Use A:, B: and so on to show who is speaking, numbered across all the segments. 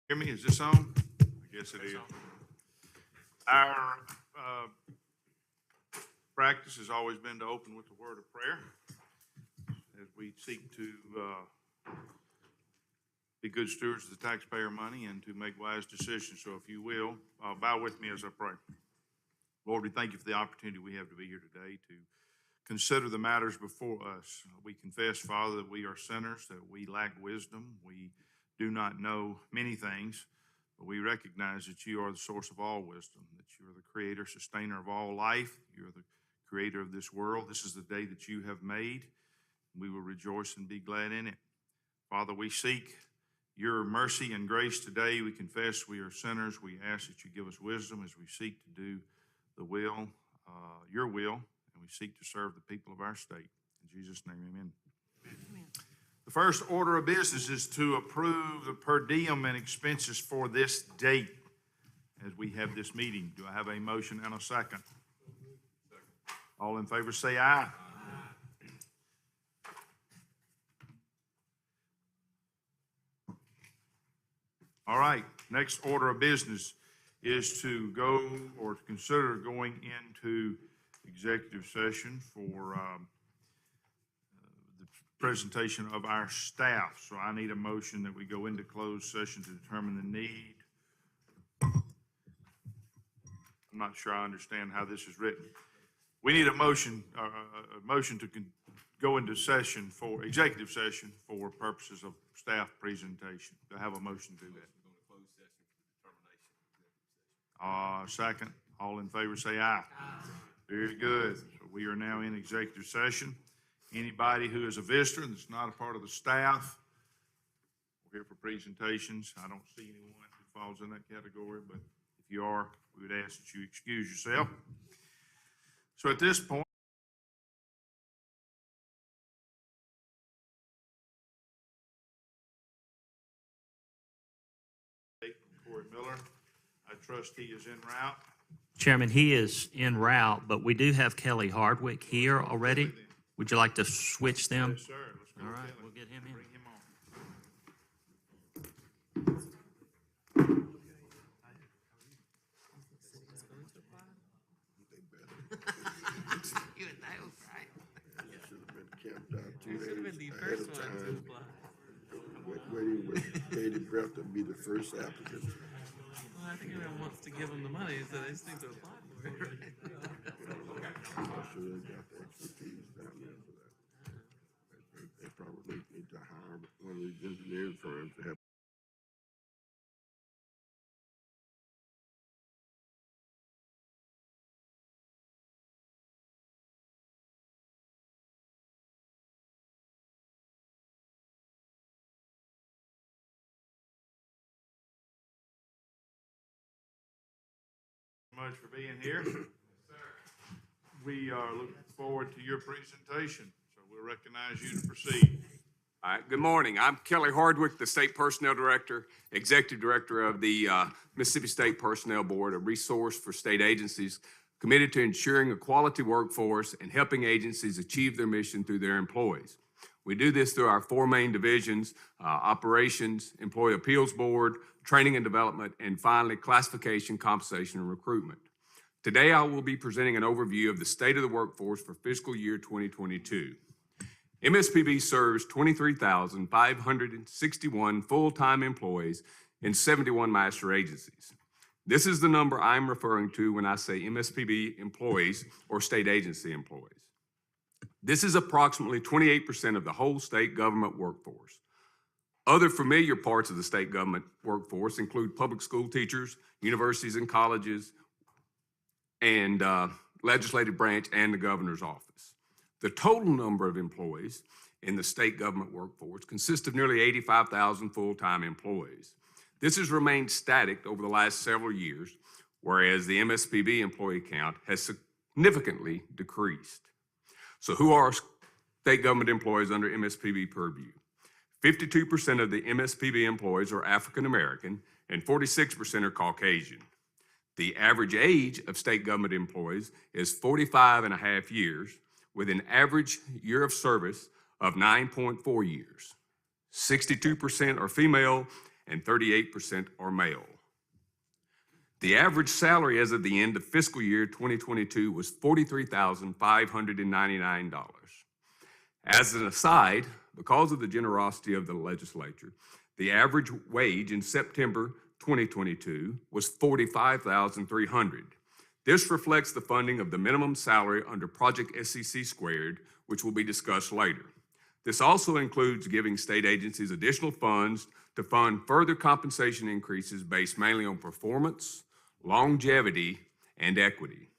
A: Hear me? Is this on? I guess it is. Our practice has always been to open with a word of prayer as we seek to be good stewards of the taxpayer money and to make wise decisions. So if you will, bow with me as I pray. Lord, we thank you for the opportunity we have to be here today to consider the matters before us. We confess, Father, that we are sinners, that we lack wisdom. We do not know many things, but we recognize that you are the source of all wisdom, that you are the creator, sustainer of all life. You are the creator of this world. This is the day that you have made. We will rejoice and be glad in it. Father, we seek your mercy and grace today. We confess we are sinners. We ask that you give us wisdom as we seek to do the will, your will, and we seek to serve the people of our state. In Jesus' name, amen. Amen. The first order of business is to approve the per diem and expenses for this date as we have this meeting. Do I have a motion and a second? All in favor say aye. Aye. All right, next order of business is to go or to consider going into executive session for the presentation of our staff. So I need a motion that we go into closed session to determine the need. I'm not sure I understand how this is written. We need a motion to go into session for executive session for purposes of staff presentation. Do I have a motion to do that? Second. All in favor say aye. Aye. Very good. So we are now in executive session. Anybody who is a visitor and is not a part of the staff, we're here for presentations. I don't see anyone who falls in that category, but if you are, we would ask that you excuse yourself. So at this point, Corey Miller, I trust he is en route.
B: Chairman, he is en route, but we do have Kelly Hardwick here already. Would you like to switch them?
A: Yes, sir. Let's go.
B: All right,
A: Kelly.
B: we'll get him in.
A: Bring him on.
C: You would know, right?
D: Should have been camped out 2
C: You should have
D: days
C: been the
D: ahead
C: first
D: of
C: one to
D: time.
C: apply.
D: Waiting with bated breath to be the first applicant.
C: Well, I think everyone wants to give them the money, so they just need to apply for it.
D: I'm sure they got the expertise down there for that. They probably need to hire one of these engineering firms to help.
A: Much for being here. We are looking forward to your presentation, so we'll recognize you to proceed.
E: All right, good morning. I'm Kelly Hardwick, the State Personnel Director, Executive Director of the Mississippi State Personnel Board, a resource for state agencies committed to ensuring a quality workforce and helping agencies achieve their mission through their employees. We do this through our 4 main divisions, operations, employee appeals board, training and development, and finally, classification, compensation, and recruitment. Today, I will be presenting an overview of the state of the workforce for fiscal year 2022. MSPB serves 23,561 full-time employees in 71 master agencies. This is the number I'm referring to when I say MSPB employees or state agency employees. This is approximately 28% of the whole state government workforce. Other familiar parts of the state government workforce include public school teachers, universities and colleges, and legislative branch and the governor's office. The total number of employees in the state government workforce consists of nearly 85,000 full-time employees. This has remained static over the last several years, whereas the MSPB employee count has significantly decreased. So who are state government employees under MSPB purview? 52% of the MSPB employees are African American and 46% are Caucasian. The average age of state government employees is 45 and a half years, with an average year of service of 9.4 years. 62% are female and 38% are male. The average salary as of the end of fiscal year 2022 was $43,599. As an aside, because of the generosity of the legislature, the average wage in September 2022 was $45,300. This reflects the funding of the minimum salary under Project SEC Squared, which will be discussed later. This also includes giving state agencies additional funds to fund further compensation increases based mainly on performance, longevity, and equity.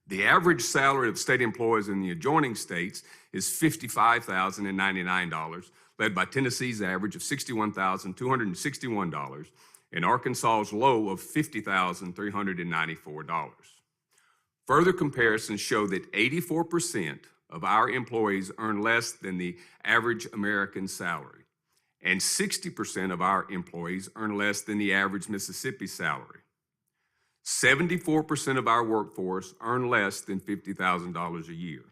E: The average salary of state employees in the adjoining states is $55,099, led by Tennessee's average of $61,261 and Arkansas's low of $50,394. Further comparisons show that 84% of our employees earn less than the average American salary, and 60% of our employees earn less than the average Mississippi salary. 74% of our workforce earn less than $50,000 a year,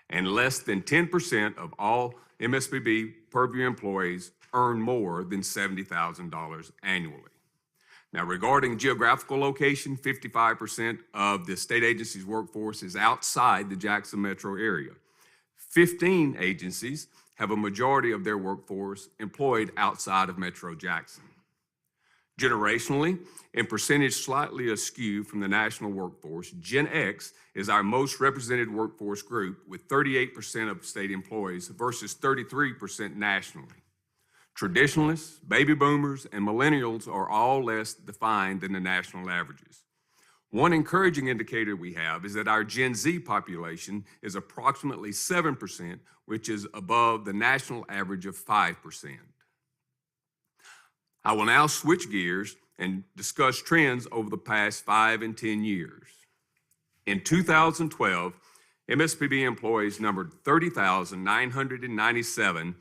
E: and less than 10% of all MSPB purview employees earn more than $70,000 annually. Now, regarding geographical location, 55% of the state agency's workforce is outside the Jackson metro area. 15 agencies have a majority of their workforce employed outside of Metro Jackson. Generationally, in percentage slightly askew from the national workforce, Gen X is our most represented workforce group with 38% of state employees versus 33% nationally. Traditionalists, baby boomers, and millennials are all less defined than the national averages. One encouraging indicator we have is that our Gen Z population is approximately 7%, which is above the national average of 5%. I will now switch gears and discuss trends over the past 5 and 10 years. In 2012, MSPB employees numbered 30,997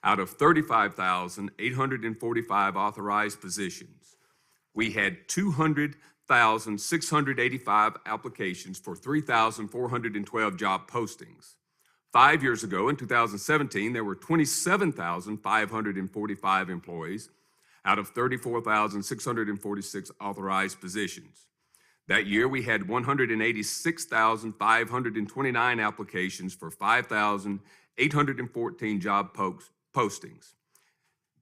E: out of 35,845 authorized positions. We had 200,685 applications for 3,412 job postings. 5 years ago, in 2017, there were 27,545 employees out of 34,646 authorized positions. That year, we had 186,529 applications for 5,814 job postings.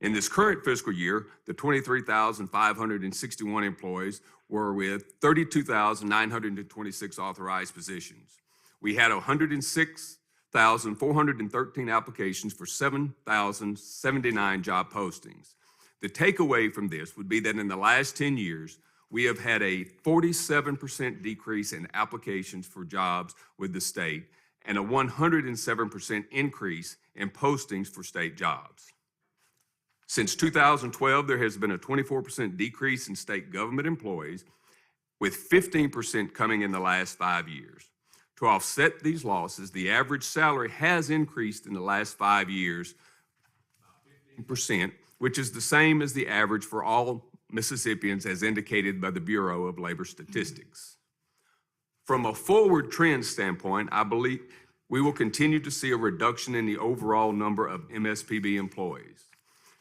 E: In this current fiscal year, the 23,561 employees were with 32,926 authorized positions. We had 106,413 applications for 7,079 job postings. The takeaway from this would be that in the last 10 years, we have had a 47% decrease in applications for jobs with the state and a 107% increase in postings for state jobs. Since 2012, there has been a 24% decrease in state government employees, with 15% coming in the last 5 years. To offset these losses, the average salary has increased in the last 5 years by 15%, which is the same as the average for all Mississippians as indicated by the Bureau of Labor Statistics. From a forward trend standpoint, I believe we will continue to see a reduction in the overall number of MSPB employees.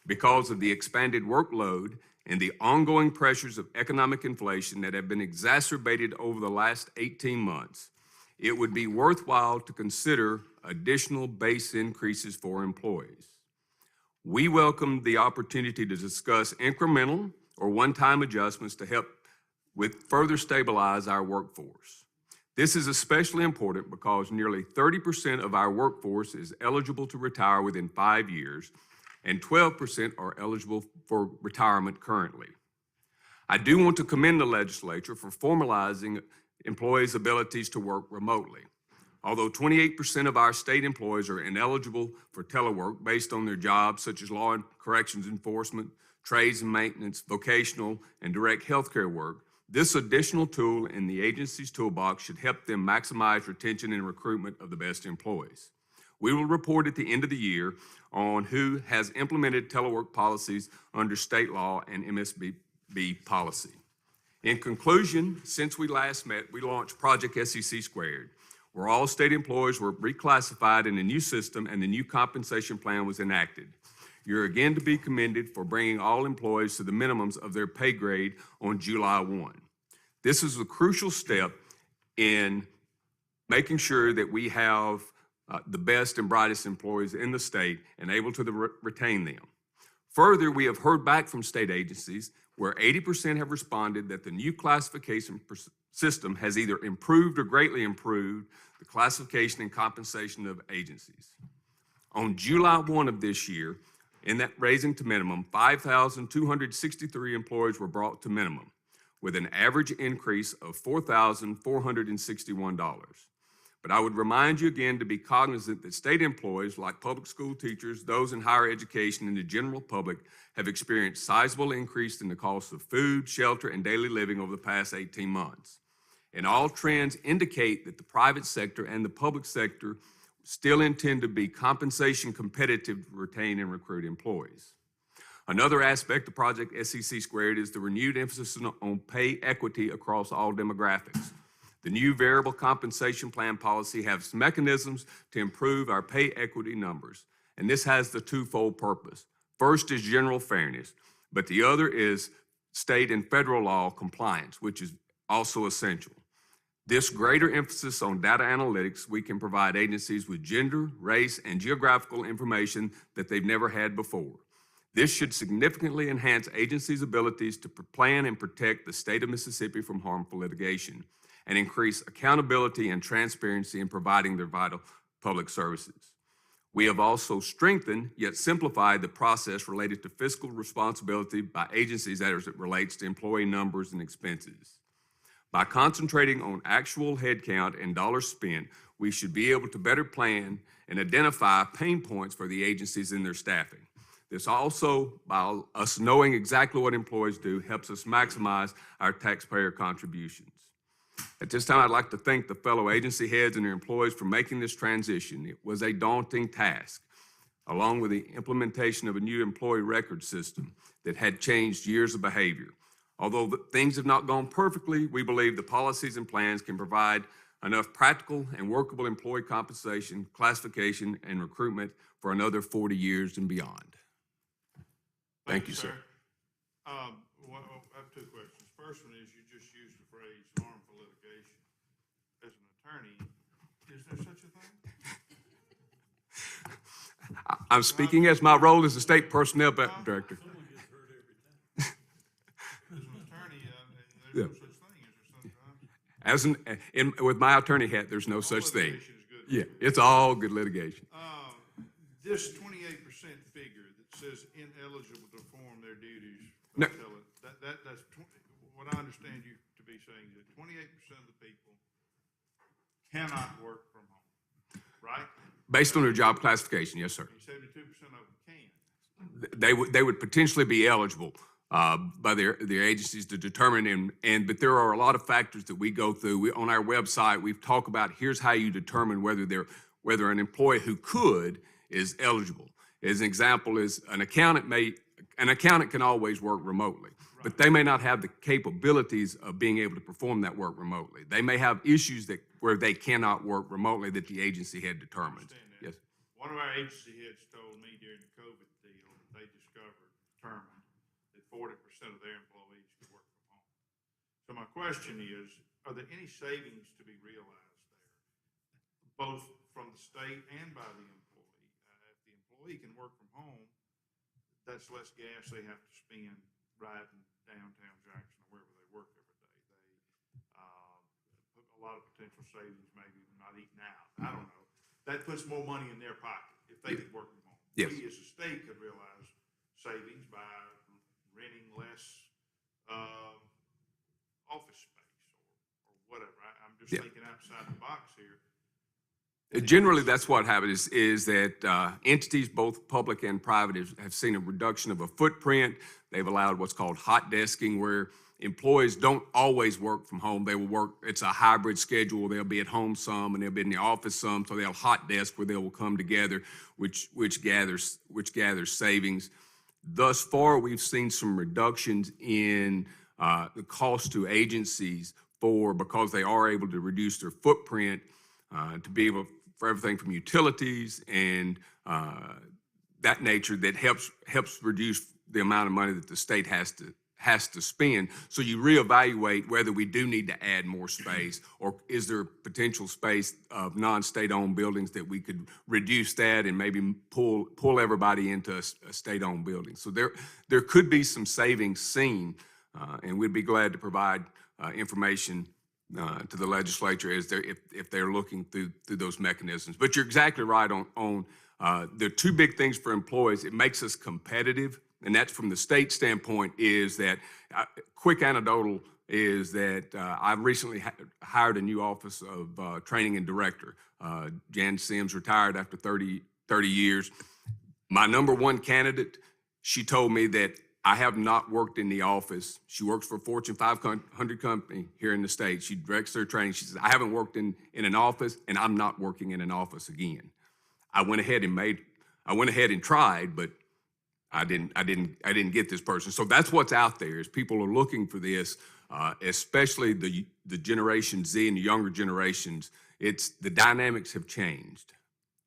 E: Because of the expanded workload and the ongoing pressures of economic inflation that have been exacerbated over the last 18 months, it would be worthwhile to consider additional base increases for employees. We welcome the opportunity to discuss incremental or one-time adjustments to help with further stabilize our workforce. This is especially important because nearly 30% of our workforce is eligible to retire within 5 years, and 12% are eligible for retirement currently. I do want to commend the legislature for formalizing employees' abilities to work remotely. Although 28% of our state employees are ineligible for telework based on their jobs such as law and corrections enforcement, trades and maintenance, vocational, and direct healthcare work, this additional tool in the agency's toolbox should help them maximize retention and recruitment of the best employees. We will report at the end of the year on who has implemented telework policies under state law and MSPB policy. In conclusion, since we last met, we launched Project SEC Squared, where all state employees were reclassified in a new system and the new compensation plan was enacted. You're again to be commended for bringing all employees to the minimums of their pay grade on July 1. This is a crucial step in making sure that we have the best and brightest employees in the state and able to retain them. Further, we have heard back from state agencies where 80% have responded that the new classification system has either improved or greatly improved the classification and compensation of agencies. On July 1 of this year, in that raising to minimum, 5,263 employees were brought to minimum, with an average increase of $4,461. But I would remind you again to be cognizant that state employees, like public school teachers, those in higher education, and the general public, have experienced sizable increase in the cost of food, shelter, and daily living over the past 18 months. And all trends indicate that the private sector and the public sector still intend to be compensation competitive to retain and recruit employees. Another aspect of Project SEC Squared is the renewed emphasis on pay equity across all demographics. The new variable compensation plan policy has mechanisms to improve our pay equity numbers, and this has the twofold purpose. First is general fairness, but the other is state and federal law compliance, which is also essential. This greater emphasis on data analytics, we can provide agencies with gender, race, and geographical information that they've never had before. This should significantly enhance agencies' abilities to plan and protect the state of Mississippi from harmful litigation, and increase accountability and transparency in providing their vital public services. We have also strengthened yet simplified the process related to fiscal responsibility by agencies as it relates to employee numbers and expenses. By concentrating on actual headcount and dollars spent, we should be able to better plan and identify pain points for the agencies in their staffing. This also, by us knowing exactly what employees do, helps us maximize our taxpayer contributions. At this time, I'd like to thank the fellow agency heads and their employees for making this transition. It was a daunting task, along with the implementation of a new employee record system that had changed years of behavior. Although things have not gone perfectly, we believe the policies and plans can provide enough practical and workable employee compensation, classification, and recruitment for another 40 years and beyond. Thank you, sir.
A: Well, I have two questions. First one is, you just used the phrase harmful litigation. As an attorney, is there such a thing?
E: I'm speaking as my role as the state personnel director.
A: As an attorney, there's no such thing. Is there something?
E: With my attorney hat, there's no such thing.
A: Litigation is good.
E: Yeah, it's all good litigation.
A: This 28% figure that says ineligible to perform their duties,
E: No.
A: that's what I understand you to be saying, that 28% of the people cannot work from home, right?
E: Based on their job classification, yes, sir.
A: And 72% of them can.
E: They would potentially be eligible by their agencies to determine, but there are a lot of factors that we go through. On our website, we've talked about here's how you determine whether an employee who could is eligible. As an example, is an accountant can always work remotely, but they may not have the capabilities of being able to perform that work remotely. They may have issues where they cannot work remotely that the agency had determined. Yes.
A: One of our agency heads told me during the COVID deal that they determined that 40% of their employees could work from home. So my question is, are there any savings to be realized there, both from the state and by the employee? If the employee can work from home, that's less gas they have to spend riding downtown Jackson or wherever they work every day. They put a lot of potential savings, maybe not eating out. I don't know. That puts more money in their pocket if they could work from home.
E: Yes.
A: We as a state could realize savings by renting less office space or whatever. I'm just thinking outside the box here.
E: Generally, that's what happens is that entities, both public and private, have seen a reduction of a footprint. They've allowed what's called hot desking, where employees don't always work from home. They will work, it's a hybrid schedule. They'll be at home some and they'll be in the office some, so they'll hot desk where they will come together, which gathers savings. Thus far, we've seen some reductions in the cost to agencies because they are able to reduce their footprint to be able for everything from utilities and that nature that helps reduce the amount of money that the state has to spend. So you reevaluate whether we do need to add more space, or is there potential space of non-state-owned buildings that we could reduce that and maybe pull everybody into a state-owned building. So there could be some savings seen, and we'd be glad to provide information to the legislature as if they're looking through those mechanisms. But you're exactly right on there are two big things for employees. It makes us competitive, and that's from the state standpoint, is that quick anecdotal is that I recently hired a new office of training and director. Jan Sims retired after 30 years. My number one candidate, she told me that I have not worked in the office. She works for a Fortune 500 company here in the state. She directs their training. She says, I haven't worked in an office, and I'm not working in an office again. I went ahead and tried, but I didn't get this person. So that's what's out there, is people are looking for this, especially the Generation Z and the younger generations. The dynamics have changed.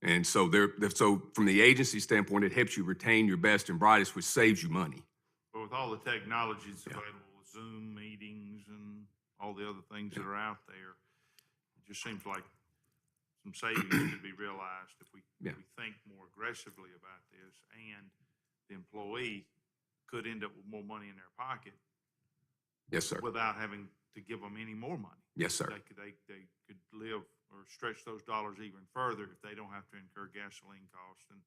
E: And so so from the agency standpoint, it helps you retain your best and brightest, which saves you money.
A: But with all the technologies available, Zoom meetings and all the other things that are out there, it just seems like some savings could be realized if we think more aggressively about this, and the employee could end up with more money in their pocket.
E: Yes, sir.
A: Without having to give them any more money.
E: Yes, sir.
A: They could live or stretch those dollars even further if they don't have to incur gasoline costs and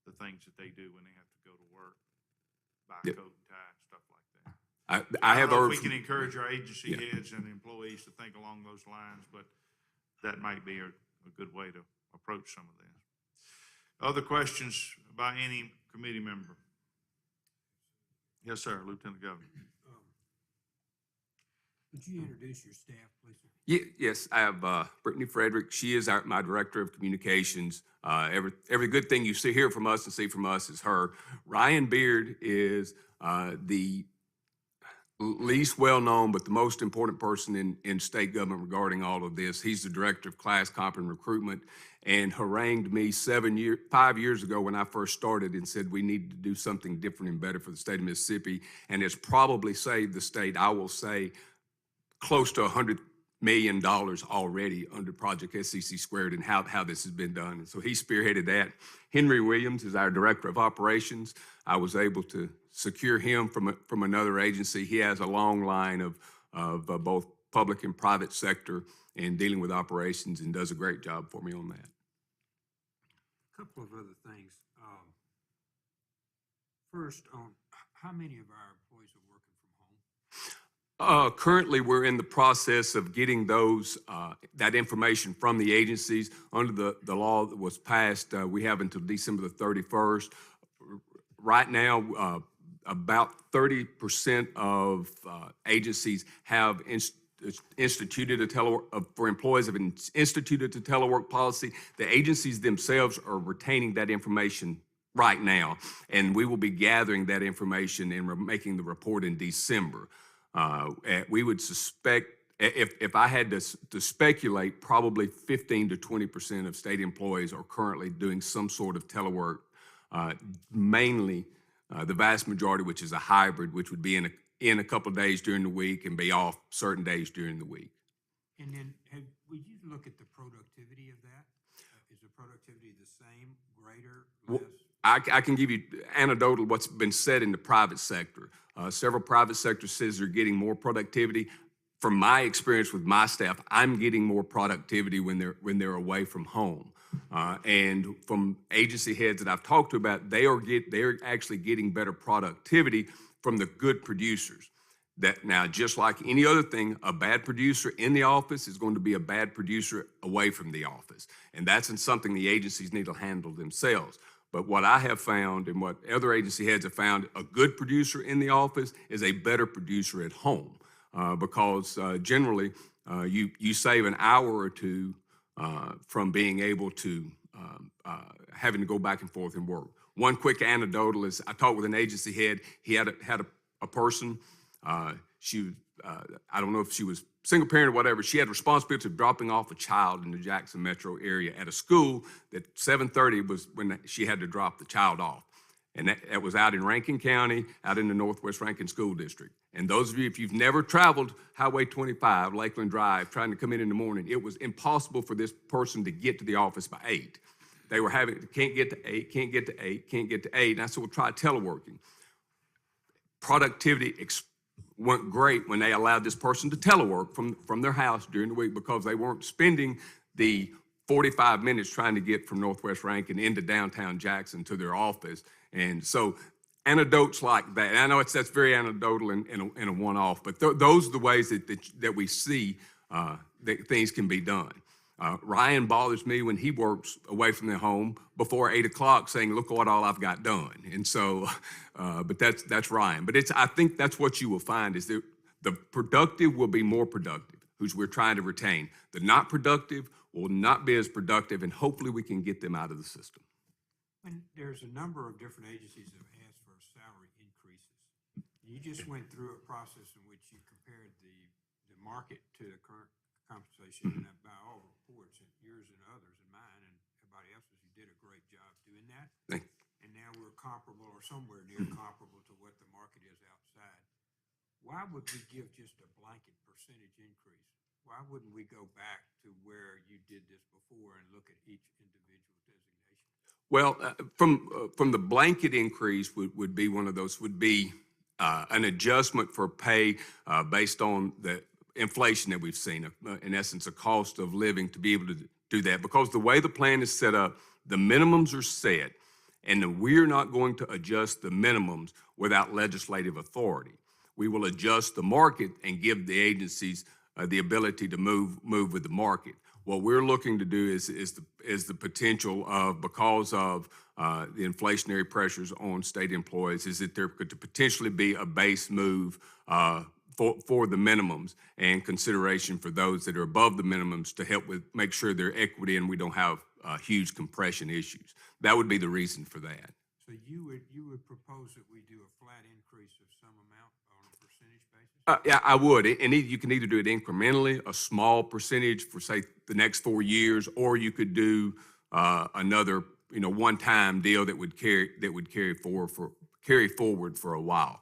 A: the things that they do when they have to go to work, buy a coat and tie, stuff like that.
E: I have
A: don't know
E: heard
A: if we can encourage our agency heads and employees to think along those lines, but that might be a good way to approach some of this. Other questions by any committee member? Yes, sir, Lieutenant Governor.
F: Would you introduce your staff, please, sir?
E: Yes, I have Brittany Frederick. She is my director of communications. Every good thing you hear from us and see from us is her. Ryan Beard is the least well-known, but the most important person in state government regarding all of this. He's the director of class comp and recruitment, and harangued me 5 years ago when I first started and said we need to do something different and better for the state of Mississippi, and has probably saved the state, I will say, close to $100 million already under Project SEC Squared, and how this has been done. And so he spearheaded that. Henry Williams is our director of operations. I was able to secure him from another agency. He has a long line of both public and private sector in dealing with operations, and does a great job for me on that.
F: A couple of other things. First, on how many of our employees are working from home?
E: Currently, we're in the process of getting that information from the agencies. Under the law that was passed, we have until December the 31st. Right now, about 30% of agencies have instituted for employees have instituted a telework policy. The agencies themselves are retaining that information right now, and we will be gathering that information and making the report in December. We would suspect, if I had to speculate, probably 15 to 20% of state employees are currently doing some sort of telework, mainly the vast majority, which is a hybrid, which would be in a couple of days during the week and be off certain days during the week.
F: And then, would you look at the productivity of that? Is the productivity the same, greater, less?
E: I can give you anecdotal what's been said in the private sector. Several private sector says they're getting more productivity. From my experience with my staff, I'm getting more productivity when they're away from home. And from agency heads that I've talked to about, they're actually getting better productivity from the good producers. That now, just like any other thing, a bad producer in the office is going to be a bad producer away from the office. And that's something the agencies need to handle themselves. But what I have found, and what other agency heads have found, a good producer in the office is a better producer at home, because generally you save an hour or two from being able to having to go back and forth and work. One quick anecdotal is I talked with an agency head. He had a person I don't know if she was single parent or whatever. She had responsibility of dropping off a child in the Jackson metro area at a school that 7:30 was when she had to drop the child off. And that was out in Rankin County, out in the Northwest Rankin School District. And those of you, if you've never traveled Highway 25, Lakeland Drive, trying to come in the morning, it was impossible for this person to get to the office by 8. They were can't get to 8, can't get to 8, can't get to 8. And I said, well, try teleworking. Productivity went great when they allowed this person to telework from their house during the week because they weren't spending the 45 minutes trying to get from Northwest Rankin into downtown Jackson to their office. And so anecdotes like that, and I know that's very anecdotal and a one-off, but those are the ways that we see that things can be done. Ryan bothers me when he works away from the home before 8 o'clock saying, look what all I've got done. And so, but that's Ryan. But I think that's what you will find is that the productive will be more productive, who's we're trying to retain. The not productive will not be as productive, and hopefully we can get them out of the system.
F: And there's a number of different agencies that have asked for salary increases. You just went through a process in which you compared the market to the current compensation, and by all reports, and yours and others and mine and everybody else's, you did a great job doing that.
E: Thank you.
F: And now we're comparable or somewhere near comparable to what the market is outside. Why would we give just a blanket percentage increase? Why wouldn't we go back to where you did this before and look at each individual designation?
E: Well, from the blanket increase would be one of those, would be an adjustment for pay based on the inflation that we've seen, in essence, a cost of living to be able to do that. Because the way the plan is set up, the minimums are set, and we're not going to adjust the minimums without legislative authority. We will adjust the market and give the agencies the ability to move with the market. What we're looking to do is the potential of, because of the inflationary pressures on state employees, is that there could potentially be a base move for the minimums and consideration for those that are above the minimums to help make sure they're equity and we don't have huge compression issues. That would be the reason for that.
F: So you would propose that we do a flat increase of some amount on a percentage basis?
E: Yeah, I would. And you can either do it incrementally, a small percentage for, say, the next 4 years, or you could do another, one-time deal that would carry forward for a while.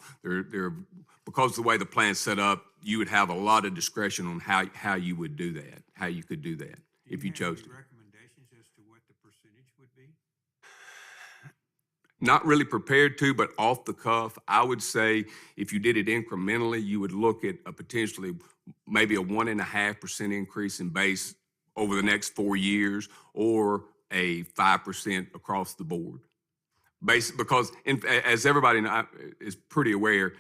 E: Because of the way the plan's set up, you would have a lot of discretion on how you would do that, how you could do that if you chose to.
F: Recommendations as to what the percentage would be?
E: Not really prepared to, but off the cuff, I would say if you did it incrementally, you would look at a potentially maybe a 1.5% increase in base over the next 4 years, or a 5% across the board. Because as everybody is pretty aware,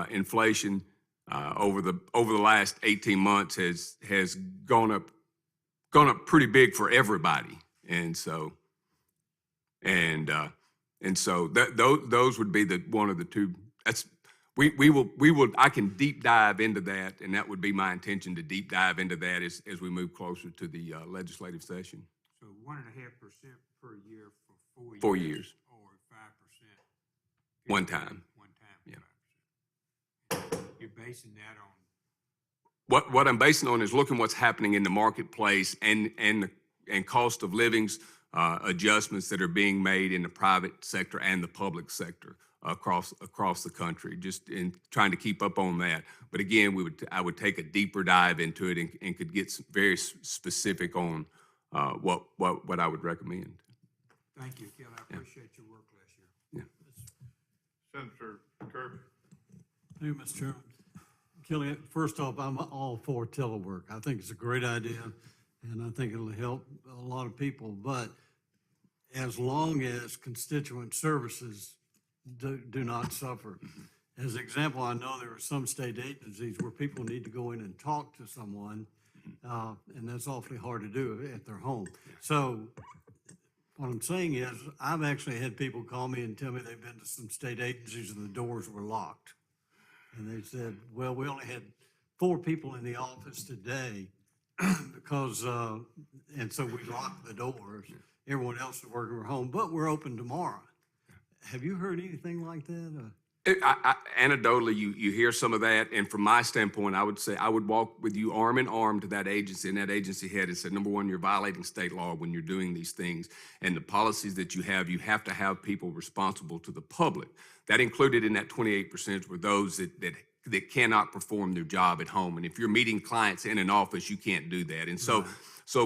E: inflation over the last 18 months has gone up pretty big for everybody, and so those would be one of the two. We will. I can deep dive into that, and that would be my intention, to deep dive into that as we move closer to the legislative session.
F: So 1.5% per year for 4 years.
E: 4 years.
F: Or 5%.
E: One time.
F: One time.
E: Yeah.
F: 5%. You're basing that on?
E: What I'm basing on is looking what's happening in the marketplace and cost of livings adjustments that are being made in the private sector and the public sector across the country, just in trying to keep up on that. But again, I would take a deeper dive into it and could get very specific on what I would recommend.
F: Thank you, Kelly. I appreciate your work last year.
E: Yeah.
A: Senator Kirby.
G: Thank you, Mr. Chairman. Kelly, first off, I'm all for telework. I think it's a great idea, and I think it'll help a lot of people. But as long as constituent services do not suffer. As an example, I know there are some state agencies where people need to go in and talk to someone, and that's awfully hard to do at their home. So what I'm saying is, I've actually had people call me and tell me they've been to some state agencies and the doors were locked. And they said, well, we only had 4 people in the office today because, and so we locked the doors. Everyone else is working from home, but we're open tomorrow. Have you heard anything like that?
E: Anecdotally, you hear some of that, and from my standpoint, I would say I would walk with you arm in arm to that agency and that agency head and say, number one, you're violating state law when you're doing these things, and the policies that you have to have people responsible to the public. That included in that 28% were those that cannot perform their job at home, and if you're meeting clients in an office, you can't do that. And so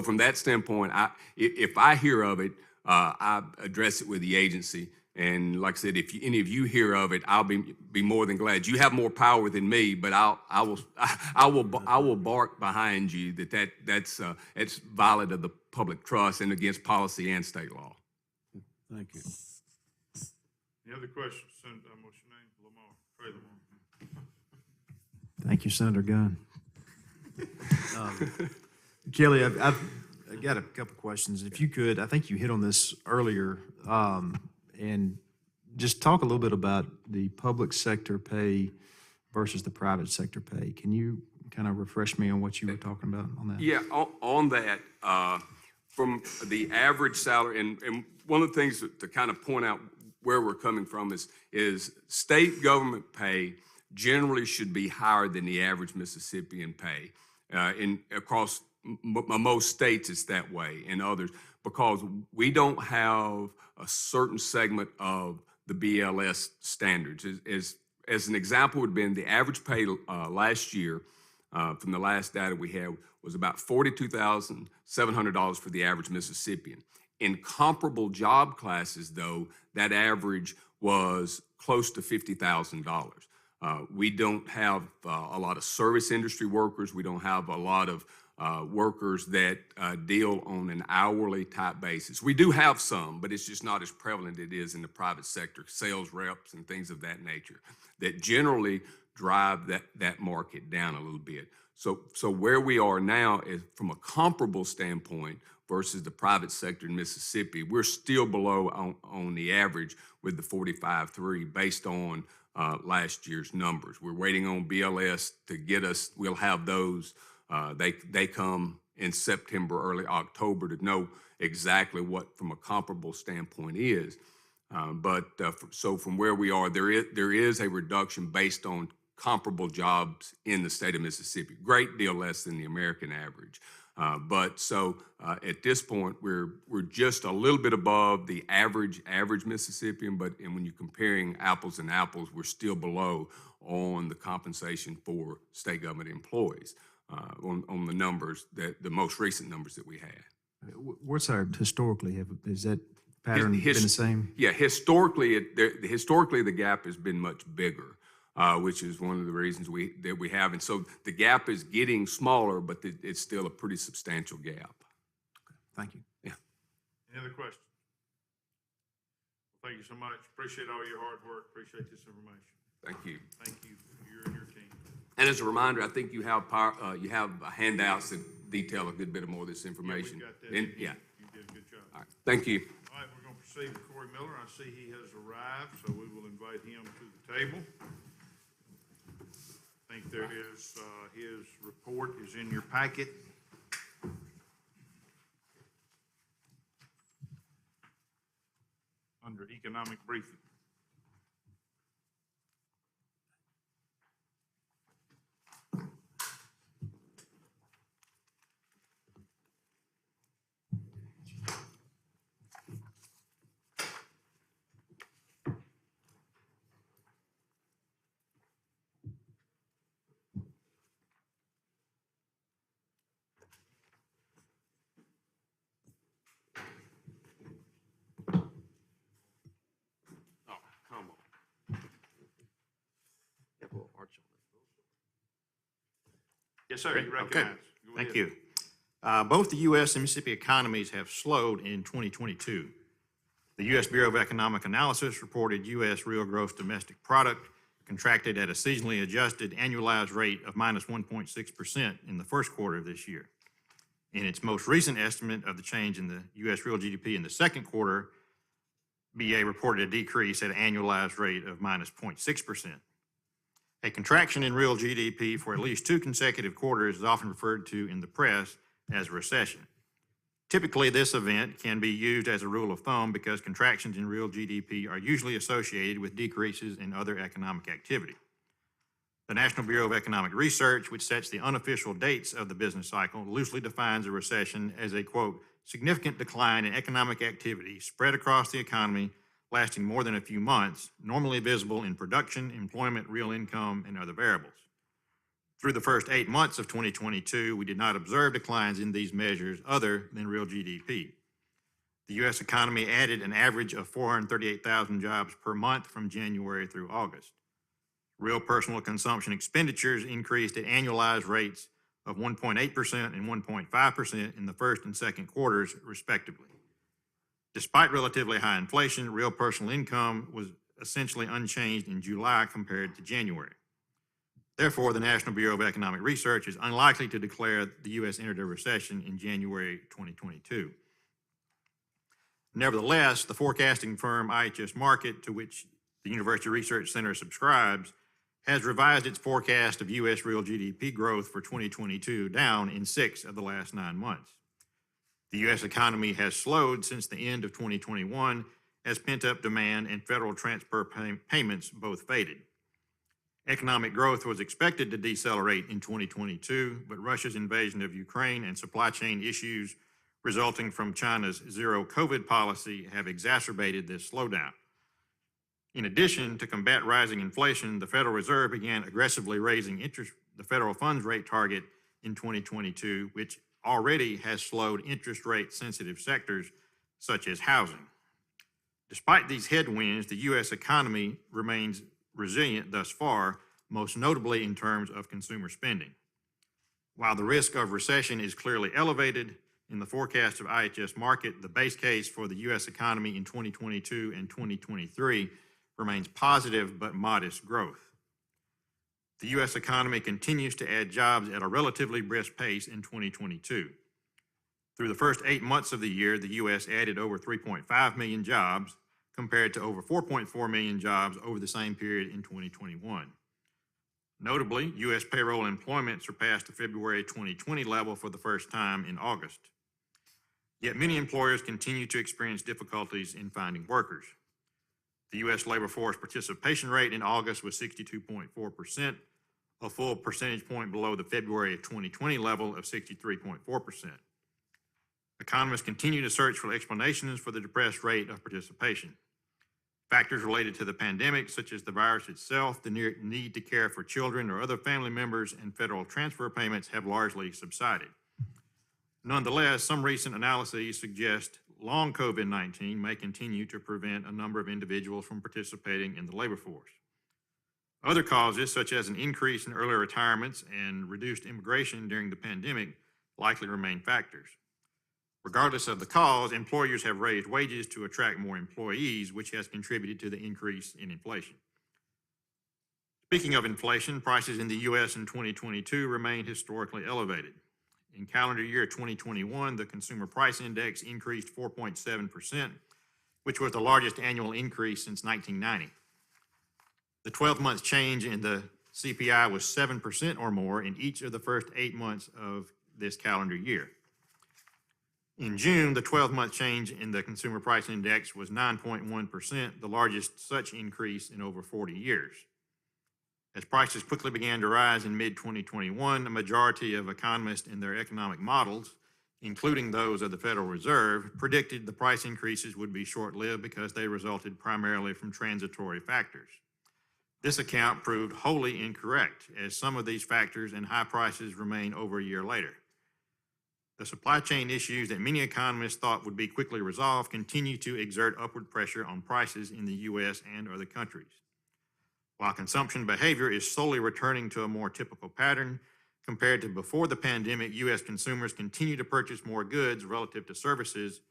E: from that standpoint, if I hear of it, I address it with the agency. And like I said, if any of you hear of it, I'll be more than glad. You have more power than me, but I will bark behind you that's violent of the public trust and against policy and state law.
G: Thank you.
A: Any other questions? What's your name? Lamar, Trey Lamar.
H: Thank you, Senator Gunn. Kelly, I've got a couple questions. If you could, I think you hit on this earlier, and just talk a little bit about the public sector pay versus the private sector pay. Can you kind of refresh me on what you were talking about on that?
E: Yeah, on that, from the average salary, and one of the things to kind of point out where we're coming from is state government pay generally should be higher than the average Mississippian pay. Across most states, it's that way, and others, because we don't have a certain segment of the BLS standards. As an example would have been the average pay last year, from the last data we had, was about $42,700 for the average Mississippian. In comparable job classes, though, that average was close to $50,000. We don't have a lot of service industry workers. We don't have a lot of workers that deal on an hourly type basis. We do have some, but it's just not as prevalent as it is in the private sector, sales reps and things of that nature that generally drive that market down a little bit. So where we are now is from a comparable standpoint versus the private sector in Mississippi, we're still below on the average with the 45.3 based on last year's numbers. We're waiting on BLS to get us, we'll have those. They come in September, early October to know exactly what from a comparable standpoint is. So from where we are, there is a reduction based on comparable jobs in the state of Mississippi. Great deal less than the American average. At this point, we're just a little bit above the average Mississippian, and when you're comparing apples and apples, we're still below on the compensation for state government employees. On the numbers, the most recent numbers that we had.
H: What's our historically? Is that pattern been the same?
E: Yeah, historically the gap has been much bigger, which is one of the reasons that we have. And so the gap is getting smaller, but it's still a pretty substantial gap.
H: Thank you.
E: Yeah.
A: Any other questions? Thank you so much. Appreciate all your hard work. Appreciate this information.
E: Thank you.
A: Thank you for you and your team.
E: And as a reminder, I think you have handouts that detail a good bit of more of this information.
A: Yeah, we got that.
E: Yeah.
A: You did a good job.
E: All right. Thank you.
A: All right, we're going to proceed with Corey Miller. I see he has arrived, so we will invite him to the table. I think there is, his report is in your packet. Under economic briefing. Yes, sir, you recognize. Go
I: Thank
A: ahead.
I: you. Both the U.S. and Mississippi economies have slowed in 2022. The U.S. Bureau of Economic Analysis reported U.S. real gross domestic product contracted at a seasonally adjusted annualized rate of minus 1.6% in the first quarter of this year. In its most recent estimate of the change in the U.S. real GDP in the second quarter, BA reported a decrease at an annualized rate of minus 0.6%. A contraction in real GDP for at least 2 consecutive quarters is often referred to in the press as a recession. Typically, this event can be used as a rule of thumb because contractions in real GDP are usually associated with decreases in other economic activity. The National Bureau of Economic Research, which sets the unofficial dates of the business cycle, loosely defines a recession as a, quote, significant decline in economic activity spread across the economy lasting more than a few months, normally visible in production, employment, real income, and other variables. Through the first 8 months of 2022, we did not observe declines in these measures other than real GDP. The U.S. economy added an average of 438,000 jobs per month from January through August. Real personal consumption expenditures increased at annualized rates of 1.8% and 1.5% in the first and second quarters, respectively. Despite relatively high inflation, real personal income was essentially unchanged in July compared to January. Therefore, the National Bureau of Economic Research is unlikely to declare the U.S. entered a recession in January 2022. Nevertheless, the forecasting firm IHS Markit, to which the University Research Center subscribes, has revised its forecast of U.S. real GDP growth for 2022 down in 6 of the last 9 months. The U.S. economy has slowed since the end of 2021 as pent-up demand and federal transfer payments both faded. Economic growth was expected to decelerate in 2022, but Russia's invasion of Ukraine and supply chain issues resulting from China's zero COVID policy have exacerbated this slowdown. In addition, to combat rising inflation, the Federal Reserve began aggressively raising the federal funds rate target in 2022, which already has slowed interest rate sensitive sectors such as housing. Despite these headwinds, the U.S. economy remains resilient thus far, most notably in terms of consumer spending. While the risk of recession is clearly elevated, in the forecast of IHS Markit, the base case for the U.S. economy in 2022 and 2023 remains positive but modest growth. The U.S. economy continues to add jobs at a relatively brisk pace in 2022. Through the first 8 months of the year, the U.S. added over 3.5 million jobs compared to over 4.4 million jobs over the same period in 2021. Notably, U.S. payroll employment surpassed the February 2020 level for the first time in August. Yet many employers continue to experience difficulties in finding workers. The U.S. labor force participation rate in August was 62.4%, a full percentage point below the February of 2020 level of 63.4%. Economists continue to search for explanations for the depressed rate of participation. Factors related to the pandemic, such as the virus itself, the need to care for children or other family members, and federal transfer payments have largely subsided. Nonetheless, some recent analyses suggest long COVID-19 may continue to prevent a number of individuals from participating in the labor force. Other causes, such as an increase in early retirements and reduced immigration during the pandemic, likely remain factors. Regardless of the cause, employers have raised wages to attract more employees, which has contributed to the increase in inflation. Speaking of inflation, prices in the U.S. in 2022 remain historically elevated. In calendar year 2021, the Consumer Price Index increased 4.7%, which was the largest annual increase since 1990. The 12-month change in the CPI was 7% or more in each of the first 8 months of this calendar year. In June, the 12-month change in the Consumer Price Index was 9.1%, the largest such increase in over 40 years. As prices quickly began to rise in mid-2021, a majority of economists in their economic models, including those of the Federal Reserve, predicted the price increases would be short-lived because they resulted primarily from transitory factors. This account proved wholly incorrect, as some of these factors and high prices remain over a year later. The supply chain issues that many economists thought would be quickly resolved continue to exert upward pressure on prices in the U.S. and other countries. While consumption behavior is slowly returning to a more typical pattern, compared to before the pandemic, U.S. consumers continue to purchase more goods relative to services,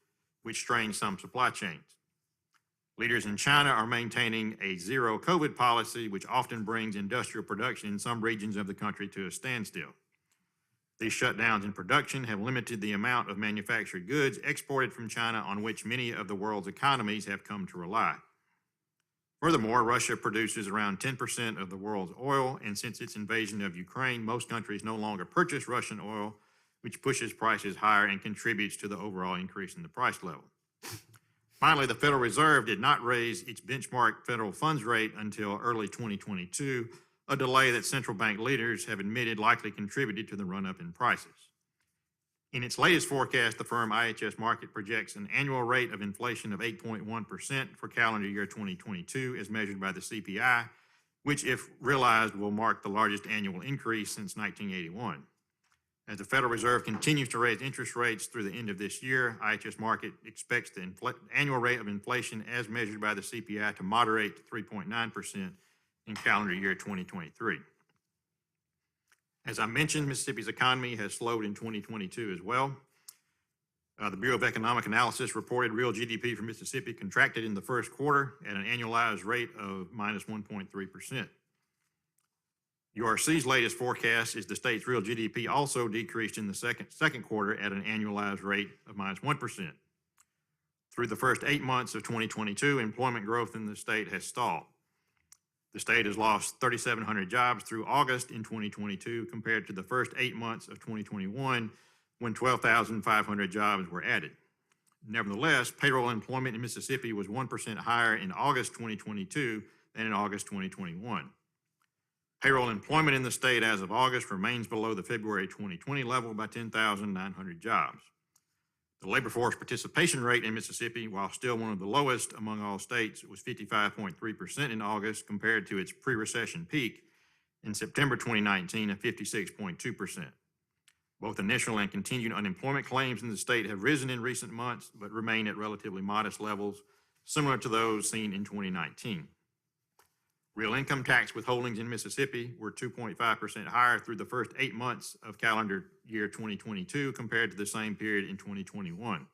I: which strains some supply chains. Leaders in China are maintaining a zero COVID policy, which often brings industrial production in some regions of the country to a standstill. These shutdowns in production have limited the amount of manufactured goods exported from China on which many of the world's economies have come to rely. Furthermore, Russia produces around 10% of the world's oil, and since its invasion of Ukraine, most countries no longer purchase Russian oil, which pushes prices higher and contributes to the overall increase in the price level. Finally, the Federal Reserve did not raise its benchmark federal funds rate until early 2022, a delay that central bank leaders have admitted likely contributed to the run-up in prices. In its latest forecast, the firm IHS Markit projects an annual rate of inflation of 8.1% for calendar year 2022 as measured by the CPI, which, if realized, will mark the largest annual increase since 1981. As the Federal Reserve continues to raise interest rates through the end of this year, IHS Markit expects the annual rate of inflation as measured by the CPI to moderate to 3.9% in calendar year 2023. As I mentioned, Mississippi's economy has slowed in 2022 as well. The Bureau of Economic Analysis reported real GDP for Mississippi contracted in the first quarter at an annualized rate of minus 1.3%. URC's latest forecast is the state's real GDP also decreased in the second quarter at an annualized rate of minus 1%. Through the first 8 months of 2022, employment growth in the state has stalled. The state has lost 3,700 jobs through August in 2022 compared to the first 8 months of 2021 when 12,500 jobs were added. Nevertheless, payroll employment in Mississippi was 1% higher in August 2022 than in August 2021. Payroll employment in the state as of August remains below the February 2020 level by 10,900 jobs. The labor force participation rate in Mississippi, while still one of the lowest among all states, was 55.3% in August compared to its pre-recession peak in September 2019 of 56.2%. Both initial and continued unemployment claims in the state have risen in recent months, but remain at relatively modest levels, similar to those seen in 2019. Real income tax withholdings in Mississippi were 2.5% higher through the first 8 months of calendar year 2022 compared to the same period in 2021.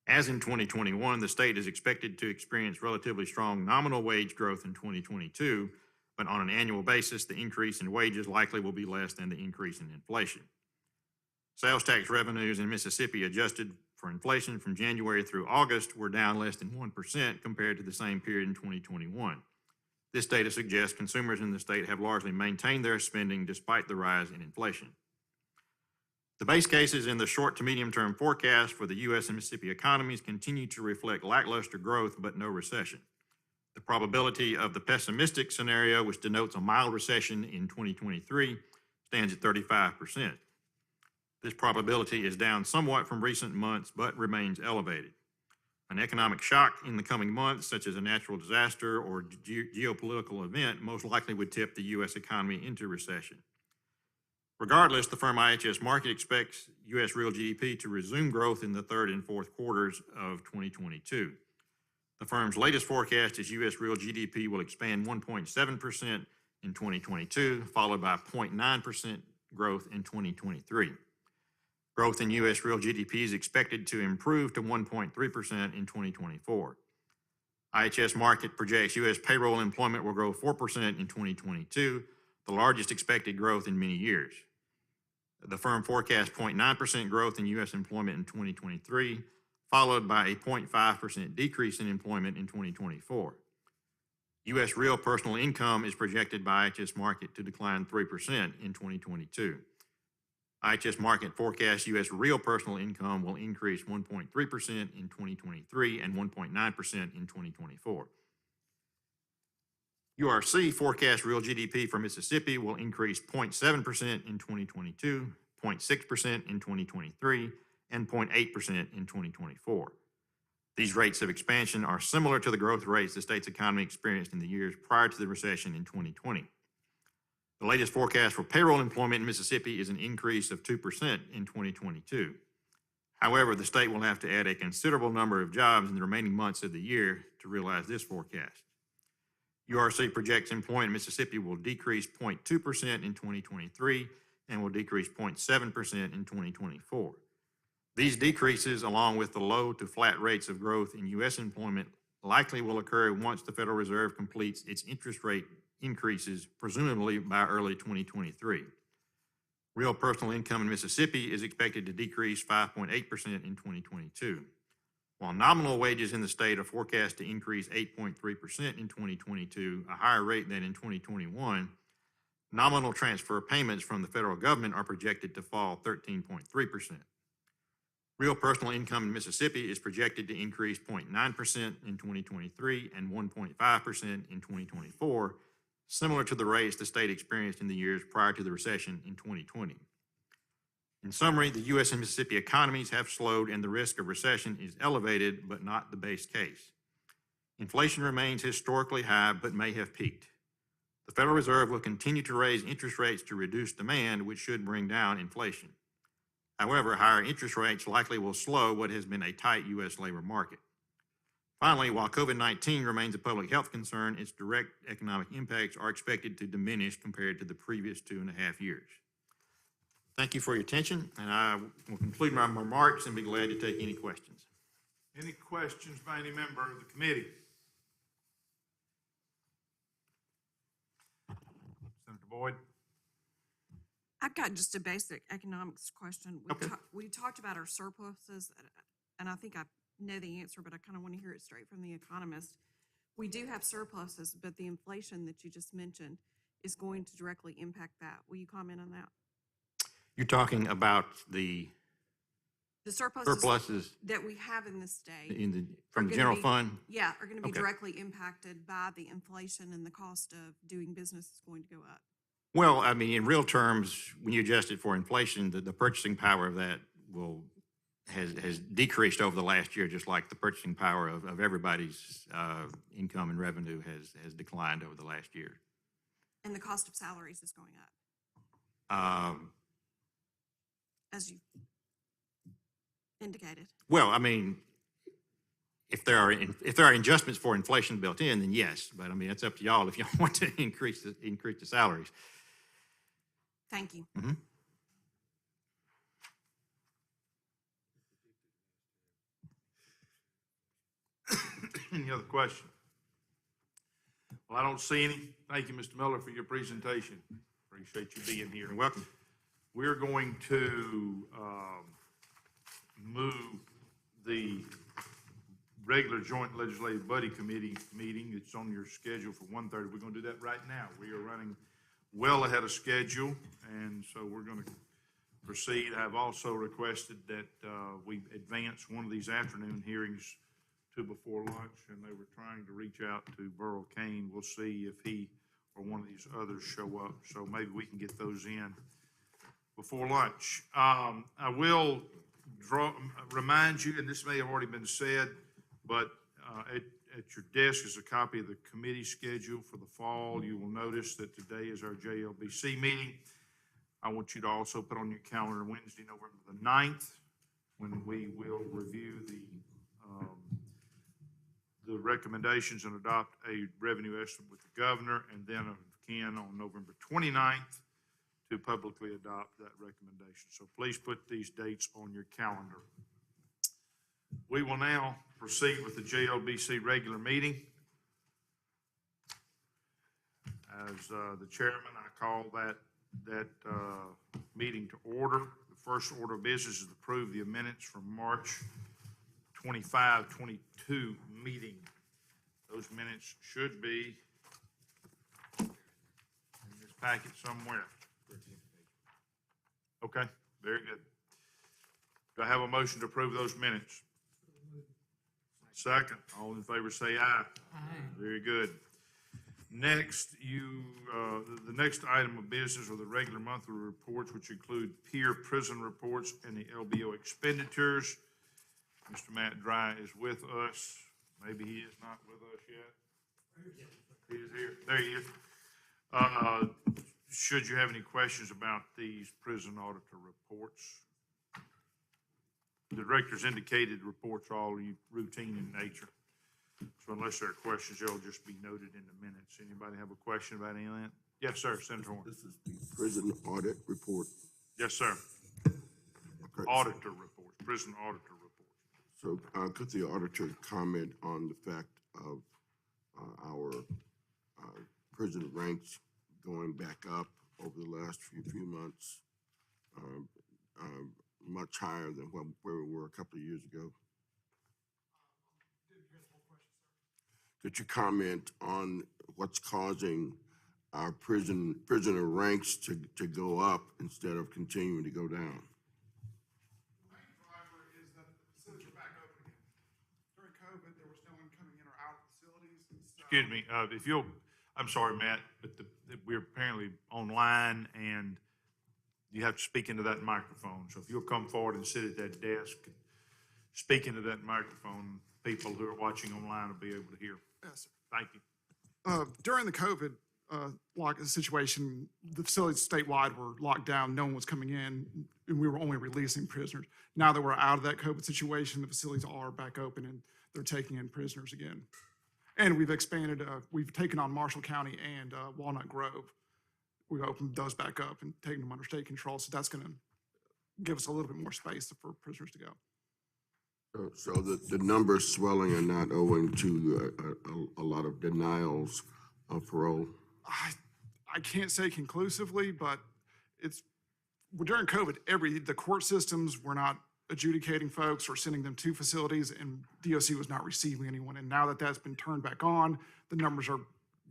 I: As in 2021, the state is expected to experience relatively strong nominal wage growth in 2022, but on an annual basis, the increase in wages likely will be less than the increase in inflation. Sales tax revenues in Mississippi adjusted for inflation from January through August were down less than 1% compared to the same period in 2021. This data suggests consumers in the state have largely maintained their spending despite the rise in inflation. The base cases in the short to medium term forecast for the U.S. and Mississippi economies continue to reflect lackluster growth but no recession. The probability of the pessimistic scenario, which denotes a mild recession in 2023, stands at 35%. This probability is down somewhat from recent months but remains elevated. An economic shock in the coming months, such as a natural disaster or geopolitical event, most likely would tip the U.S. economy into recession. Regardless, the firm IHS Markit expects U.S. real GDP to resume growth in the third and fourth quarters of 2022. The firm's latest forecast is U.S. real GDP will expand 1.7% in 2022, followed by 0.9% growth in 2023. Growth in U.S. real GDP is expected to improve to 1.3% in 2024. IHS Markit projects U.S. payroll employment will grow 4% in 2022, the largest expected growth in many years. The firm forecasts 0.9% growth in U.S. employment in 2023, followed by a 0.5% decrease in employment in 2024. U.S. real personal income is projected by IHS Markit to decline 3% in 2022. IHS Markit forecasts U.S. real personal income will increase 1.3% in 2023 and 1.9% in 2024. URC forecasts real GDP for Mississippi will increase 0.7% in 2022, 0.6% in 2023, and 0.8% in 2024. These rates of expansion are similar to the growth rates the state's economy experienced in the years prior to the recession in 2020. The latest forecast for payroll employment in Mississippi is an increase of 2% in 2022. However, the state will have to add a considerable number of jobs in the remaining months of the year to realize this forecast. URC projects employment in Mississippi will decrease 0.2% in 2023 and will decrease 0.7% in 2024. These decreases, along with the low to flat rates of growth in U.S. employment, likely will occur once the Federal Reserve completes its interest rate increases, presumably by early 2023. Real personal income in Mississippi is expected to decrease 5.8% in 2022. While nominal wages in the state are forecast to increase 8.3% in 2022, a higher rate than in 2021, Nominal transfer payments from the federal government are projected to fall 13.3%. Real personal income in Mississippi is projected to increase 0.9% in 2023 and 1.5% in 2024, similar to the rates the state experienced in the years prior to the recession in 2020. In summary, the U.S. and Mississippi economies have slowed and the risk of recession is elevated, but not the base case. Inflation remains historically high, but may have peaked. The Federal Reserve will continue to raise interest rates to reduce demand, which should bring down inflation. However, higher interest rates likely will slow what has been a tight U.S. labor market. Finally, while COVID-19 remains a public health concern, its direct economic impacts are expected to diminish compared to the previous 2.5 years. Thank you for your attention, and I will conclude my remarks and be glad to take any questions.
A: Any questions by any member of the committee? Senator Boyd?
J: I've got just a basic economics question.
I: Okay.
J: We talked about our surpluses, and I think I know the answer, but I kind of want to hear it straight from the economist. We do have surpluses, but the inflation that you just mentioned is going to directly impact that. Will you comment on that?
I: You're talking about the
J: The surpluses
I: surpluses
J: that we have in the state.
I: from the general fund?
J: Yeah, are going to be
I: Okay.
J: directly impacted by the inflation, and the cost of doing business is going to go up.
I: Well, I mean, in real terms, when you adjust it for inflation, the purchasing power of that has decreased over the last year, just like the purchasing power of everybody's income and revenue has declined over the last year.
J: And the cost of salaries is going up, as you indicated.
I: Well, I mean, if there are adjustments for inflation built in, then yes. But I mean, it's up to y'all if y'all want to increase the salaries.
J: Thank you.
I: Mm-hmm.
A: Any other questions? Well, I don't see any. Thank you, Mr. Miller, for your presentation. Appreciate you being here.
I: You're welcome.
A: We're going to move the regular joint legislative buddy committee meeting. It's on your schedule for 1:30. We're going to do that right now. We are running well ahead of schedule, and so we're going to proceed. I've also requested that we advance one of these afternoon hearings to before lunch, and they were trying to reach out to Burl Kane. We'll see if he or one of these others show up, so maybe we can get those in before lunch. I will remind you, and this may have already been said, but at your desk is a copy of the committee schedule for the fall. You will notice that today is our JLBC meeting. I want you to also put on your calendar Wednesday, November the 9th, when we will review the recommendations and adopt a revenue estimate with the governor, and then again on November 29th to publicly adopt that recommendation. So please put these dates on your calendar. We will now proceed with the JLBC regular meeting. As the chairman, I call that meeting to order. The first order of business is to approve the minutes from March 25, 22 meeting. Those minutes should be in this packet somewhere. Okay, very good. Do I have a motion to approve those minutes? Second, all in favor say aye.
C: Aye.
A: Very good. Next, the next item of business are the regular monthly reports, which include peer prison reports and the LBO expenditures. Mr. Matt Dry is with us. Maybe he is not with us yet. He is here. There he is. Should you have any questions about these prison auditor reports? The directors indicated reports are all routine in nature. So unless there are questions, they'll just be noted in the minutes. Anybody have a question about any of that? Yes, sir, Senator Horn.
D: This is the prison audit report.
A: Yes, sir.
D: Okay.
A: Auditor reports, prison auditor reports.
D: So could the auditor comment on the fact of our prison ranks going back up over the last few months, much higher than where we were a couple of years ago? Could you comment on what's causing our prisoner ranks to go up instead of continuing to go down.
K: Main driver is that the facilities are back open again. During COVID, there was no one coming in or out of facilities. So
A: Excuse me, if you'll, I'm sorry, Matt, but we're apparently online and you have to speak into that microphone. So if you'll come forward and sit at that desk, and speak into that microphone, people who are watching online will be able to hear.
K: Yes, sir.
A: Thank you.
K: During the COVID situation, the facilities statewide were locked down. No one was coming in, and we were only releasing prisoners. Now that we're out of that COVID situation, the facilities are back open and they're taking in prisoners again. And we've expanded. We've taken on Marshall County and Walnut Grove. We've opened those back up and taken them under state control. So that's going to give us a little bit more space for prisoners to go.
D: So the numbers swelling are not owing to a lot of denials of parole?
K: I can't say conclusively, but during COVID, the court systems were not adjudicating folks or sending them to facilities, and DOC was not receiving anyone. And now that that's been turned back on, the numbers are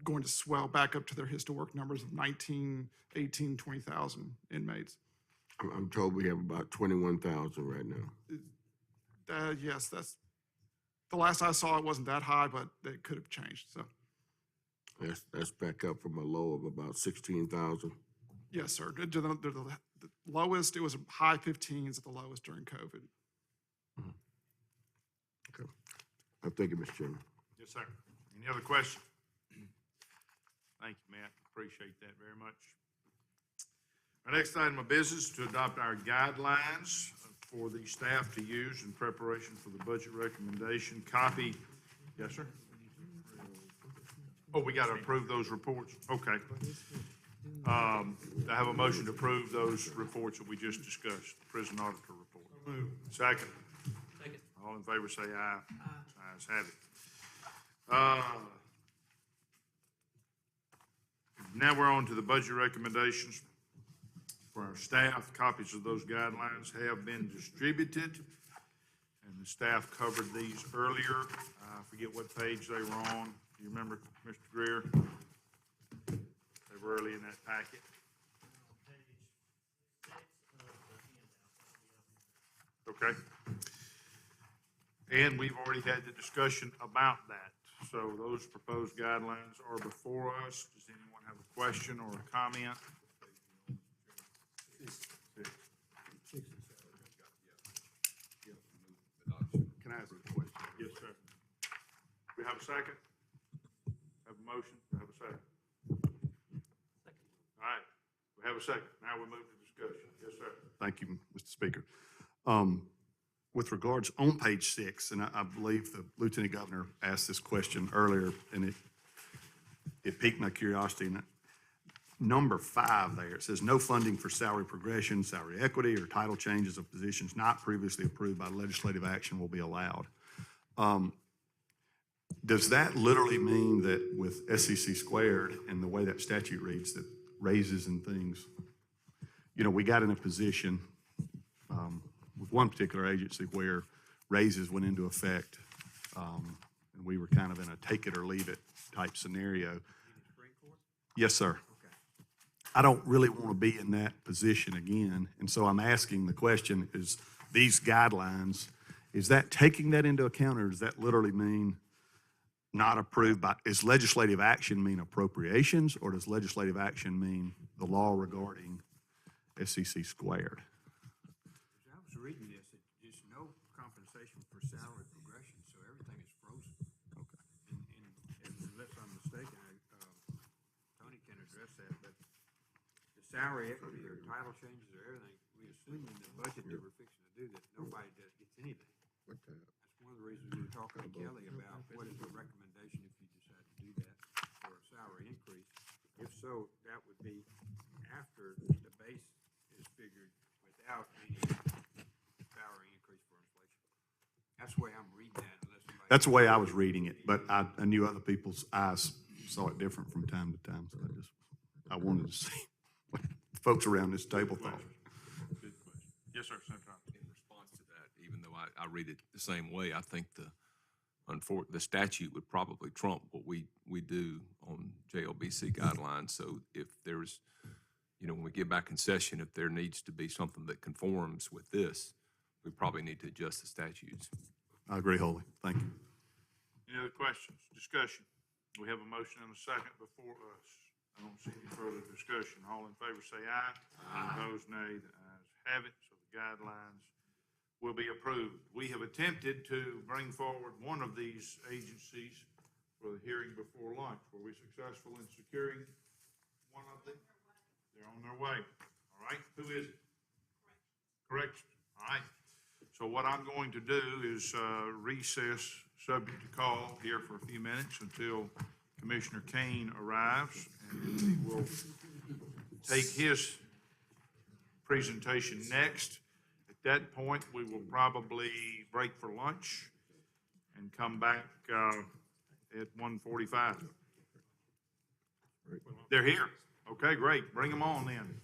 K: going to swell back up to their historic numbers of 19, 18, 20,000 inmates.
D: I'm told we have about 21,000 right now.
K: Yes, that's the last I saw. It wasn't that high, but it could have changed. So
D: That's back up from a low of about 16,000.
K: yes, sir. The lowest, it was high 15s at the lowest during COVID.
D: Okay. Thank you, Mr. Chairman.
A: Yes, sir. Any other questions? Thank you, Matt. Appreciate that very much. Our next item of business is to adopt our guidelines for the staff to use in preparation for the budget recommendation. Copy, yes, sir? Oh, we got to approve those reports? Okay. I have a motion to approve those reports that we just discussed, the prison auditor report. Second.
C: Second.
A: All in favor say aye. Ayes have it. Now we're on to the budget recommendations for our staff. Copies of those guidelines have been distributed, and the staff covered these earlier. I forget what page they were on. Do you remember, Mr. Greer? They were early in that packet. Okay. And we've already had the discussion about that. So those proposed guidelines are before us. Does anyone have a question or a comment? Can I ask a question? Yes, sir. We have a second? Have a motion? Have a second? All right, we have a second. Now we move to discussion. Yes, sir.
L: Thank you, Mr. Speaker. With regards on page 6, and I believe the Lieutenant Governor asked this question earlier, and it piqued my curiosity. And number 5 there, it says no funding for salary progression, salary equity, or title changes of positions not previously approved by legislative action will be allowed. Does that literally mean that with SEC squared and the way that statute reads, that raises and things, we got in a position with one particular agency where raises went into effect, and we were kind of in a take it or leave it type scenario. Yes, sir. I don't really want to be in that position again, and so I'm asking the question, is these guidelines, is that taking that into account, or does that literally mean not approved by, is legislative action mean appropriations, or does legislative action mean the law regarding SEC squared?
F: As I was reading this, there's no compensation for salary progression, so everything is frozen.
L: Okay.
F: And unless I'm mistaken, Tony can address that, but the salary equity or title changes or everything, we assume in the budget that we're fixing to do that nobody gets anything. That's one of the reasons we were talking to Kelly about what is the recommendation if you decide to do that for a salary increase. If so, that would be after the base is figured without any salary increase for inflation. That's the way I'm reading that unless somebody.
L: That's the way I was reading it, but I knew other people's eyes saw it different from time to time, so I wanted to see what folks around this table thought.
A: Good question. Yes, sir, Senator Thomas.
M: In response to that, even though I read it the same way, I think the
E: the statute would probably trump what we do on JLBC guidelines. So if there's, when we give back concession, if there needs to be something that conforms with this, we probably need to adjust the statutes.
L: I agree wholly. Thank you.
A: Any other questions, discussion? We have a motion and a second before us. I don't see any further discussion. All in favor say aye. Aye. Opposed, nay. The ayes have it, so the guidelines will be approved. We have attempted to bring forward one of these agencies for the hearing before lunch. Were we successful in securing one of them? They're on their way. All right, who is it? Correction. All right. So what I'm going to do is recess, subject to call, here for a few minutes until Commissioner Kane arrives, and he will take his presentation next. At that point, we will probably break for lunch and come back at 1:45. They're here. Okay, great. Bring them on then.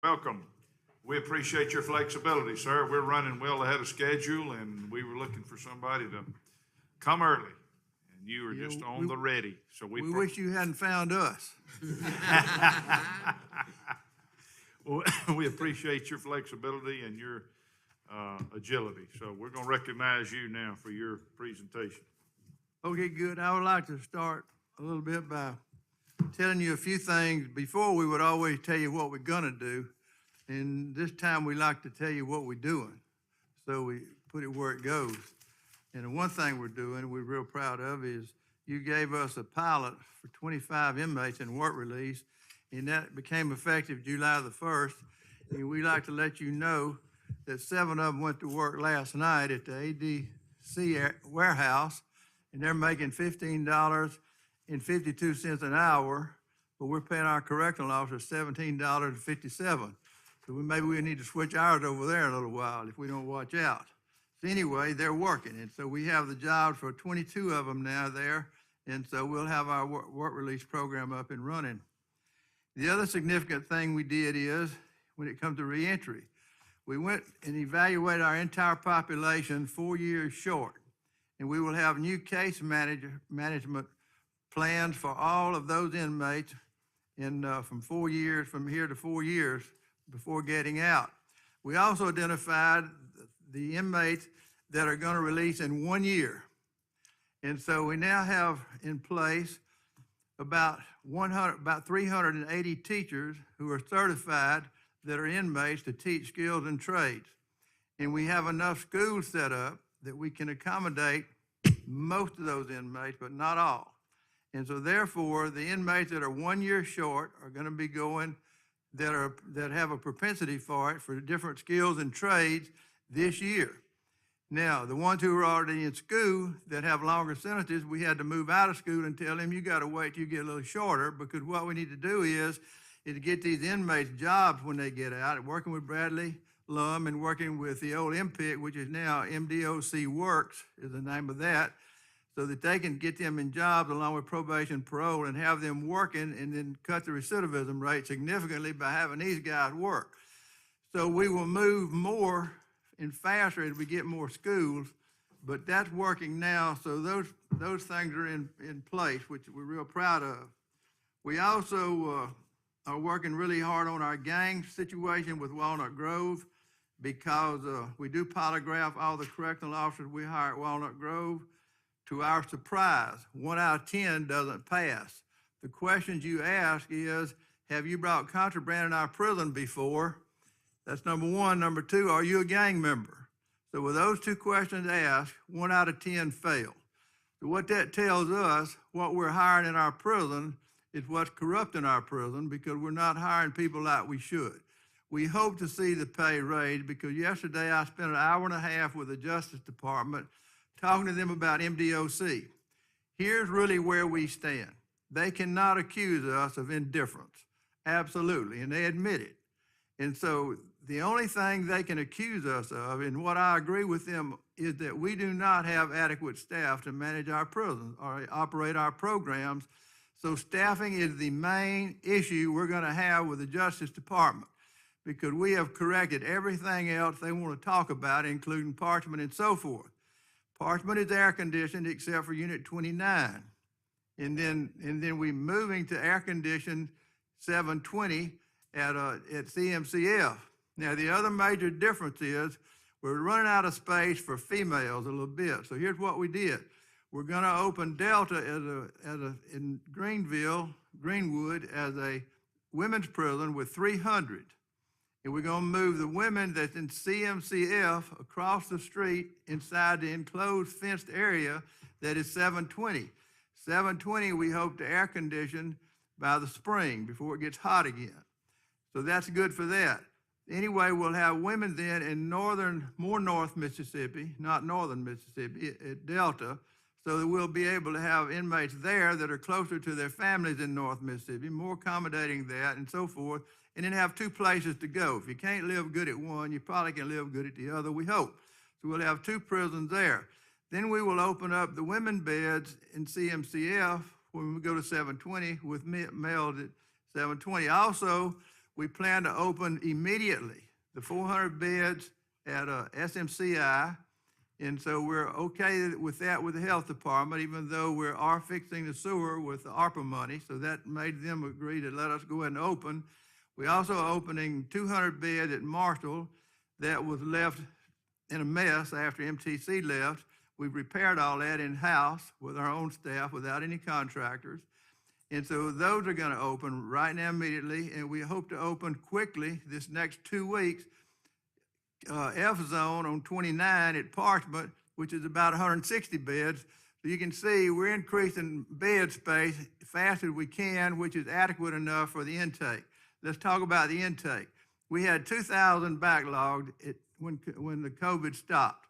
A: Welcome. We appreciate your flexibility, sir. We're running well ahead of schedule, and we were looking for somebody to come early, and you were just on the ready. So we
M: wish you hadn't found us.
A: We appreciate your flexibility and your agility. So we're going to recognize you now for your presentation.
M: Okay, good. I would like to start a little bit by telling you a few things. Before, we would always tell you what we're gonna do, and this time we like to tell you what we're doing. So we put it where it goes. And the one thing we're doing, we're real proud of, is you gave us a pilot for 25 inmates in work release, and that became effective July the 1st. And we'd like to let you know that 7 of them went to work last night at the ADC warehouse, and they're making $15.52 an hour, but we're paying our correctional officers $17.57. So maybe we need to switch ours over there a little while if we don't watch out. So anyway, they're working, and so we have the jobs for 22 of them now there, and so we'll have our work release program up and running. The other significant thing we did is, when it comes to reentry, we went and evaluated our entire population 4 years short, and we will have new case management plans for all of those inmates from 4 years, from here to 4 years before getting out. We also identified the inmates that are going to release in 1 year. And so we now have in place about 380 teachers who are certified that are inmates to teach skills and trades. And we have enough schools set up that we can accommodate most of those inmates, but not all. And so therefore, the inmates that are 1 year short are going to be going, that have a propensity for it, for different skills and trades this year. Now, the ones who are already in school that have longer sentences, we had to move out of school and tell them, you got to wait till you get a little shorter, because what we need to do is to get these inmates jobs when they get out, working with Bradley Lum and working with the old MPIC, which is now MDOC Works, is the name of that, so that they can get them in jobs along with probation, parole, and have them working, and then cut the recidivism rate significantly by having these guys work. So we will move more and faster as we get more schools, but that's working now. So those things are in place, which we're real proud of. We also are working really hard on our gang situation with Walnut Grove, because we do polygraph all the correctional officers we hire at Walnut Grove. To our surprise, 1 out of 10 doesn't pass. The questions you ask is, have you brought contraband in our prison before? That's number one. Number two, are you a gang member? So with those two questions asked, 1 out of 10 fail. So what that tells us, what we're hiring in our prison is what's corrupting our prison, because we're not hiring people like we should. We hope to see the pay raised, because yesterday I spent an hour and a half with the Justice Department talking to them about MDOC. Here's really where we stand. They cannot accuse us of indifference, absolutely, and they admit it. And so the only thing they can accuse us of, and what I agree with them, is that we do not have adequate staff to manage our prisons or operate our programs. So staffing is the main issue we're going to have with the Justice Department, because we have corrected everything else they want to talk about, including parchment and so forth. Parchment is air conditioned except for Unit 29. And then we're moving to air conditioned 720 at CMCF. Now, the other major difference is we're running out of space for females a little bit. So here's what we did. We're going to open Delta in Greenwood, as a women's prison with 300. And we're going to move the women that's in CMCF across the street inside the enclosed fenced area that is 720. 720 we hope to air condition by the spring before it gets hot again. So that's good for that. Anyway, we'll have women then in more north Mississippi, not northern Mississippi, at Delta, so that we'll be able to have inmates there that are closer to their families in North Mississippi, more accommodating that and so forth, and then have two places to go. If you can't live good at one, you probably can live good at the other, we hope. So we'll have two prisons there. Then we will open up the women beds in CMCF when we go to 720 with males at 720. Also, we plan to open immediately the 400 beds at SMCI. And so we're okay with that with the health department, even though we are fixing the sewer with the ARPA money. So that made them agree to let us go ahead and open. We also are opening 200 beds at Marshall that was left in a mess after MTC left. We've repaired all that in-house with our own staff without any contractors. And so those are going to open right now immediately, and we hope to open quickly this next 2 weeks. F zone on 29 at Parchment, which is about 160 beds. So you can see we're increasing bed space as fast as we can, which is adequate enough for the intake. Let's talk about the intake. We had 2,000 backlogged when the COVID stopped.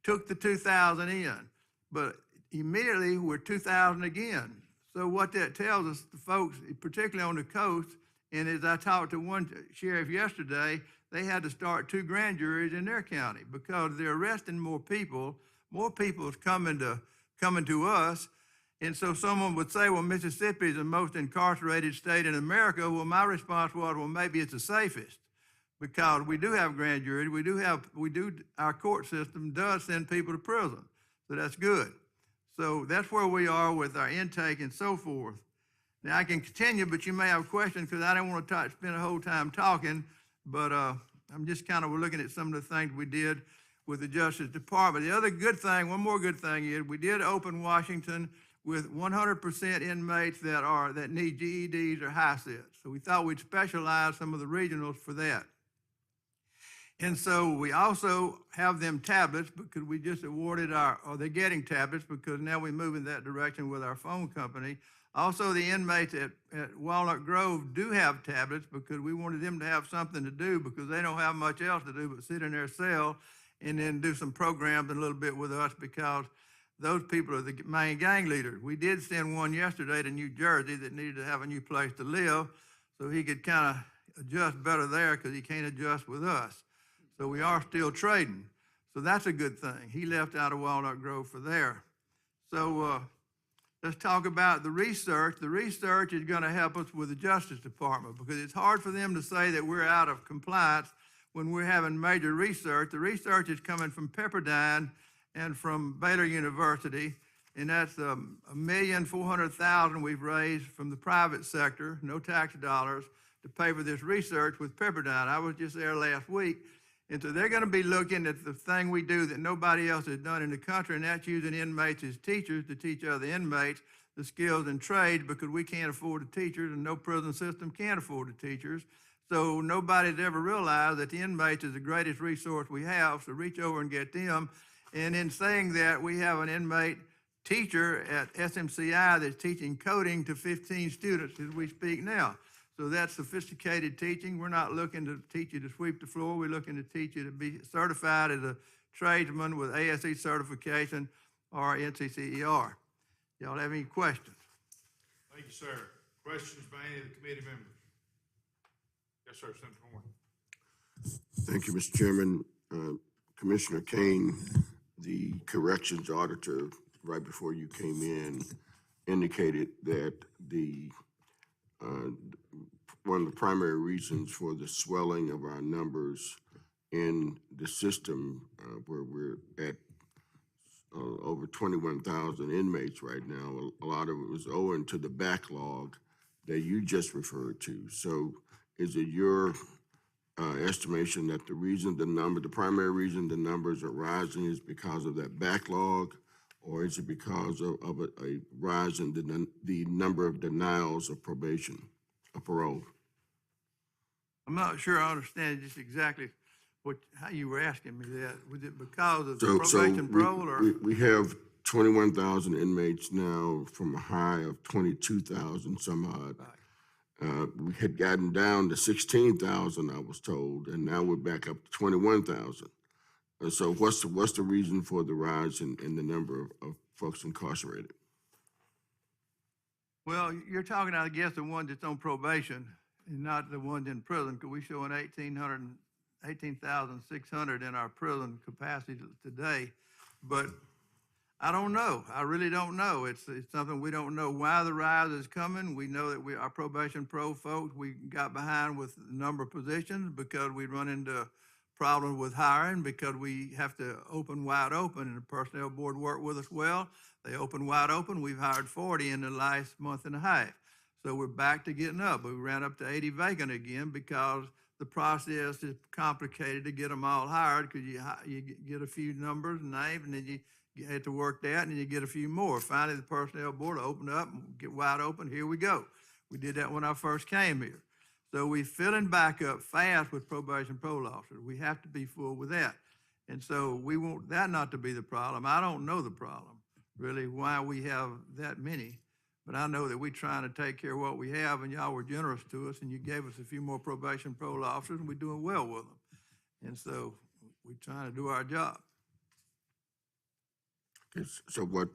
M: Took the 2,000 in, but immediately we're 2,000 again. So what that tells us, the folks, particularly on the coast, and as I talked to one sheriff yesterday, they had to start 2 grand juries in their county because they're arresting more people. More people is coming to us. And so someone would say, well, Mississippi is the most incarcerated state in America. Well, my response was, well, maybe it's the safest, because we do have grand juries. Our court system does send people to prison. So that's good. So that's where we are with our intake and so forth. Now I can continue, but you may have questions because I don't want to spend a whole time talking, but I'm just kind of looking at some of the things we did with the Justice Department. The other good thing, one more good thing is we did open Washington with 100% inmates that need GEDs or HiSETs. So we thought we'd specialize some of the regionals for that. And so we also have them tablets because we just awarded they're getting tablets because now we move in that direction with our phone company. Also, the inmates at Walnut Grove do have tablets because we wanted them to have something to do because they don't have much else to do but sit in their cell and then do some programs a little bit with us because those people are the main gang leaders. We did send one yesterday to New Jersey that needed to have a new place to live so he could kind of adjust better there because he can't adjust with us. So we are still trading. So that's a good thing. He left out of Walnut Grove for there. So let's talk about the research. The research is going to help us with the Justice Department because it's hard for them to say that we're out of compliance when we're having major research. The research is coming from Pepperdine and from Baylor University, and that's $1,400,000 we've raised from the private sector, no tax dollars, to pay for this research with Pepperdine. I was just there last week, And so they're gonna be looking at the thing we do that nobody else has done in the country, and that's using inmates as teachers to teach other inmates the skills and trades, because we can't afford the teachers and no prison system can afford the teachers. So nobody's ever realized that the inmates is the greatest resource we have, so reach over and get them. And in saying that, we have an inmate teacher at SMCI that's teaching coding to 15 students as we speak now. So that's sophisticated teaching. We're not looking to teach you to sweep the floor. We're looking to teach you to be certified as a tradesman with ASE certification or NCCER. Y'all have any questions?
A: Thank you, sir. Questions by any of the committee members? Yes, sir, Senator Horn.
D: Thank you, Mr. Chairman. Commissioner Kane, the corrections auditor, right before you came in, indicated that one of the primary reasons for the swelling of our numbers in the system, where we're at over 21,000 inmates right now, a lot of it was owing to the backlog that you just referred to. So is it your estimation that the primary reason the numbers are rising is because of that backlog, or is it because of a rise in the number of denials of probation, of parole?
M: I'm not sure I understand just exactly how you were asking me that. Was it because of the
D: So
M: probation parole or?
D: we have 21,000 inmates now from a high of 22,000 some odd. We had gotten down to 16,000, I was told, and now we're back up to 21,000. So what's the reason for the rise in the number of folks incarcerated?
M: Well, you're talking, I guess, the one that's on probation and not the ones in prison, because we're showing 18,600 in our prison capacity today. But I don't know. I really don't know. It's something we don't know why the rise is coming. We know that our probation pro folks, we got behind with the number of positions because we run into problems with hiring, because we have to open wide open, and the personnel board worked with us well. They opened wide open. We've hired 40 in the last month and a half. So we're back to getting up. We ran up to 80 vacant again because the process is complicated to get them all hired, because you get a few numbers and names, and then you had to work that, and then you get a few more. Finally, the personnel board opened up and get wide open. Here we go. We did that when I first came here. So we're filling back up fast with probation parole officers. We have to be full with that. And so we want that not to be the problem. I don't know the problem, really, why we have that many. But I know that we're trying to take care of what we have, and y'all were generous to us, and you gave us a few more probation parole officers, and we're doing well with them. And so we're trying to do our job.
D: So what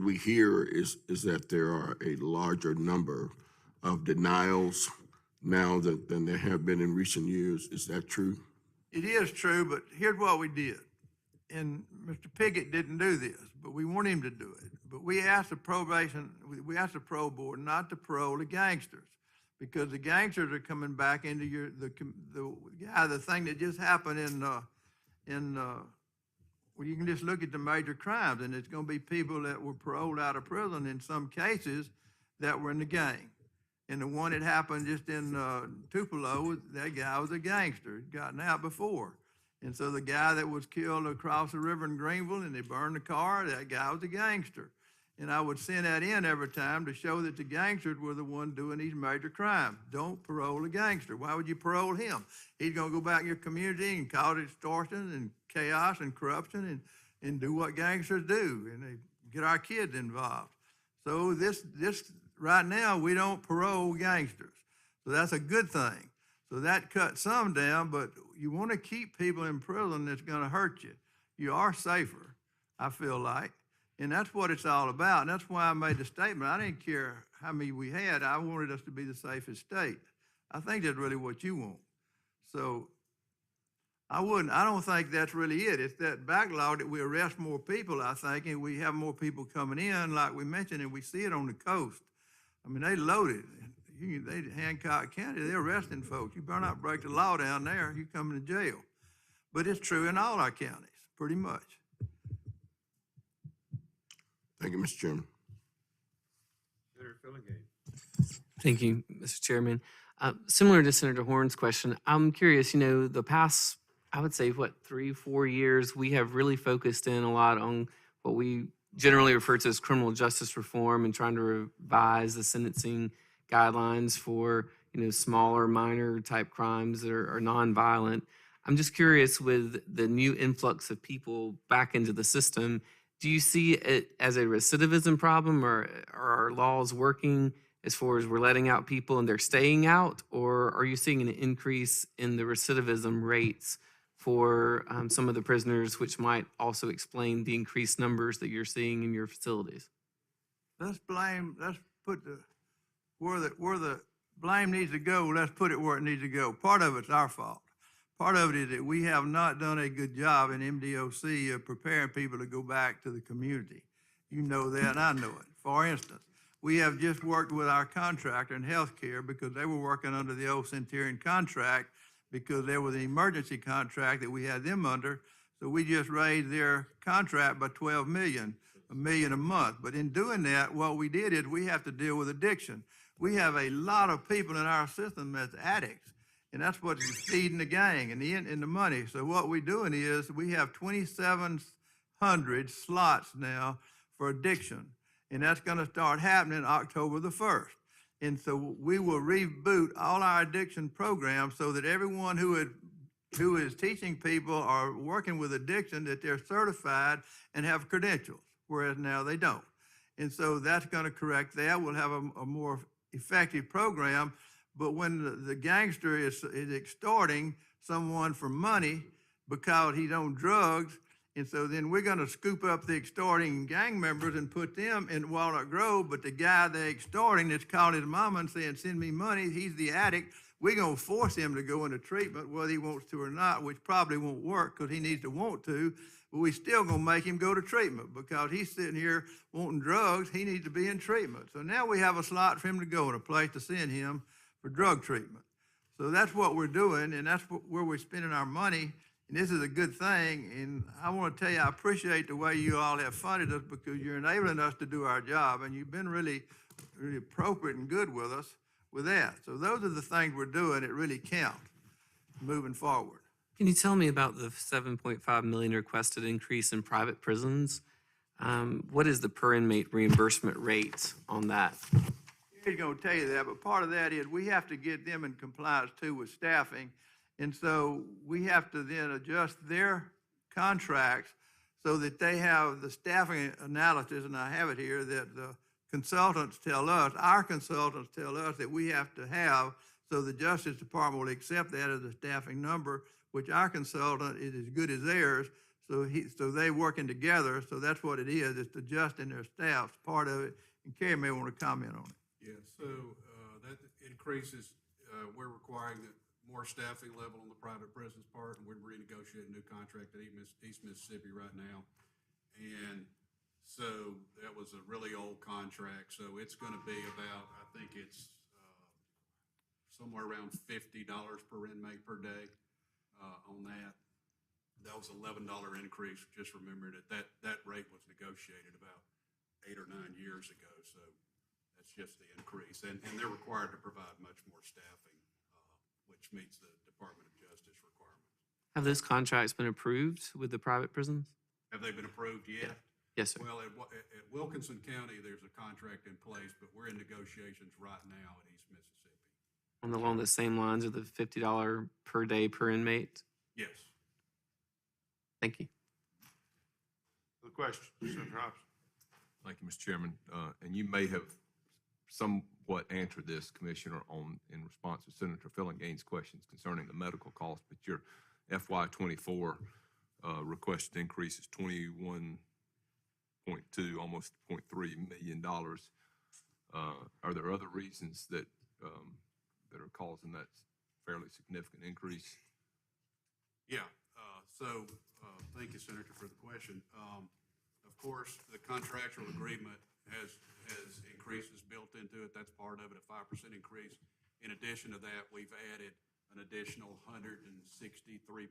D: we hear is that there are a larger number of denials now than there have been in recent years. Is that true?
M: It is true, but here's what we did. And Mr. Pickett didn't do this, but we want him to do it. But we asked the parole board not to parole the gangsters, because the gangsters are coming back into the thing that just happened well, you can just look at the major crimes, and it's going to be people that were paroled out of prison in some cases that were in the gang. And the one that happened just in Tupelo, that guy was a gangster. He'd gotten out before. And so the guy that was killed across the river in Greenville and they burned the car, that guy was a gangster. And I would send that in every time to show that the gangsters were the one doing these major crimes. Don't parole a gangster. Why would you parole him? He's going to go back in your community and cause extortion and chaos and corruption and do what gangsters do, and they get our kids involved. So this right now, we don't parole gangsters. So that's a good thing. So that cuts some down, but you want to keep people in prison that's going to hurt you. You are safer, I feel like. And that's what it's all about. And that's why I made the statement. I didn't care how many we had. I wanted us to be the safest state. I think that's really what you want. So I don't think that's really it. It's that backlog that we arrest more people, I think, and we have more people coming in, like we mentioned, and we see it on the coast. I mean, they loaded. Hancock County, they're arresting folks. You better not break the law down there, you coming to jail. But it's true in all our counties, pretty much.
D: Thank you, Mr. Chairman.
C: Thank you, Mr. Chairman. Similar to Senator Horn's question, I'm curious, the past I would say, what, 3, 4 years, we have really focused in a lot on what we generally refer to as criminal justice reform and trying to revise the sentencing guidelines for, smaller, minor type crimes that are nonviolent. I'm just curious, with the new influx of people back into the system, do you see it as a recidivism problem, or are our laws working as far as we're letting out people and they're staying out? Or are you seeing an increase in the recidivism rates for some of the prisoners, which might also explain the increased numbers that you're seeing in your facilities?
M: Let's put where the blame needs to go, let's put it where it needs to go. Part of it's our fault. Part of it is that we have not done a good job in MDOC of preparing people to go back to the community. You know that, and I know it. For instance, we have just worked with our contractor in healthcare because they were working under the old Centurion contract because there was an emergency contract that we had them under. So we just raised their contract by $12 million, $1 million a month. But in doing that, what we did is we have to deal with addiction. We have a lot of people in our system that's addicts. And that's what's feeding the gang and the money. So what we're doing is we have 2,700 slots now for addiction. And that's gonna start happening October the 1st. And so we will reboot all our addiction programs so that everyone who is teaching people or working with addiction, that they're certified and have credentials, whereas now they don't. And so that's gonna correct that. We'll have a more effective program. But when the gangster is extorting someone for money because he's on drugs, and so then we're gonna scoop up the extorting gang members and put them in Walnut Grove, but the guy they're extorting that's calling his mama and saying, send me money, he's the addict, we're gonna force him to go into treatment whether he wants to or not, which probably won't work because he needs to want to, but we still gonna make him go to treatment because he's sitting here wanting drugs, he needs to be in treatment. So now we have a slot for him to go and a place to send him for drug treatment. So that's what we're doing, and that's where we're spending our money, and this is a good thing. And I want to tell you, I appreciate the way you all have funded us because you're enabling us to do our job, and you've been really, really appropriate and good with us with that. So those are the things we're doing that really count moving forward.
C: Can you tell me about the 7.5 million requested increase in private prisons? What is the per inmate reimbursement rate on that?
M: He's going to tell you that, but part of that is we have to get them in compliance too with staffing. And so we have to then adjust their contracts so that they have the staffing analysis, and I have it here, that the consultants tell us, our consultants tell us that we have to have, so the Justice Department will accept that as a staffing number, which our consultant is as good as theirs. So they working together. So that's what it is. It's adjusting their staffs, part of it. And Kerry may want to comment on it.
N: Yeah, so that increases, we're requiring that more staffing level on the private prisons part, and we're renegotiating a new contract at East Mississippi right now. And so that was a really old contract, so it's gonna be about, I think it's somewhere around $50 per inmate per day on that. That was $11 increase. Just remember that rate was negotiated about 8 or 9 years ago, so that's just the increase. And they're required to provide much more staffing, which meets the Department of Justice requirements.
C: Have those contracts been approved with the private prisons?
N: Have they been approved yet?
C: Yes, sir.
N: Well, at Wilkinson County, there's a contract in place, but we're in negotiations right now at East Mississippi.
C: Along the same lines of the $50 per day per inmate?
N: Yes.
C: Thank you.
A: The question, Senator Hobson.
O: Thank you, Mr. Chairman. And you may have somewhat answered this, Commissioner, in response to Senator Fillingane's questions concerning the medical costs, but your FY24 requested increase is 21.2, almost $0.3 million. Are there other reasons that that are causing that fairly significant increase?
N: Yeah. Thank you, Senator, for the question. Of course, the contractual agreement has increases built into it. That's part of it, a 5% increase. In addition to that, we've added an additional 163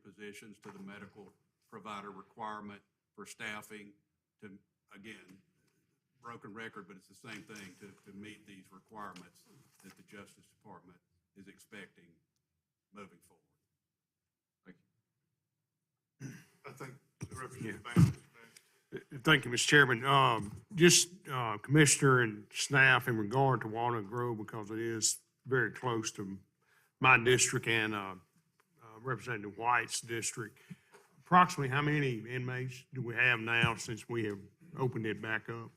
N: positions to the medical provider requirement for staffing to, again, broken record, but it's the same thing, to meet these requirements that the Justice Department is expecting moving forward.
O: Thank you.
A: I think Representative Bounds.
P: Thank you, Mr. Chairman. Just Commissioner and staff in regard to Walnut Grove, because it is very close to my district and Representative White's district. Approximately how many inmates do we have now since we have opened it back up?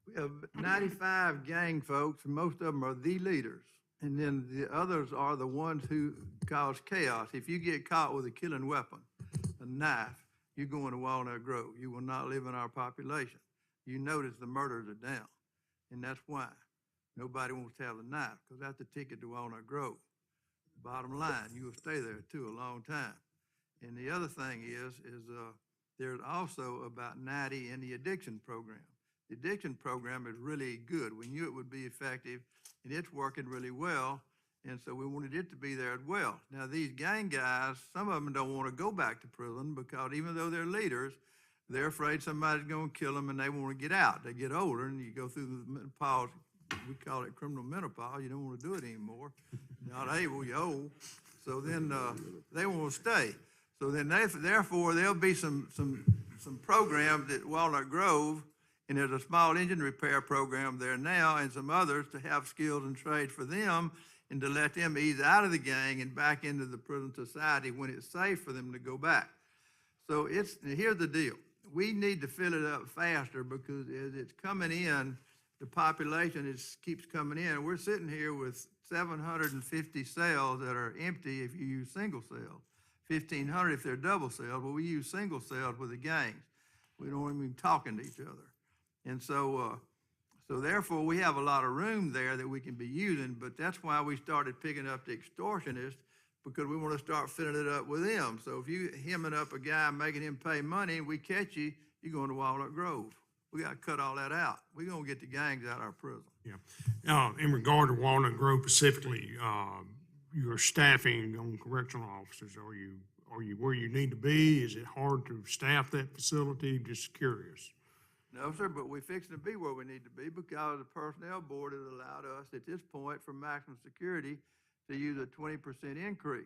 M: We have 95 gang folks, and most of them are the leaders. And then the others are the ones who cause chaos. If you get caught with a killing weapon, a knife, you're going to Walnut Grove. You will not live in our population. You notice the murders are down, and that's why. Nobody wants to have a knife, because that's the ticket to Walnut Grove. Bottom line, you will stay there too a long time. And the other thing is there's also about 90 in the addiction program. The addiction program is really good. We knew it would be effective, and it's working really well. And so we wanted it to be there as well. Now, these gang guys, some of them don't want to go back to prison because even though they're leaders, they're afraid somebody's going to kill them and they want to get out. They get older and you go through the menopause. We call it criminal menopause. You don't want to do it anymore. Not able, you're old. So then they want to stay. So then therefore there'll be some programs at Walnut Grove, and there's a small engine repair program there now and some others to have skills and trade for them and to let them ease out of the gang and back into the prison society when it's safe for them to go back. So here's the deal. We need to fill it up faster because as it's coming in, the population keeps coming in. We're sitting here with 750 cells that are empty if you use single cells, 1,500 if they're double cells, but we use single cells with the gangs. We don't even talking to each other. And so therefore, we have a lot of room there that we can be using, but that's why we started picking up the extortionists, because we want to start filling it up with them. So if you hemming up a guy, making him pay money, we catch you, you're going to Walnut Grove. We got to cut all that out. We're going to get the gangs out of our prison.
P: Yeah. In regard to Walnut Grove specifically, your staffing on correctional officers, are you where you need to be? Is it hard to staff that facility? Just curious.
M: No, sir, but we're fixing to be where we need to be because the personnel board has allowed us at this point for maximum security to use a 20% increase.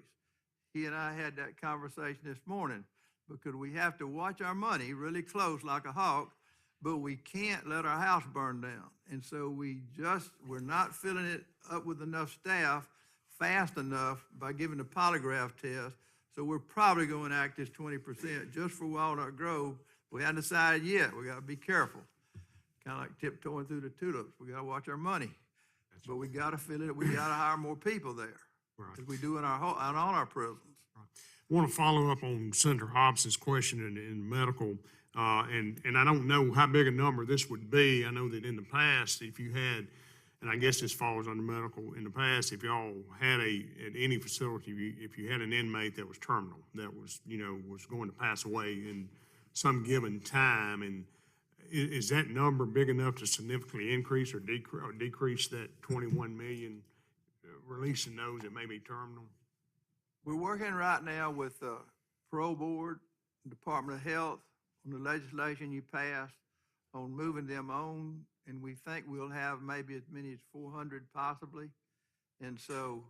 M: He and I had that conversation this morning because we have to watch our money really close like a hawk, but we can't let our house burn down. And so we're not filling it up with enough staff fast enough by giving the polygraph test. So we're probably going to act as 20% just for Walnut Grove. We haven't decided yet. We got to be careful. Kind of like tiptoeing through the tulips. We got to watch our money. But we got to fill it. We got to hire more people there.
P: Right.
M: As we do in all our prisons.
P: Right. I want to follow up on Senator Hobson's question in medical. And I don't know how big a number this would be. I know that in the past, if you had, and I guess this falls under medical, in the past, if y'all had at any facility, if you had an inmate that was terminal, that was going to pass away in some given time, and is that number big enough to significantly increase or decrease that 21 million, releasing those that may be terminal?
M: We're working right now with the parole board, Department of Health, on the legislation you passed on moving them on, and we think we'll have maybe as many as 400 possibly. And so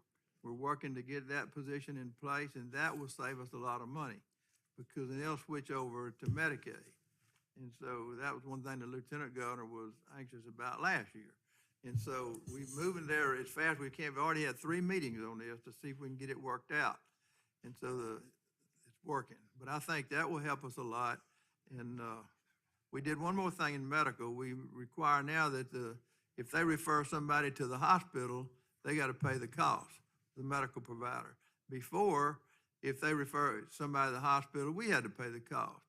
M: we're working to get that position in place, and that will save us a lot of money because then they'll switch over to Medicaid. And so that was one thing the Lieutenant Governor was anxious about last year. And so we're moving there as fast as we can. We've already had 3 meetings on this to see if we can get it worked out. And so it's working. But I think that will help us a lot. And we did one more thing in medical. We require now that if they refer somebody to the hospital, they got to pay the cost, the medical provider. Before, if they refer somebody to the hospital, we had to pay the cost.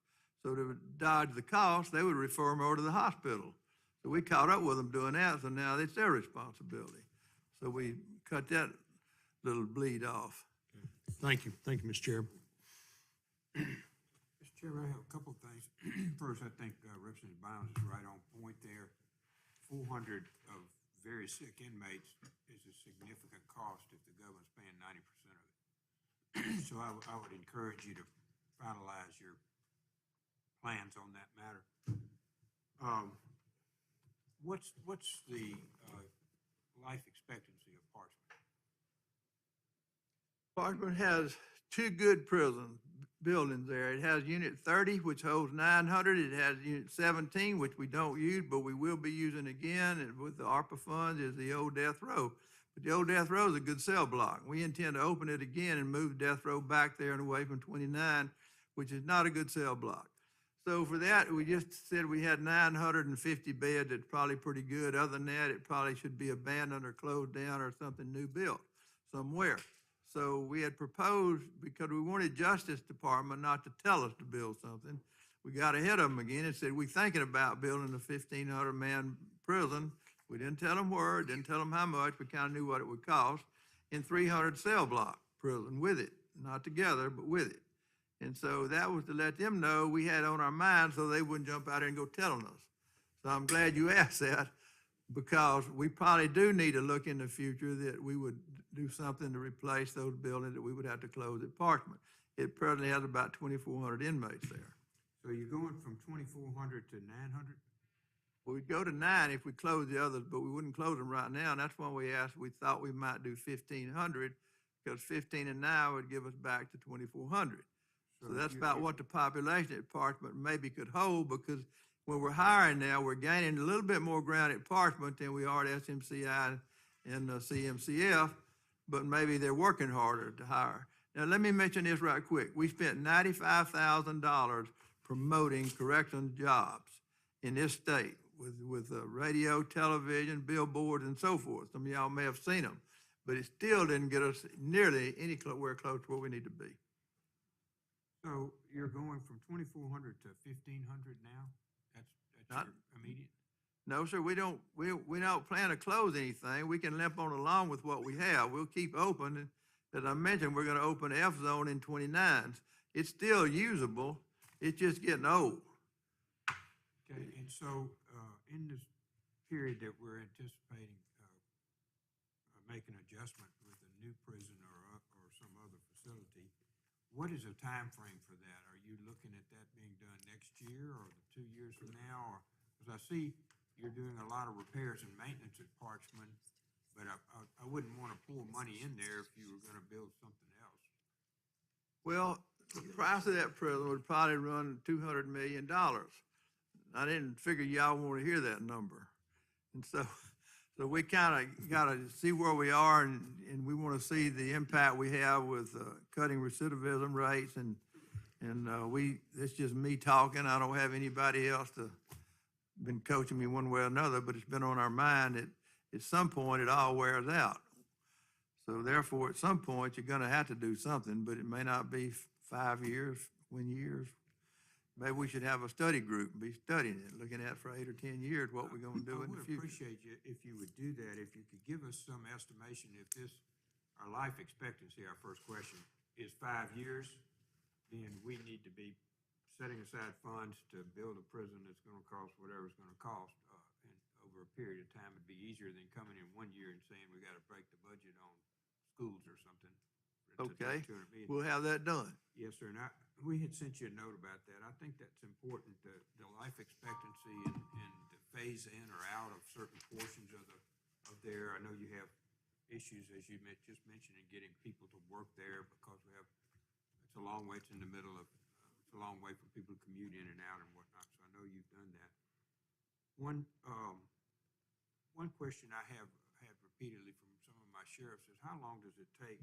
M: So to dodge the cost, they would refer them over to the hospital. So we caught up with them doing that, so now it's their responsibility. So we cut that little bleed off.
P: Thank you. Thank you, Mr. Chairman.
F: Mr. Chairman, I have a couple of things. First, I think Representative Bounds is right on point there. 400 of very sick inmates is a significant cost if the government's paying 90% of it. So I would encourage you to finalize your plans on that matter. What's the life expectancy of Parchment?
M: Parchment has 2 good prisons, buildings there. It has Unit 30, which holds 900. It has Unit 17, which we don't use, but we will be using again, and with the ARPA funds, is the old Death Row. But the old Death Row is a good cell block. We intend to open it again and move Death Row back there and away from 29, which is not a good cell block. So for that, we just said we had 950 beds. It's probably pretty good. Other than that, it probably should be abandoned or closed down or something new built somewhere. So we had proposed, because we wanted Justice Department not to tell us to build something, we got ahead of them again and said, we're thinking about building a 1,500-man prison. We didn't tell them where, didn't tell them how much, we kind of knew what it would cost, and 300 cell block prison with it, not together, but with it. And so that was to let them know we had on our minds so they wouldn't jump out there and go telling us. So I'm glad you asked that, because we probably do need to look in the future that we would do something to replace those buildings that we would have to close at Parchman. It presently has about 2,400 inmates there.
F: So you're going from 2,400 to 900?
M: Well, we'd go to 9 if we closed the others, but we wouldn't close them right now, and that's why we asked, we thought we might do 1,500, because 15 and 9 would give us back to 2,400. So that's about what the population at Parchman maybe could hold, because when we're hiring now, we're gaining a little bit more ground at Parchman than we are at SMCI and CMCF, but maybe they're working harder to hire. Now, let me mention this right quick. We spent $95,000 promoting corrections jobs in this state with radio, television, billboards, and so forth. Some of y'all may have seen them, but it still didn't get us nearly anywhere close to where we need to be.
F: So you're going from 2,400 to 1,500 now? That's
M: Not-
F: your immediate?
M: No, sir, we don't plan to close anything. We can limp on along with what we have. We'll keep open. And as I mentioned, we're gonna open F zone in 29s. It's still usable. It's just getting old.
F: Okay, and so, in this period that we're anticipating, making adjustment with a new prison or some other facility, what is a time frame for that? Are you looking at that being done next year or 2 years from now? Or, because I see you're doing a lot of repairs and maintenance at Parchman, but I wouldn't want to pour money in there if you were going to build something else.
M: Well, the price of that prison would probably run $200 million. I didn't figure y'all want to hear that number. And so we kind of got to see where we are, and we want to see the impact we have with cutting recidivism rates. And it's just me talking. I don't have anybody else been coaching me one way or another, but it's been on our mind that at some point it all wears out. So therefore, at some point, you're going to have to do something, but it may not be 5 years, 20 years. Maybe we should have a study group and be studying it, looking at for 8 or 10 years what we're going to do in the
F: I would
M: future.
F: appreciate you if you would do that, if you could give us some estimation if our life expectancy, our first question, is 5 years, then we need to be setting aside funds to build a prison that's going to cost whatever it's going to cost. And over a period of time, it'd be easier than coming in 1 year and saying we got to break the budget on schools or something.
M: Okay,
F: $200 million.
M: we'll have that done.
F: Yes, sir, and we had sent you a note about that. I think that's important, the life expectancy and the phase in or out of certain portions of there. I know you have issues, as you just mentioned, in getting people to work there because it's a long way, it's in the middle of, it's a long way for people to commute in and out and whatnot, so I know you've done that. One question I have had repeatedly from some of my sheriffs is, how long does it take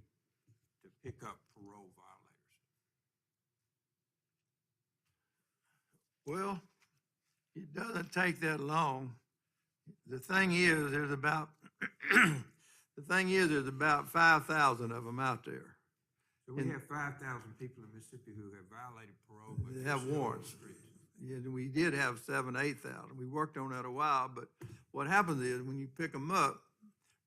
F: to pick up parole violators?
M: Well, it doesn't take that long. The thing is, there's about 5,000 of them out there.
F: So we have 5,000 people in Mississippi who have violated parole. But
M: They
F: they're
M: have
F: still on the
M: warrants.
F: streets.
M: Yeah, we did have 7,000, 8,000. We worked on that a while, but what happens is when you pick them up,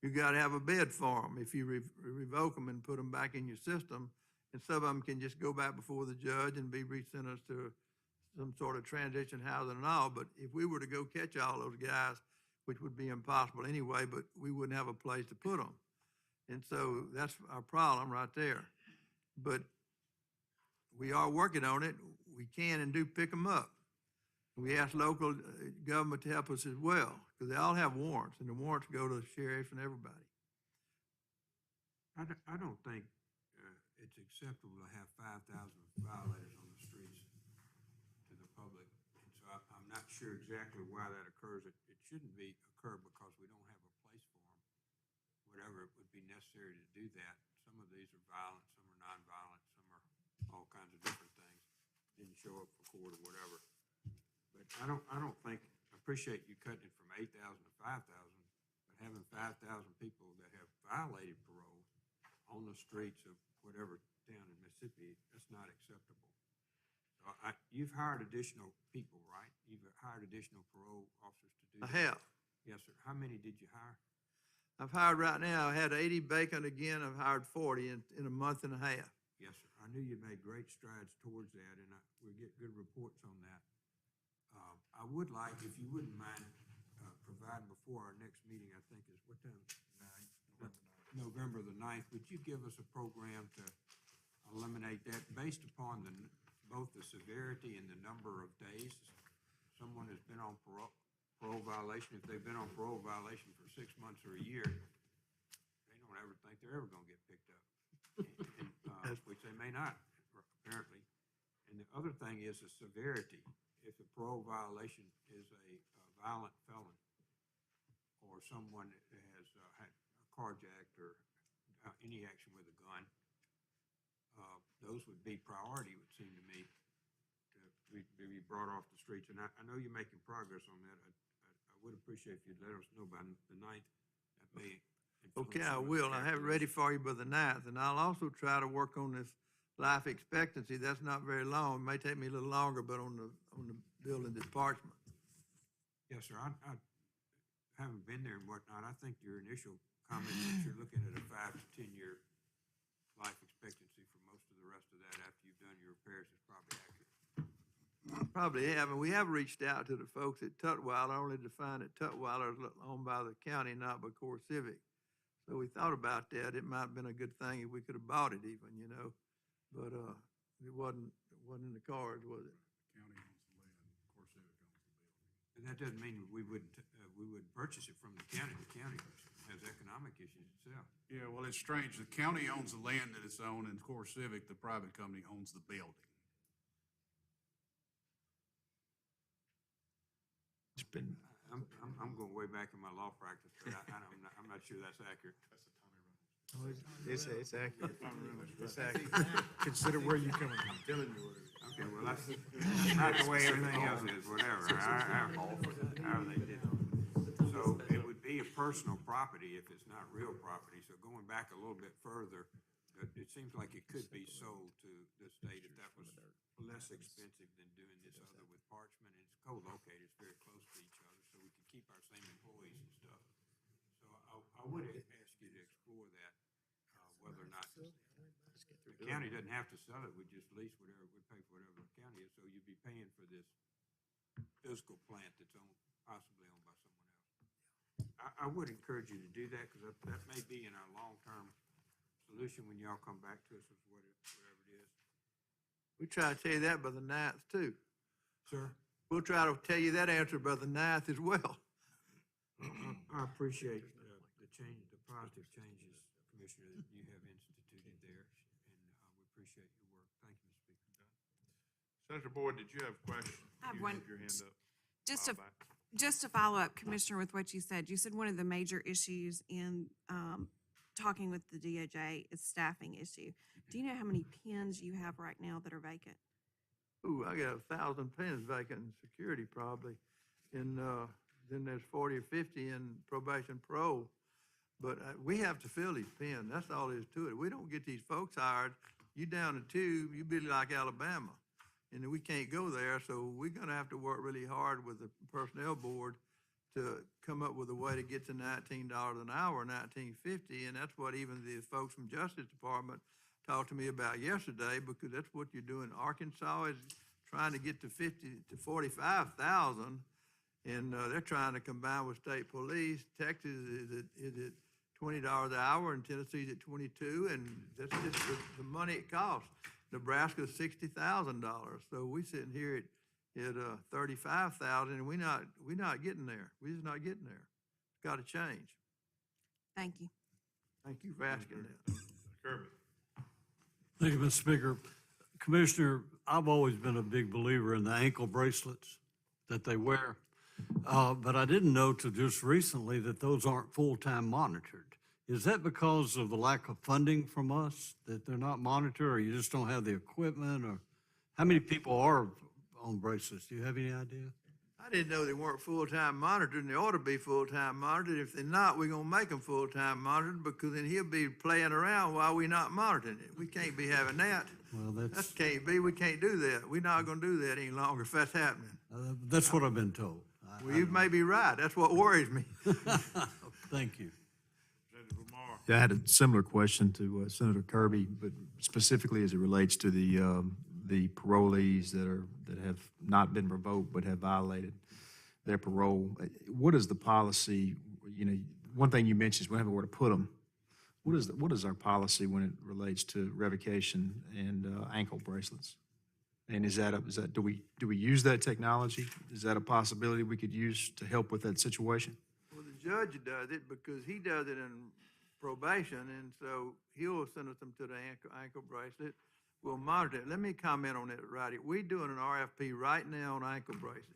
M: you got to have a bed for them. If you revoke them and put them back in your system, and some of them can just go back before the judge and be resentenced to some sort of transition housing and all. But if we were to go catch all those guys, which would be impossible anyway, but we wouldn't have a place to put them. And so that's our problem right there. But we are working on it. We can and do pick them up. We ask local government to help us as well, because they all have warrants, and the warrants go to the sheriff and everybody.
F: I don't think it's acceptable to have 5,000 violators on the streets to the public. And so I'm not sure exactly why that occurs. It shouldn't occur because we don't have a place for them. Whatever it would be necessary to do that. Some of these are violent, some are nonviolent, some are all kinds of different things. Didn't show up for court or whatever. But I don't think, I appreciate you cutting it from 8,000 to 5,000, but having 5,000 people that have violated parole on the streets of whatever town in Mississippi, that's not acceptable. So you've hired additional people, right? You've hired additional parole officers to do that?
M: I have.
F: Yes, sir. How many did you hire?
M: I've hired right now, I had 80 vacant again, I've hired 40 in a month and a half.
F: Yes, sir. I knew you made great strides towards that, and we get good reports on that. I would like, if you wouldn't mind, providing before our next meeting, I think is what time? November the 9th. Would you give us a program to eliminate that based upon both the severity and the number of days someone has been on parole violation? If they've been on parole violation for 6 months or a year, they don't ever think they're ever gonna get picked up, which they may not, apparently. And the other thing is the severity. If a parole violation is a violent felon or someone that has had a carjacked or any action with a gun, those would be priority, it would seem to me, to be brought off the streets. And I know you're making progress on that. I would appreciate if you'd let us know by the 9th. That may influence
M: Okay, I
F: some of the
M: will. I have it ready for you by the 9th, and I'll also try to work on this life expectancy. That's not very long. It may take me a little longer, but on the building department.
F: Yes, sir. I haven't been there and whatnot. I think your initial comment that you're looking at a 5 to 10 year life expectancy for most of the rest of that after you've done your repairs is probably accurate.
M: Probably have, and we have reached out to the folks at Tutwiler, only to find that Tutwiler is owned by the county, not by Core Civic. So we thought about that. It might have been a good thing if we could have bought it even, you know, but it wasn't in the cards, was it?
N: County owns the land, Core Civic owns the building.
F: And that doesn't mean we wouldn't purchase it from the county. The county has economic issues itself.
N: Yeah, well, it's strange. The county owns the land that it's owned, and Core Civic, the private company, owns the building.
H: It's been,
F: I'm going way back in my law practice, but I'm not sure that's accurate.
H: it's accurate. It's accurate. Consider where you're coming from. Telling you.
F: Okay, well, that's not the way everything else is, whatever. However they did it. So it would be a personal property if it's not real property. So going back a little bit further, it seems like it could be sold to the state if that was less expensive than doing this other with Parchment. It's co-located, it's very close to each other, so we could keep our same employees and stuff. So I would ask you to explore that, whether or not the county doesn't have to sell it, we just lease whatever, we pay for whatever the county is, so you'd be paying for this physical plant that's possibly owned by someone else. I would encourage you to do that, because that may be in our long-term solution when y'all come back to us with whatever it is.
M: We try to tell you that by the 9th too.
F: Sir?
M: We'll try to tell you that answer by the 9th as well.
F: I appreciate the positive changes, Commissioner, that you have instituted there, and we appreciate your work. Thank you, Mr. Speaker.
A: Senator Boyd, did you have a question?
J: I have
A: You
J: one.
A: had your hand up.
J: Just to follow up, Commissioner, with what you said one of the major issues in talking with the DOJ is staffing issue. Do you know how many pens you have right now that are vacant?
M: Ooh, I got 1,000 pens vacant in security probably. And then there's 40 or 50 in probation parole. But we have to fill these pens. That's all there is to it. We don't get these folks hired. You down to 2, you be like Alabama. And we can't go there, so we're gonna have to work really hard with the personnel board to come up with a way to get to $19 an hour, $19.50, and that's what even the folks from Justice Department talked to me about yesterday, because that's what you're doing. Arkansas is trying to get to 50 to 45,000, and they're trying to combine with state police. Texas is at $20 an hour, and Tennessee's at 22, and that's just the money it costs. Nebraska's $60,000, so we sitting here at 35,000, and we're not getting there. We're just not getting there. It's got to change.
J: Thank you.
M: Thank you for asking that.
A: Kirby.
G: Thank you, Mr. Speaker. Commissioner, I've always been a big believer in the ankle bracelets that they wear. But I didn't know till just recently that those aren't full-time monitored. Is that because of the lack of funding from us, that they're not monitored, or you just don't have the equipment, or how many people are on bracelets? Do you have any idea?
M: I didn't know they weren't full-time monitored, and they ought to be full-time monitored. If they're not, we're gonna make them full-time monitored, because then he'll be playing around while we're not monitoring it. We can't be having that.
G: Well,
M: That can't be, we can't do that. We're not gonna do that any longer if that's happening.
G: That's what I've been told.
M: Well, you may be right. That's what worries me.
G: Thank you.
A: Senator Lamar.
H: Yeah, I had a similar question to Senator Kirby, but specifically as it relates to the parolees that have not been revoked but have violated their parole. What is the policy? You know, one thing you mentioned is we have where to put them. What is our policy when it relates to revocation and ankle bracelets? And is that do we use that technology? Is that a possibility we could use to help with that situation?
M: Well, the judge does it because he does it in probation, and so he'll send us them to the ankle bracelet. We'll monitor it. Let me comment on that right here. We're doing an RFP right now on ankle bracelets.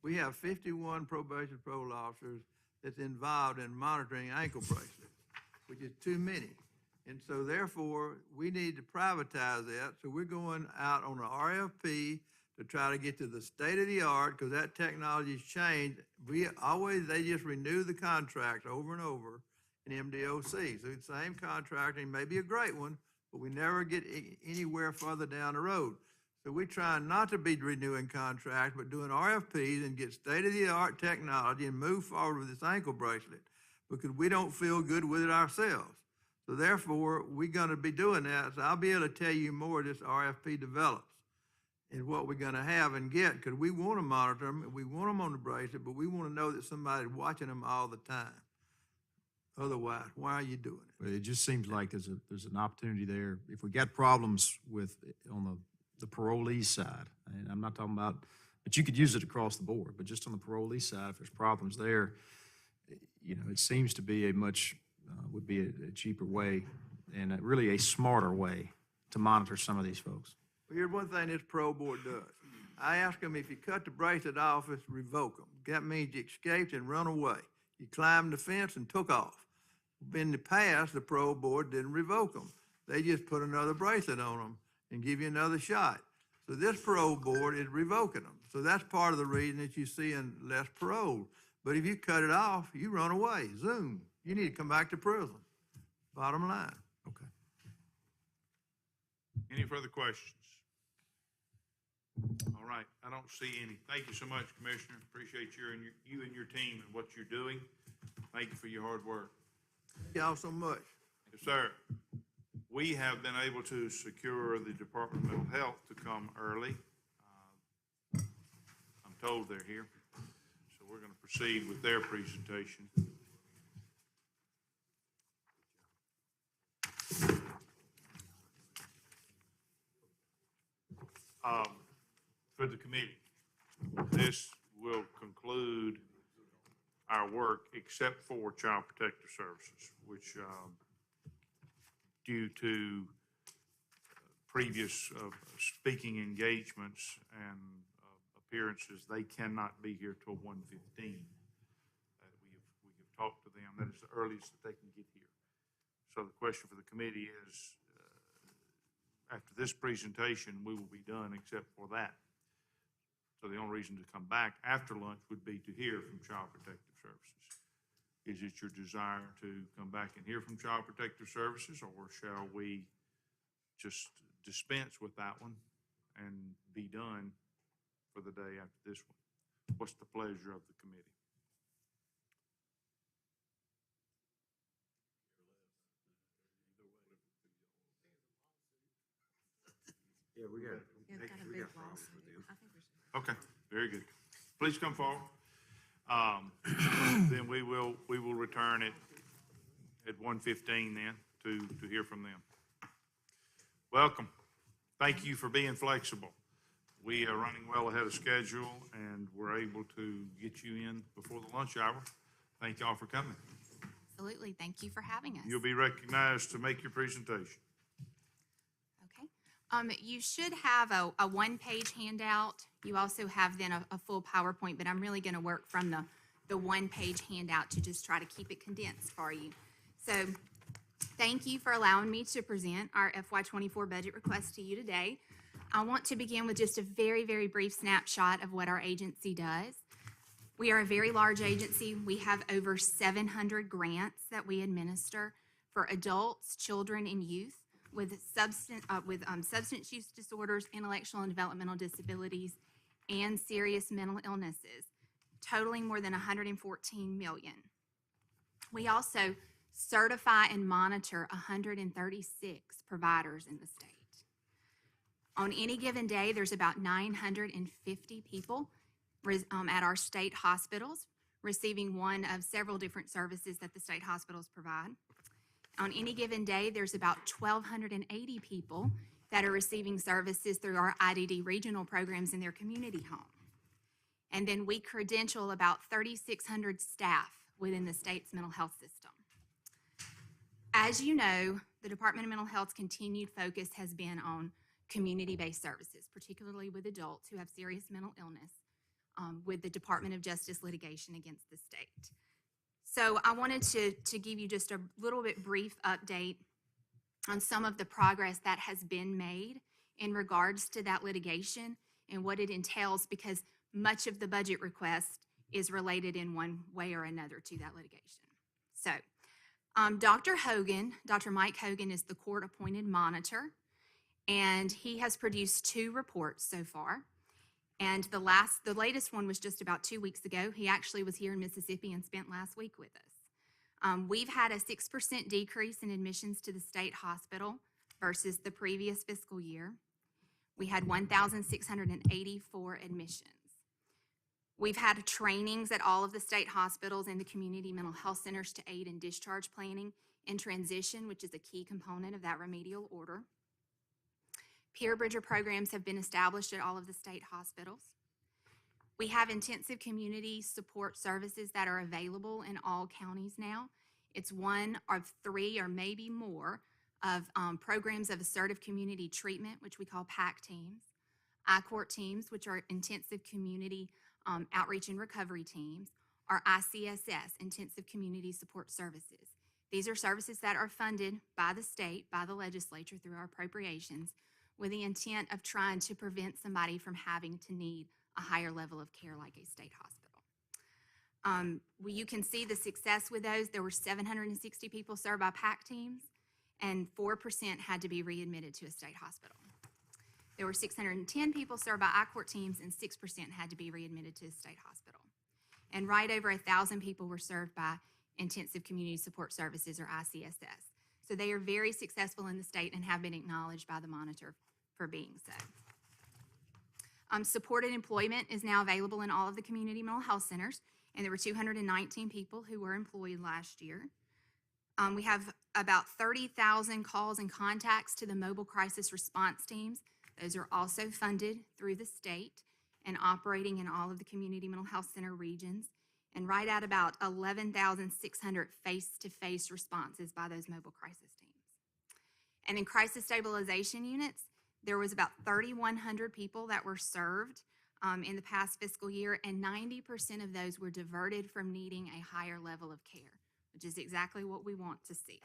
M: We have 51 probation parole officers that's involved in monitoring ankle bracelets, which is too many. And so therefore, we need to privatize that. So we're going out on an RFP to try to get to the state of the art, because that technology's changed. They just renew the contract over and over in MDOC. So it's the same contract, and maybe a great one, but we never get anywhere further down the road. So we're trying not to be renewing contracts, but doing RFPs and get state-of-the-art technology and move forward with this ankle bracelet, because we don't feel good with it ourselves. So therefore, we're gonna be doing that. So I'll be able to tell you more as this RFP develops and what we're gonna have and get, because we wanna monitor them, and we want them on the bracelet, but we wanna know that somebody's watching them all the time. Otherwise, why are you doing it?
H: But it just seems like there's an opportunity there. If we got problems on the parolee side, and I'm not talking about, but you could use it across the board, but just on the parolee side, if there's problems there, you know, it seems to be would be a cheaper way and really a smarter way to monitor some of these folks.
M: Well, here's one thing this parole board does. I ask them, if you cut the bracelet off, it's revoke them. That means you escaped and run away. You climbed the fence and took off. In the past, the parole board didn't revoke them. They just put another bracelet on them and give you another shot. So this parole board is revoking them. So that's part of the reason that you see less parole. But if you cut it off, you run away, zoom. You need to come back to prison. Bottom line.
H: Okay.
A: Any further questions? All right, I don't see any. Thank you so much, Commissioner. Appreciate you and your team and what you're doing. Thank you for your hard work.
M: Thank y'all so much.
A: Yes, sir. We have been able to secure the Department of Mental Health to come early. I'm told they're here. So we're going to proceed with their presentation. For the committee, this will conclude our work except for Child Protective Services, which due to previous speaking engagements and appearances, they cannot be here till 1:15. We have talked to them. That is the earliest that they can get here. So the question for the committee is, after this presentation, we will be done except for that. So the only reason to come back after lunch would be to hear from Child Protective Services. Is it your desire to come back and hear from Child Protective Services, or shall we just dispense with that one and be done for the day after this one? What's the pleasure of the committee?
J: Yeah, it's got a big lawsuit. I think we should.
A: Okay, very good. Please come forward. Then we will return at 1:15 then to hear from them. Welcome. Thank you for being flexible. We are running well ahead of schedule, and we're able to get you in before the lunch hour. Thank y'all for coming.
Q: Absolutely. Thank you for having us.
A: You'll be recognized to make your presentation.
Q: Okay. You should have a one-page handout. You also have then a full PowerPoint, but I'm really going to work from the one-page handout to just try to keep it condensed for you. So thank you for allowing me to present our FY24 budget request to you today. I want to begin with just a very, very brief snapshot of what our agency does. We are a very large agency. We have over 700 grants that we administer for adults, children, and youth with substance use disorders, intellectual and developmental disabilities, and serious mental illnesses, totaling more than 114 million. We also certify and monitor 136 providers in the state. On any given day, there's about 950 people at our state hospitals receiving one of several different services that the state hospitals provide. On any given day, there's about 1,280 people that are receiving services through our IDD regional programs in their community home. And then we credential about 3,600 staff within the state's mental health system. As you know, the Department of Mental Health's continued focus has been on community-based services, particularly with adults who have serious mental illness, with the Department of Justice litigation against the state. So I wanted to give you just a little bit brief update on some of the progress that has been made in regards to that litigation and what it entails, because much of the budget request is related in one way or another to that litigation. So Dr. Mike Hogan is the court-appointed monitor, and he has produced 2 reports so far. And the latest one was just about 2 weeks ago. He actually was here in Mississippi and spent last week with us. We've had a 6% decrease in admissions to the state hospital versus the previous fiscal year. We had 1,684 admissions. We've had trainings at all of the state hospitals and the community mental health centers to aid in discharge planning and transition, which is a key component of that remedial order. Peer Bridger programs have been established at all of the state hospitals. We have intensive community support services that are available in all counties now. It's one of 3 or maybe more of programs of assertive community treatment, which we call PAC teams, I-Court teams, which are intensive community outreach and recovery teams, or ICSS, intensive community support services. These are services that are funded by the state, by the legislature through our appropriations, with the intent of trying to prevent somebody from having to need a higher level of care like a state hospital. You can see the success with those. There were 760 people served by PAC teams, and 4% had to be readmitted to a state hospital. There were 610 people served by I-Court teams, and 6% had to be readmitted to a state hospital. And right over 1,000 people were served by Intensive Community Support Services, or ICSS. So they are very successful in the state and have been acknowledged by the monitor for being so. Supported employment is now available in all of the community mental health centers, and there were 219 people who were employed last year. We have about 30,000 calls and contacts to the mobile crisis response teams. Those are also funded through the state and operating in all of the community mental health center regions, and right at about 11,600 face-to-face responses by those mobile crisis teams. And in crisis stabilization units, there was about 3,100 people that were served in the past fiscal year, and 90% of those were diverted from needing a higher level of care, which is exactly what we want to see.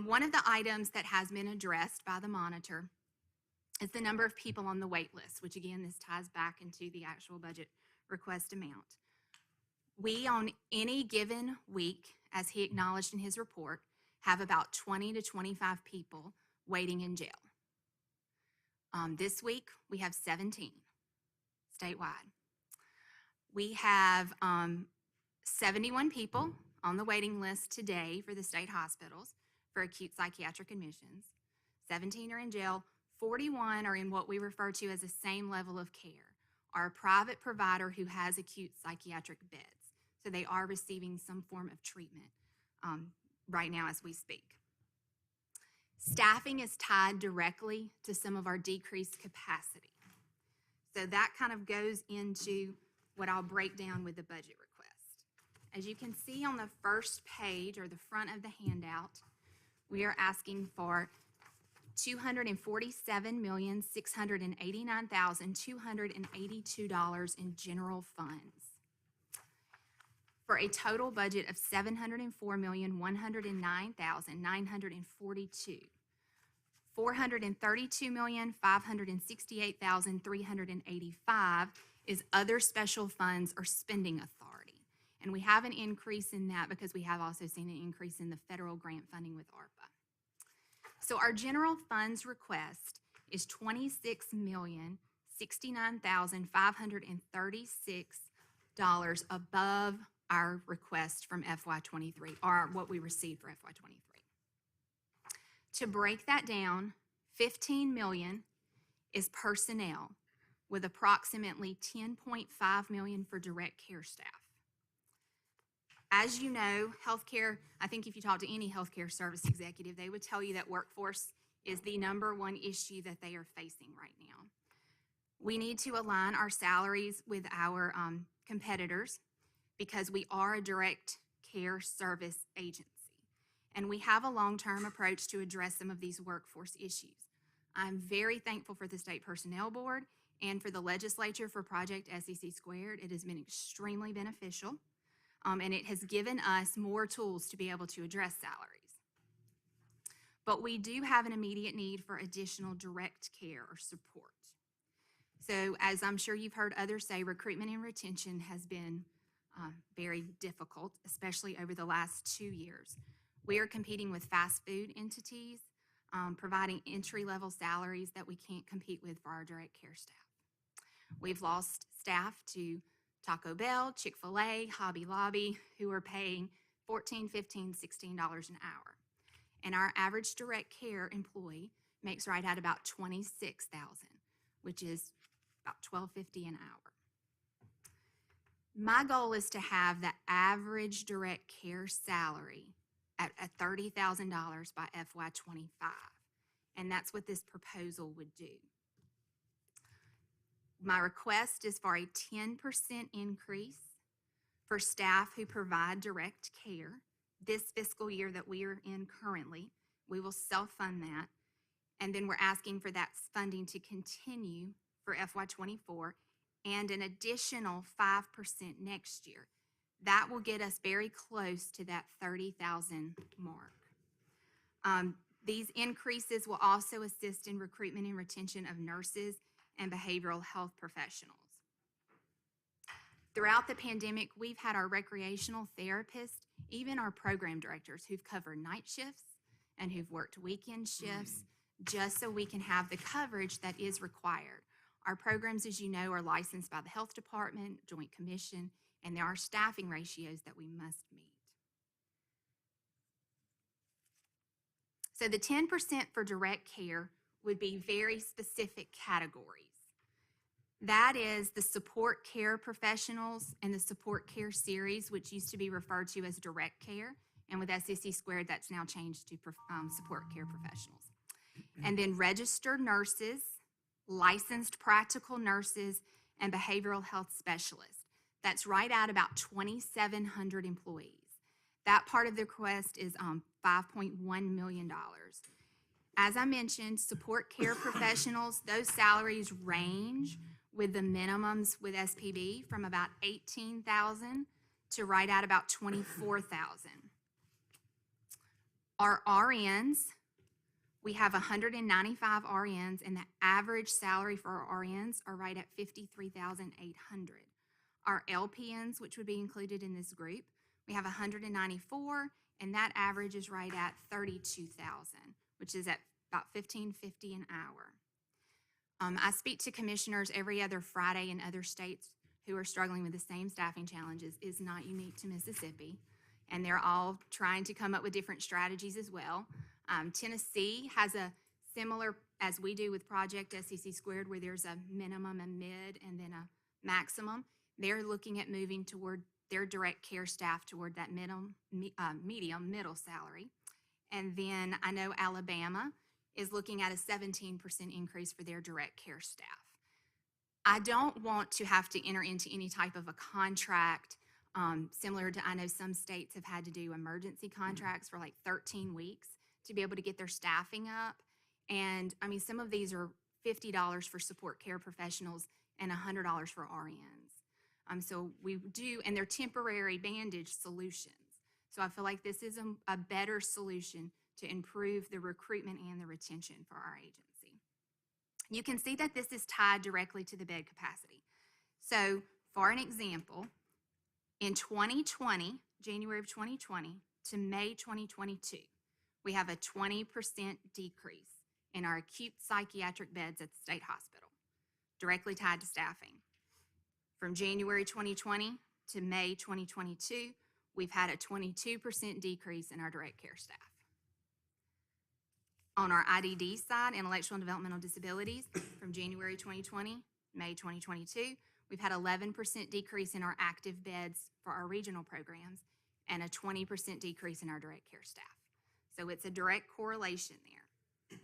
Q: One of the items that has been addressed by the monitor is the number of people on the wait list, which again, this ties back into the actual budget request amount. We, on any given week, as he acknowledged in his report, have about 20 to 25 people waiting in jail. This week, we have 17 statewide. We have 71 people on the waiting list today for the state hospitals for acute psychiatric admissions. 17 are in jail. 41 are in what we refer to as the same level of care, are a private provider who has acute psychiatric beds. So they are receiving some form of treatment right now as we speak. Staffing is tied directly to some of our decreased capacity. So that kind of goes into what I'll break down with the budget request. As you can see on the first page or the front of the handout, we are asking for $247,689,282 in general funds, for a total budget of $704,109,942. $432,568,385 is other special funds or spending authority. And we have an increase in that because we have also seen an increase in the federal grant funding with ARPA. So our general funds request is $26,069,536 above our request from FY23, or what we received for FY23. To break that down, $15 million is personnel, with approximately $10.5 million for direct care staff. As you know, healthcare, I think if you talk to any healthcare service executive, they would tell you that workforce is the number one issue that they are facing right now. We need to align our salaries with our competitors because we are a direct care service agency. And we have a long-term approach to address some of these workforce issues. I'm very thankful for the State Personnel Board and for the legislature for Project SEC Squared. It has been extremely beneficial, and it has given us more tools to be able to address salaries. But we do have an immediate need for additional direct care or support. So as I'm sure you've heard others say, recruitment and retention has been very difficult, especially over the last 2 years. We are competing with fast food entities, providing entry-level salaries that we can't compete with for our direct care staff. We've lost staff to Taco Bell, Chick-fil-A, Hobby Lobby, who are paying $14, $15, $16 an hour. And our average direct care employee makes right at about $26,000, which is about $12.50 an hour. My goal is to have the average direct care salary at $30,000 by FY25, and that's what this proposal would do. My request is for a 10% increase for staff who provide direct care. This fiscal year that we are in currently, we will self-fund that, and then we're asking for that funding to continue for FY24 and an additional 5% next year. That will get us very close to that 30,000 mark. These increases will also assist in recruitment and retention of nurses and behavioral health professionals. Throughout the pandemic, we've had our recreational therapists, even our program directors who've covered night shifts and who've worked weekend shifts just so we can have the coverage that is required. Our programs, as you know, are licensed by the health department, Joint Commission, and there are staffing ratios that we must meet. So the 10% for direct care would be very specific categories. That is the support care professionals and the support care series, which used to be referred to as direct care. And with SEC Squared, that's now changed to support care professionals. And then registered nurses, licensed practical nurses, and behavioral health specialists. That's right at about 2,700 employees. That part of the request is $5.1 million. As I mentioned, support care professionals, those salaries range with the minimums with SPB from about $18,000 to right at about $24,000. Our RNs, we have 195 RNs, and the average salary for our RNs are right at $53,800. Our LPNs, which would be included in this group, we have 194, and that average is right at $32,000, which is at about $15.50 an hour. I speak to commissioners every other Friday in other states who are struggling with the same staffing challenges. It's not unique to Mississippi, and they're all trying to come up with different strategies as well. Tennessee has a similar, as we do with Project SEC Squared, where there's a minimum, a mid, and then a maximum. They're looking at moving toward their direct care staff toward that medium, middle salary. And then I know Alabama is looking at a 17% increase for their direct care staff. I don't want to have to enter into any type of a contract similar to, I know some states have had to do emergency contracts for like 13 weeks to be able to get their staffing up. And I mean, some of these are $50 for support care professionals and $100 for RNs. So we do, and they're temporary bandage solutions. So I feel like this is a better solution to improve the recruitment and the retention for our agency. You can see that this is tied directly to the bed capacity. So for an example, in 2020, January of 2020 to May 2022, we have a 20% decrease in our acute psychiatric beds at the state hospital, directly tied to staffing. From January 2020 to May 2022, we've had a 22% decrease in our direct care staff. On our IDD side, intellectual and developmental disabilities, from January 2020, May 2022, we've had 11% decrease in our active beds for our regional programs and a 20% decrease in our direct care staff. So it's a direct correlation there.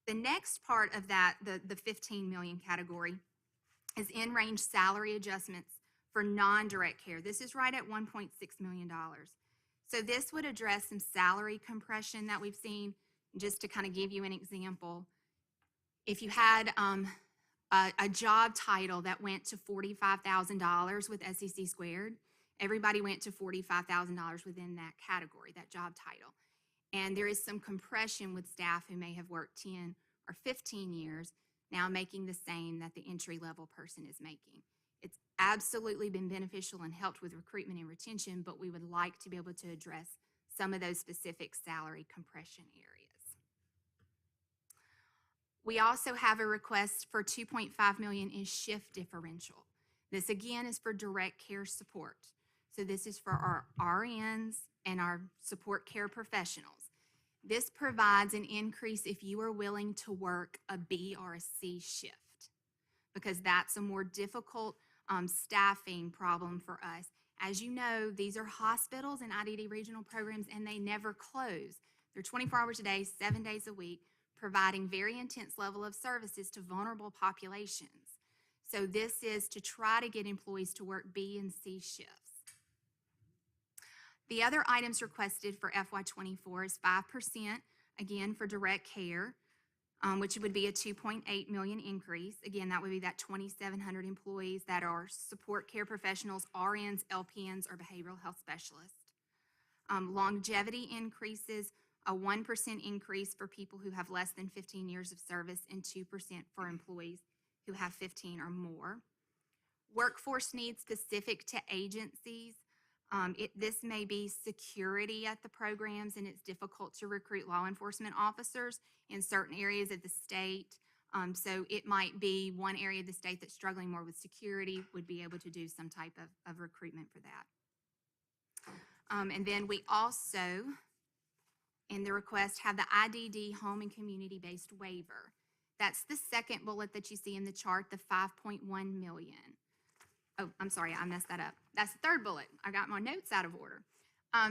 Q: The next part of that, the 15 million category, is in-range salary adjustments for non-direct care. This is right at $1.6 million. So this would address some salary compression that we've seen. Just to kind of give you an example, if you had a job title that went to $45,000 with SEC squared, everybody went to $45,000 within that category, that job title. And there is some compression with staff who may have worked 10 or 15 years, now making the same that the entry-level person is making. It's absolutely been beneficial and helped with recruitment and retention, but we would like to be able to address some of those specific salary compression areas. We also have a request for $2.5 million in shift differential. This again is for direct care support. So this is for our RNs and our support care professionals. This provides an increase if you are willing to work a B or a C shift, because that's a more difficult staffing problem for us. As you know, these are hospitals and IDD regional programs, and they never close. They're 24 hours a day, 7 days a week, providing very intense level of services to vulnerable populations. So this is to try to get employees to work B and C shifts. The other items requested for FY24 is 5%, again, for direct care, which would be a $2.8 million increase. Again, that would be that 2,700 employees that are support care professionals, RNs, LPNs, or behavioral health specialists. Longevity increases, a 1% increase for people who have less than 15 years of service and 2% for employees who have 15 or more. Workforce needs specific to agencies. This may be security at the programs, and it's difficult to recruit law enforcement officers in certain areas of the state. So it might be one area of the state that's struggling more with security would be able to do some type of recruitment for that. And then we also, in the request, have the IDD home and community-based waiver. That's the second bullet that you see in the chart, the 5.1 million. Oh, I'm sorry, I messed that up. That's the third bullet. I got my notes out of order.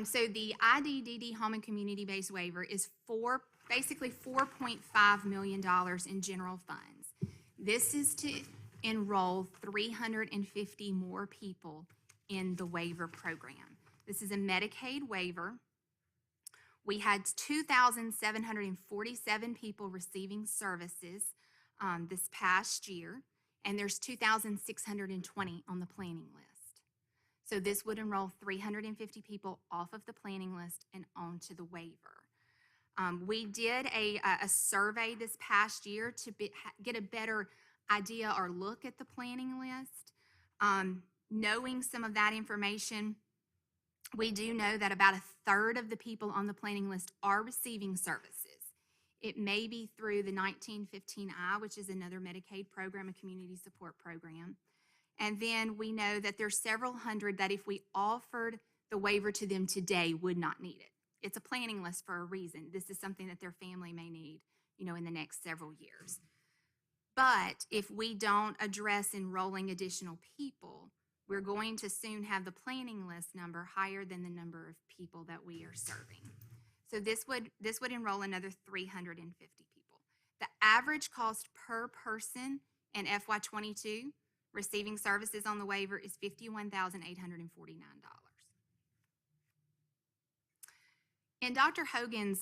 Q: So the IDDD home and community-based waiver is basically $4.5 million in general funds. This is to enroll 350 more people in the waiver program. This is a Medicaid waiver. We had 2,747 people receiving services this past year, and there's 2,620 on the planning list. So this would enroll 350 people off of the planning list and onto the waiver. We did a survey this past year to get a better idea or look at the planning list. Knowing some of that information, we do know that about 1/3 of the people on the planning list are receiving services. It may be through the 1915I, which is another Medicaid program, a community support program. And then we know that there's several hundred that if we offered the waiver to them today would not need it. It's a planning list for a reason. This is something that their family may need, in the next several years. But if we don't address enrolling additional people, we're going to soon have the planning list number higher than the number of people that we are serving. So this would enroll another 350 people. The average cost per person in FY22 receiving services on the waiver is $51,849. In Dr. Hogan's,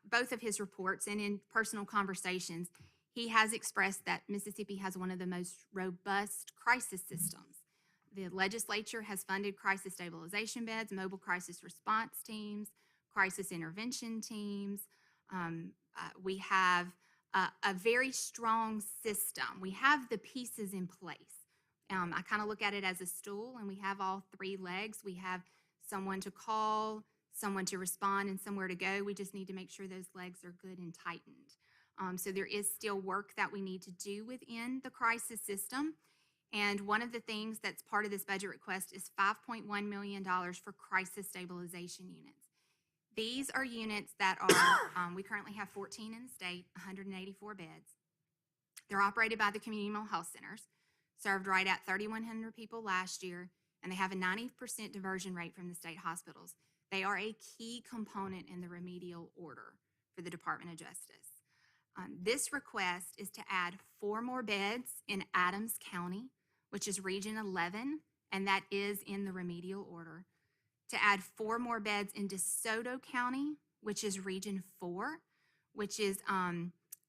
Q: both of his reports and in personal conversations, he has expressed that Mississippi has one of the most robust crisis systems. The legislature has funded crisis stabilization beds, mobile crisis response teams, crisis intervention teams. We have a very strong system. We have the pieces in place. I kind of look at it as a stool, and we have all three legs. We have someone to call, someone to respond, and somewhere to go. We just need to make sure those legs are good and tightened. So there is still work that we need to do within the crisis system. And one of the things that's part of this budget request is $5.1 million for crisis stabilization units. These are units that are, we currently have 14 in the state, 184 beds. They're operated by the community mental health centers, served right at 3,100 people last year, and they have a 90% diversion rate from the state hospitals. They are a key component in the remedial order for the Department of Justice. This request is to add 4 more beds in Adams County, which is Region 11, and that is in the remedial order. To add 4 more beds in DeSoto County, which is Region 4, which is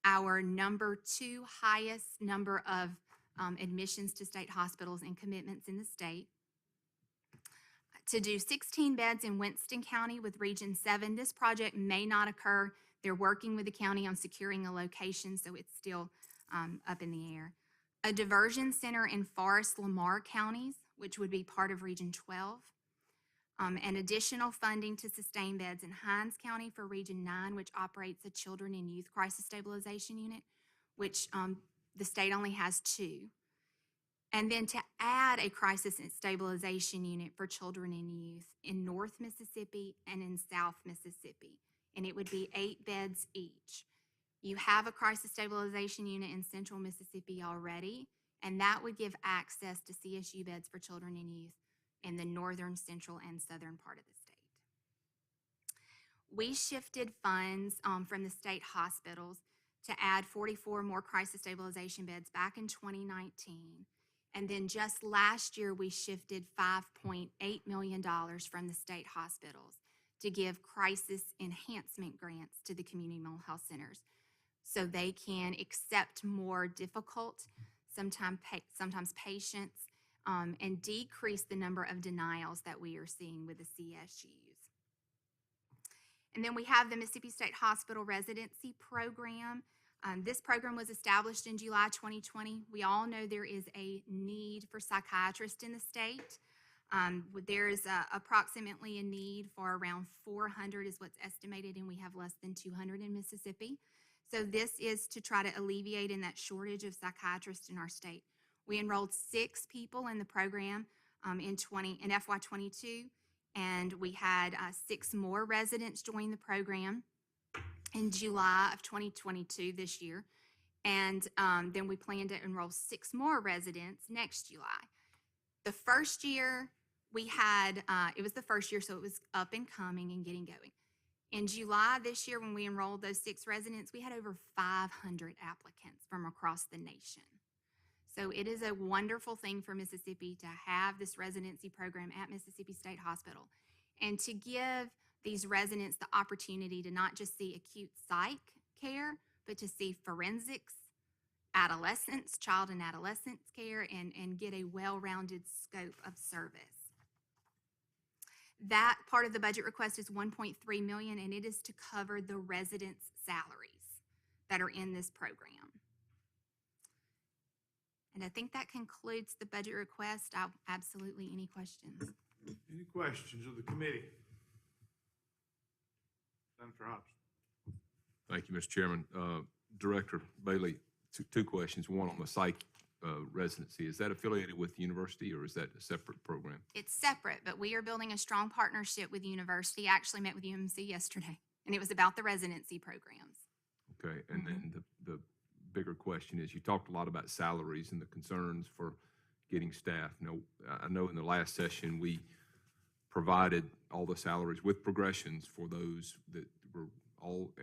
Q: our number 2 highest number of admissions to state hospitals and commitments in the state. To do 16 beds in Winston County with Region 7. This project may not occur. They're working with the county on securing a location, so it's still up in the air. A diversion center in Forest Lamar counties, which would be part of Region 12. And additional funding to sustain beds in Hinds County for Region 9, which operates a children and youth crisis stabilization unit, which the state only has 2. And then to add a crisis and stabilization unit for children and youth in North Mississippi and in South Mississippi. And it would be 8 beds each. You have a crisis stabilization unit in Central Mississippi already, and that would give access to CSU beds for children and youth in the northern, central, and southern part of the state. We shifted funds from the state hospitals to add 44 more crisis stabilization beds back in 2019. And then just last year, we shifted $5.8 million from the state hospitals to give crisis enhancement grants to the community mental health centers so they can accept more difficult, sometimes patients, and decrease the number of denials that we are seeing with the CSUs. And then we have the Mississippi State Hospital Residency Program. This program was established in July 2020. We all know there is a need for psychiatrists in the state. There is approximately a need for around 400 is what's estimated, and we have less than 200 in Mississippi. So this is to try to alleviate in that shortage of psychiatrists in our state. We enrolled 6 people in the program in FY22, and we had 6 more residents join the program in July of 2022 this year. And then we plan to enroll 6 more residents next July. The first year we had, it was the first year, so it was up and coming and getting going. In July this year, when we enrolled those 6 residents, we had over 500 applicants from across the nation. So it is a wonderful thing for Mississippi to have this residency program at Mississippi State Hospital and to give these residents the opportunity to not just see acute psych care, but to see forensics, adolescents, child and adolescent care, and get a well-rounded scope of service. That part of the budget request is $1.3 million, and it is to cover the residents' salaries that are in this program. And I think that concludes the budget request. Absolutely, any questions?
A: Any questions of the committee? Senator Hobson.
O: Thank you, Mr. Chairman. Director Bailey, two questions. One on the psych residency. Is that affiliated with the university, or is that a separate program?
Q: It's separate, but we are building a strong partnership with the university. I actually met with UMC yesterday, and it was about the residency programs.
O: Okay, and then the bigger question is, you talked a lot about salaries and the concerns for getting staff. Now, I know in the last session, we provided all the salaries with progressions for those that were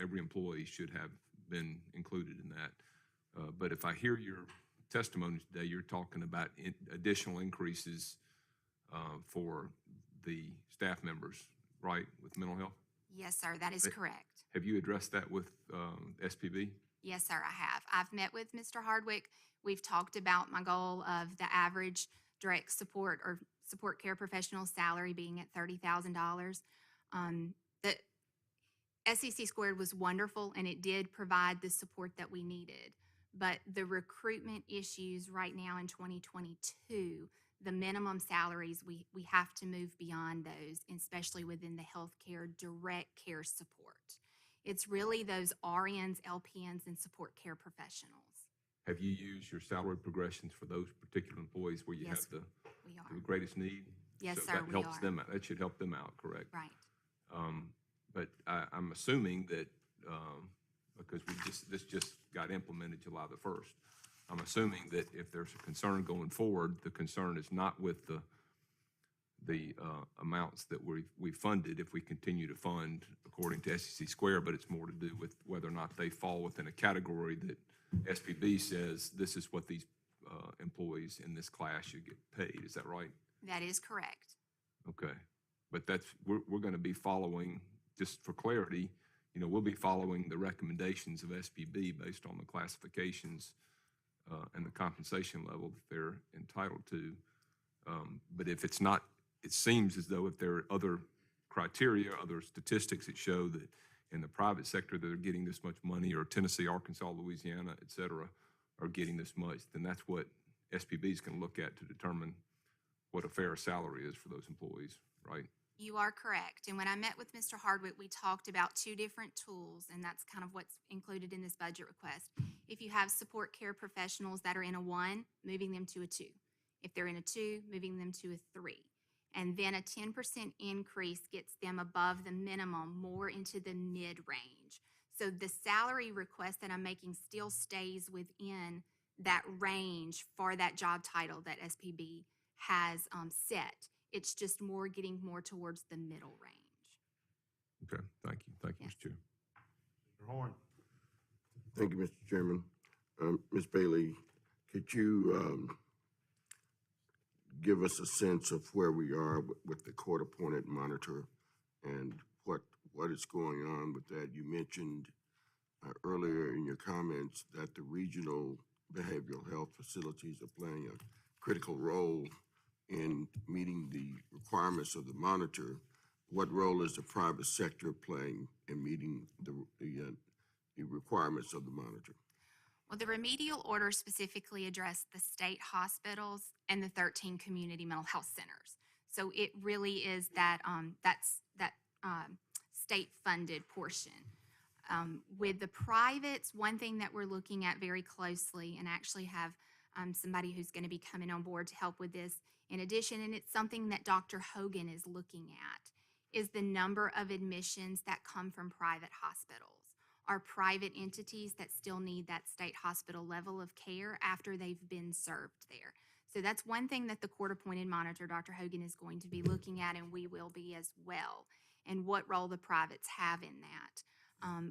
O: every employee should have been included in that. But if I hear your testimony today, you're talking about additional increases for the staff members, right, with mental health?
Q: Yes, sir, that is
E: But-
Q: correct.
E: Have you addressed that with SPB?
Q: Yes, sir, I have. I've met with Mr. Hardwick. We've talked about my goal of the average direct support or support care professional salary being at $30,000. The SEC squared was wonderful and it did provide the support that we needed. But the recruitment issues right now in 2022, the minimum salaries, we have to move beyond those, especially within the healthcare direct care support. It's really those RNs, LPNs, and support care professionals.
E: Have you used your salary progressions for those particular employees where you
Q: Yes,
E: have
Q: we are.
E: the greatest need?
Q: Yes,
E: So
Q: sir,
E: that
Q: we
E: helps
Q: are.
E: them out. That should help them out, correct?
Q: Right.
E: But I'm assuming that, because this just got implemented July the 1st, I'm assuming that if there's a concern going forward, the concern is not with the amounts that we funded, if we continue to fund according to SEC square, but it's more to do with whether or not they fall within a category that SPB says this is what these employees in this class should get paid. Is that right?
Q: That is correct.
E: Okay. But we're going to be following, just for clarity, we'll be following the recommendations of SPB based on the classifications and the compensation level that they're entitled to. But if it's not, it seems as though if there are other criteria, other statistics that show that in the private sector they're getting this much money, or Tennessee, Arkansas, Louisiana, et cetera, are getting this much, then that's what SPB is going to look at to determine what a fair salary is for those employees, right?
Q: You are correct. And when I met with Mr. Hardwick, we talked about two different tools, and that's kind of what's included in this budget request. If you have support care professionals that are in a 1, moving them to a 2. If they're in a 2, moving them to a 3. And then a 10% increase gets them above the minimum, more into the mid-range. So the salary request that I'm making still stays within that range for that job title that SPB has set. It's just getting more towards the middle range.
E: Okay, thank you. Thank you,
Q: Yes.
E: Mr. Chair.
A: Mr. Horn.
D: Thank you, Mr. Chairman. Ms. Bailey, could you give us a sense of where we are with the court-appointed monitor and what is going on with that? You mentioned earlier in your comments that the regional behavioral health facilities are playing a critical role in meeting the requirements of the monitor. What role is the private sector playing in meeting the requirements of the monitor?
Q: Well, the remedial order specifically addressed the state hospitals and the 13 community mental health centers. So it really is that state-funded portion. With the privates, one thing that we're looking at very closely, and actually have somebody who's going to be coming on board to help with this in addition, and it's something that Dr. Hogan is looking at, is the number of admissions that come from private hospitals, or private entities that still need that state hospital level of care after they've been served there. So that's one thing that the court-appointed monitor, Dr. Hogan, is going to be looking at, and we will be as well, and what role the privates have in that,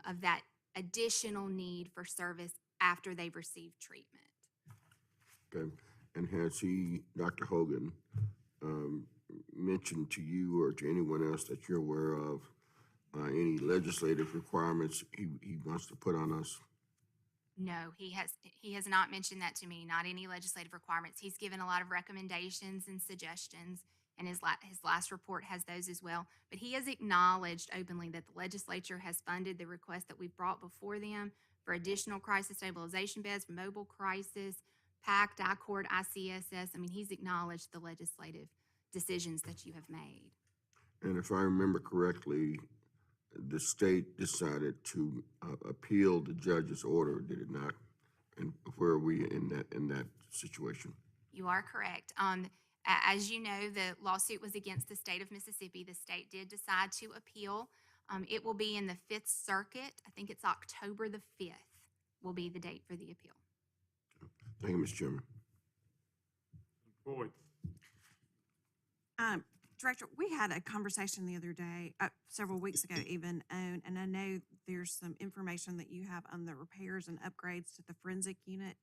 Q: of that additional need for service after they've received treatment.
D: Okay, and has Dr. Hogan, mentioned to you or to anyone else that you're aware of any legislative requirements he wants to put on us?
Q: No, he has not mentioned that to me, not any legislative requirements. He's given a lot of recommendations and suggestions, and his last report has those as well. But he has acknowledged openly that the legislature has funded the request that we've brought before them for additional crisis stabilization beds for mobile crisis, PACT, ICORD, ICSS. I mean, he's acknowledged the legislative decisions that you have made.
D: And if I remember correctly, the state decided to appeal the judge's order, did it not? And where are we in that situation?
Q: You are correct. As you know, the lawsuit was against the state of Mississippi. The state did decide to appeal. It will be in the Fifth Circuit. I think it's October the 5th will be the date for the appeal.
D: Thank you, Mr. Chairman.
A: Boyd.
J: Director, we had a conversation the other day, several weeks ago even, and I know there's some information that you have on the repairs and upgrades to the forensic unit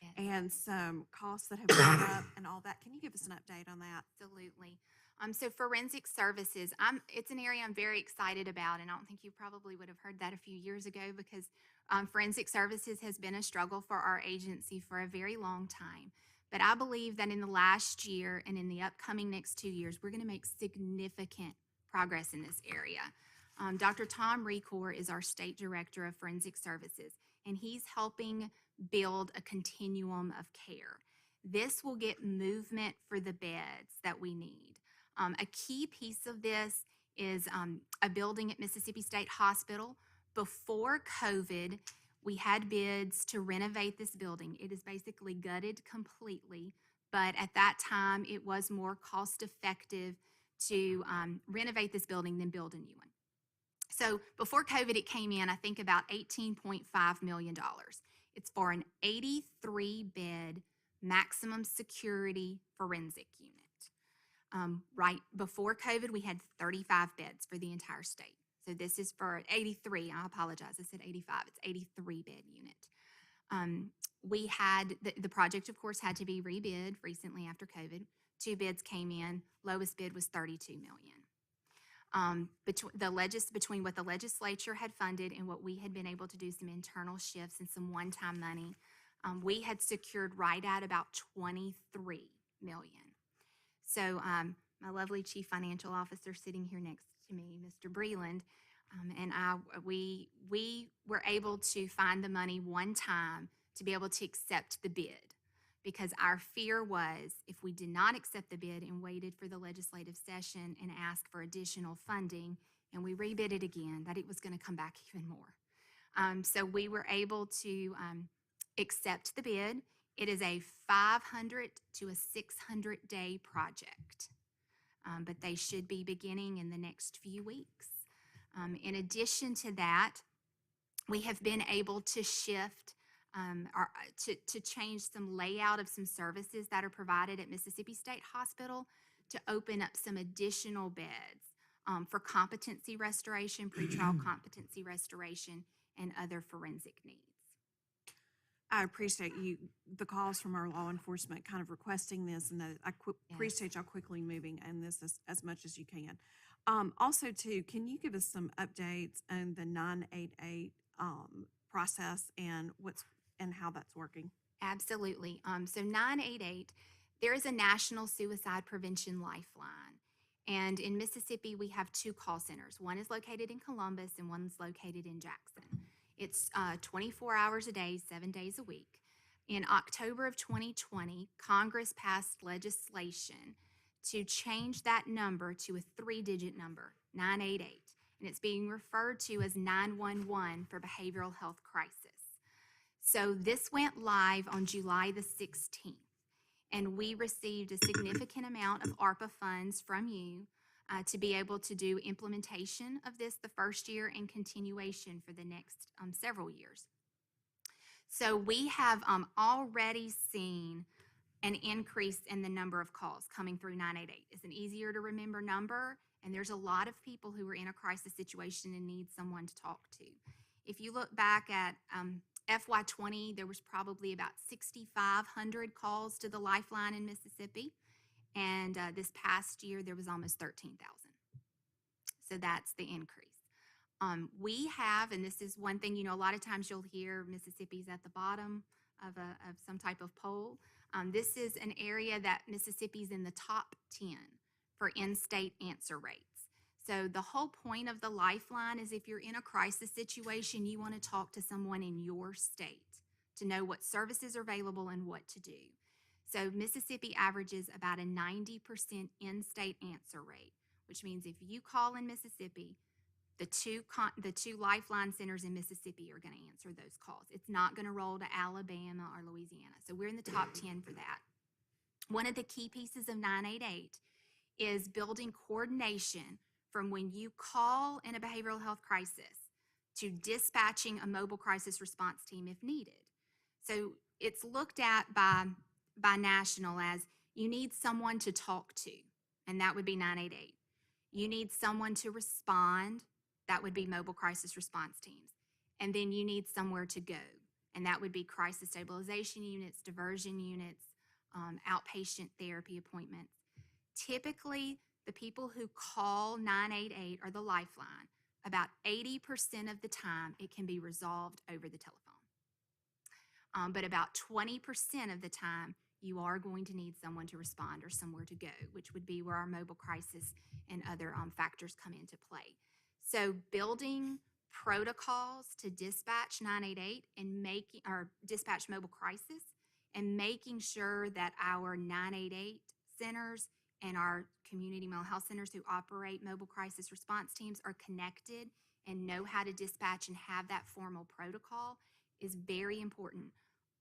Q: Yes.
J: and some costs that have gone up and all that. Can you give us an update on that?
Q: Absolutely. So forensic services, it's an area I'm very excited about, and I don't think you probably would have heard that a few years ago because forensic services has been a struggle for our agency for a very long time. But I believe that in the last year and in the upcoming next 2 years, we're going to make significant progress in this area. Dr. Tom Recor is our State Director of Forensic Services, and he's helping build a continuum of care. This will get movement for the beds that we need. A key piece of this is a building at Mississippi State Hospital. Before COVID, we had bids to renovate this building. It is basically gutted completely, but at that time, it was more cost-effective to renovate this building than build a new one. So before COVID, it came in, I think, about $18.5 million. It's for an 83-bed maximum security forensic unit. Right before COVID, we had 35 beds for the entire state. So this is for 83. I apologize. I said 85. It's 83-bed unit. We had, the project, of course, had to be rebid recently after COVID. 2 bids came in. Lowest bid was $32 million. Between what the legislature had funded and what we had been able to do some internal shifts and some one-time money, we had secured right at about $23 million. So my lovely Chief Financial Officer sitting here next to me, Mr. Breland, and we were able to find the money one time to be able to accept the bid, because our fear was if we did not accept the bid and waited for the legislative session and asked for additional funding and we rebid it again, that it was going to come back even more. So we were able to accept the bid. It is a 500 to a 600-day project, but they should be beginning in the next few weeks. In addition to that, we have been able to shift to change some layout of some services that are provided at Mississippi State Hospital to open up some additional beds for competency restoration, pretrial competency restoration, and other forensic needs.
J: I appreciate the calls from our law enforcement kind of requesting this, and appreciate y'all quickly moving and this as much as you can. Also, too, can you give us some updates on the 988 process and how that's working?
Q: Absolutely. So 988, there is a National Suicide Prevention Lifeline. And in Mississippi, we have 2 call centers. One is located in Columbus and one's located in Jackson. It's 24 hours a day, 7 days a week. In October of 2020, Congress passed legislation to change that number to a 3-digit number, 988. And it's being referred to as 911 for behavioral health crisis. So this went live on July the 16th, and we received a significant amount of ARPA funds from you to be able to do implementation of this the first year and continuation for the next several years. So we have already seen an increase in the number of calls coming through 988. It's an easier to remember number, and there's a lot of people who are in a crisis situation and need someone to talk to. If you look back at FY20, there was probably about 6,500 calls to the Lifeline in Mississippi. And this past year, there was almost 13,000. So that's the increase. We have, and this is one thing, a lot of times you'll hear Mississippi's at the bottom of some type of poll. This is an area that Mississippi's in the top 10 for in-state answer rates. So the whole point of the Lifeline is if you're in a crisis situation, you want to talk to someone in your state to know what services are available and what to do. So Mississippi averages about a 90% in-state answer rate, which means if you call in Mississippi, the two Lifeline centers in Mississippi are going to answer those calls. It's not going to roll to Alabama or Louisiana. So we're in the top 10 for that. One of the key pieces of 988 is building coordination from when you call in a behavioral health crisis to dispatching a mobile crisis response team if needed. So it's looked at by National as you need someone to talk to, and that would be 988. You need someone to respond, that would be mobile crisis response teams. And then you need somewhere to go, and that would be crisis stabilization units, diversion units, outpatient therapy appointments. Typically, the people who call 988 or the lifeline, about 80% of the time it can be resolved over the telephone. But about 20% of the time, you are going to need someone to respond or somewhere to go, which would be where our mobile crisis and other factors come into play. So building protocols to dispatch 988 and dispatch mobile crisis and making sure that our 988 centers and our community mental health centers who operate mobile crisis response teams are connected and know how to dispatch and have that formal protocol is very important.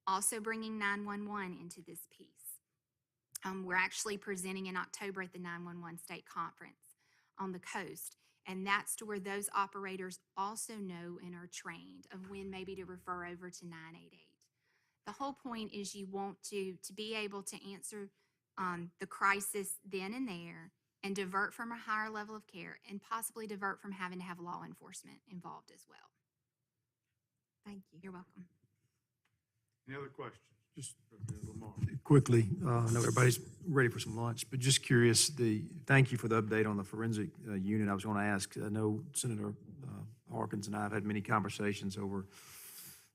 Q: Also bringing 911 into this piece. We're actually presenting in October at the 911 state conference on the coast, and that's to where those operators also know and are trained of when maybe to refer over to 988. The whole point is you want to be able to answer the crisis then and there and divert from a higher level of care and possibly divert from having to have law enforcement involved as well.
J: Thank you.
Q: You're welcome.
A: Any other questions?
P: Just
A: Lamar.
H: Quickly, I know everybody's ready for some lunch, but just curious, thank you for the update on the forensic unit. I was going to ask, I know Senator Harkins and I have had many conversations over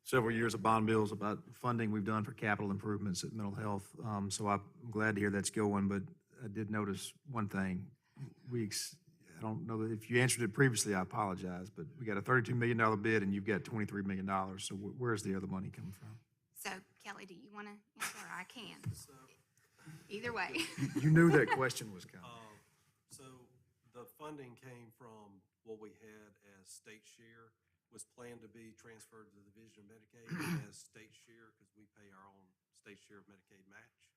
H: several years of bond bills about funding we've done for capital improvements at mental health. So I'm glad to hear that's going, but I did notice one thing. I don't know that if you answered it previously, I apologize, but we got a $32 million bid and you've got $23 million. So where's the other money coming from?
Q: So, Kelly, do you want to answer or I can? Either way.
H: You knew that question was coming.
R: So the funding came from what we had as state share, was planned to be transferred to the Division of Medicaid as state share because we pay our own state share of Medicaid match.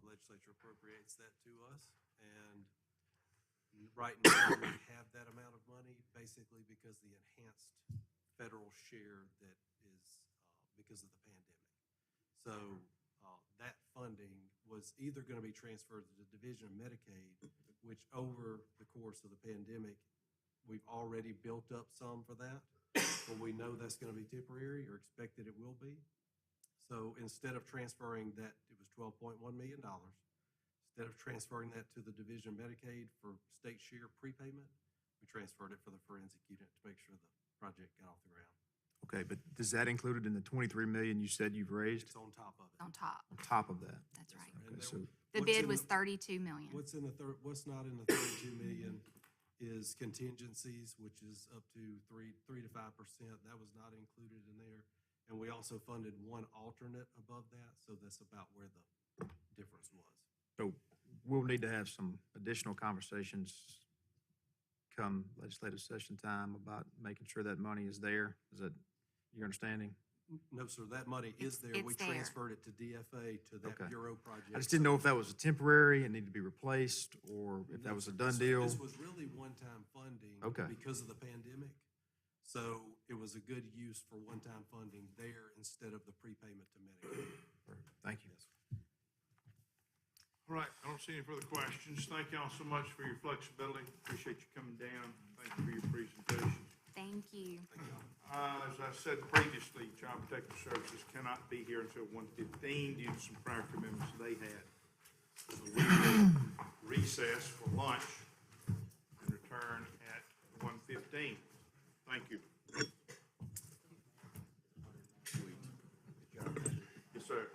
R: Legislature appropriates that to us, and right now we have that amount of money basically because the enhanced federal share that is because of the pandemic. So that funding was either going to be transferred to the Division of Medicaid, which over the course of the pandemic, we've already built up some for that, but we know that's going to be temporary or expect that it will be. So instead of transferring that, it was $12.1 million. Instead of transferring that to the Division of Medicaid for state share prepayment, we transferred it for the forensic unit to make sure the project got off the ground.
H: Okay, but is that included in the $23 million you said you've raised?
R: It's on top of it.
Q: On top.
H: On top of that?
Q: That's right.
H: Okay, so
Q: The bid was $32 million.
R: What's not in the 32 million is contingencies, which is up to 3 to 5%. That was not included in there. And we also funded one alternate above that, so that's about where the difference was.
H: So we'll need to have some additional conversations come legislative session time about making sure that money is there. Is that your understanding?
R: No, sir, that money is there. We
Q: It's there.
R: transferred it to DFA to that
H: Okay.
R: bureau project.
H: I just didn't know if that was a temporary and needed to be replaced, or if that was a done deal.
R: This was really one-time funding.
H: Okay.
R: Because of the pandemic. So it was a good use for one-time funding there instead of the prepayment to Medicaid.
H: Perfect. Thank you.
R: Yes.
A: All right, I don't see any further questions. Thank y'all so much for your flexibility. Appreciate you coming down. Thank you for your presentation.
Q: Thank you.
A: As I said previously, Child Protective Services cannot be here until 1:15 due to some prior commitments they had. So we will recess for lunch and return at 1:15. Thank you. Yes, sir.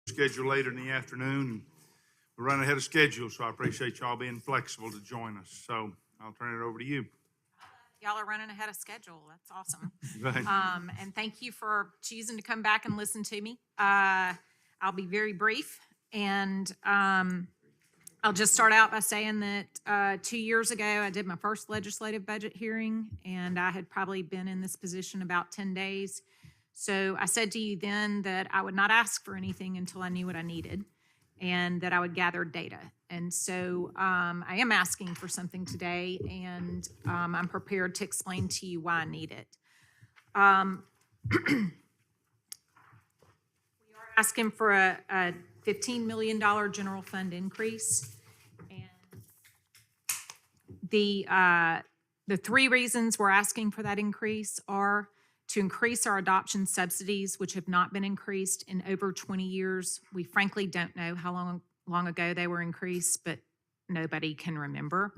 A: Schedule later in the afternoon. We're running ahead of schedule, so I appreciate y'all being flexible to join us. So I'll turn it over to you.
S: Y'all are running ahead of schedule. That's awesome.
A: Go ahead.
S: And thank you for choosing to come back and listen to me. I'll be very brief, and I'll just start out by saying that 2 years ago, I did my first legislative budget hearing, and I had probably been in this position about 10 days. So I said to you then that I would not ask for anything until I knew what I needed, and that I would gather data. And so I am asking for something today, and I'm prepared to explain to you why I need it. We are asking for a $15 million general fund increase. And the three reasons we're asking for that increase are to increase our adoption subsidies, which have not been increased in over 20 years. We frankly don't know how long ago they were increased, but nobody can remember.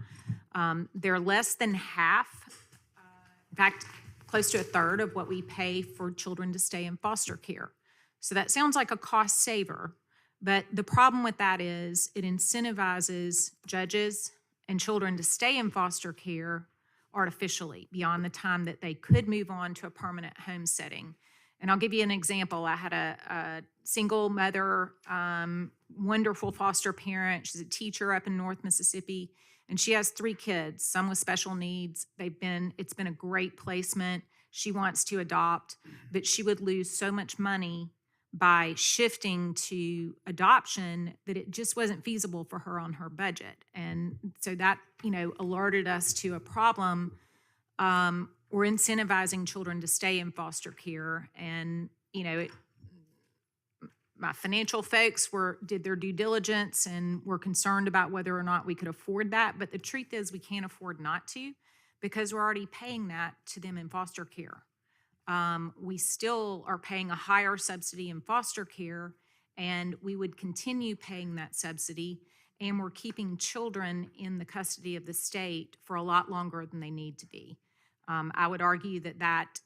S: They're less than half, in fact, close to a third of what we pay for children to stay in foster care. So that sounds like a cost saver, but the problem with that is it incentivizes judges and children to stay in foster care artificially beyond the time that they could move on to a permanent home setting. And I'll give you an example. I had a single mother, wonderful foster parent. She's a teacher up in North Mississippi, and she has 3 kids, some with special needs. It's been a great placement. She wants to adopt, but she would lose so much money by shifting to adoption that it just wasn't feasible for her on her budget. And so that, alerted us to a problem. We're incentivizing children to stay in foster care. And, my financial folks did their due diligence and were concerned about whether or not we could afford that. But the truth is we can't afford not to, because we're already paying that to them in foster care. We still are paying a higher subsidy in foster care, and we would continue paying that subsidy, and we're keeping children in the custody of the state for a lot longer than they need to be. I would argue that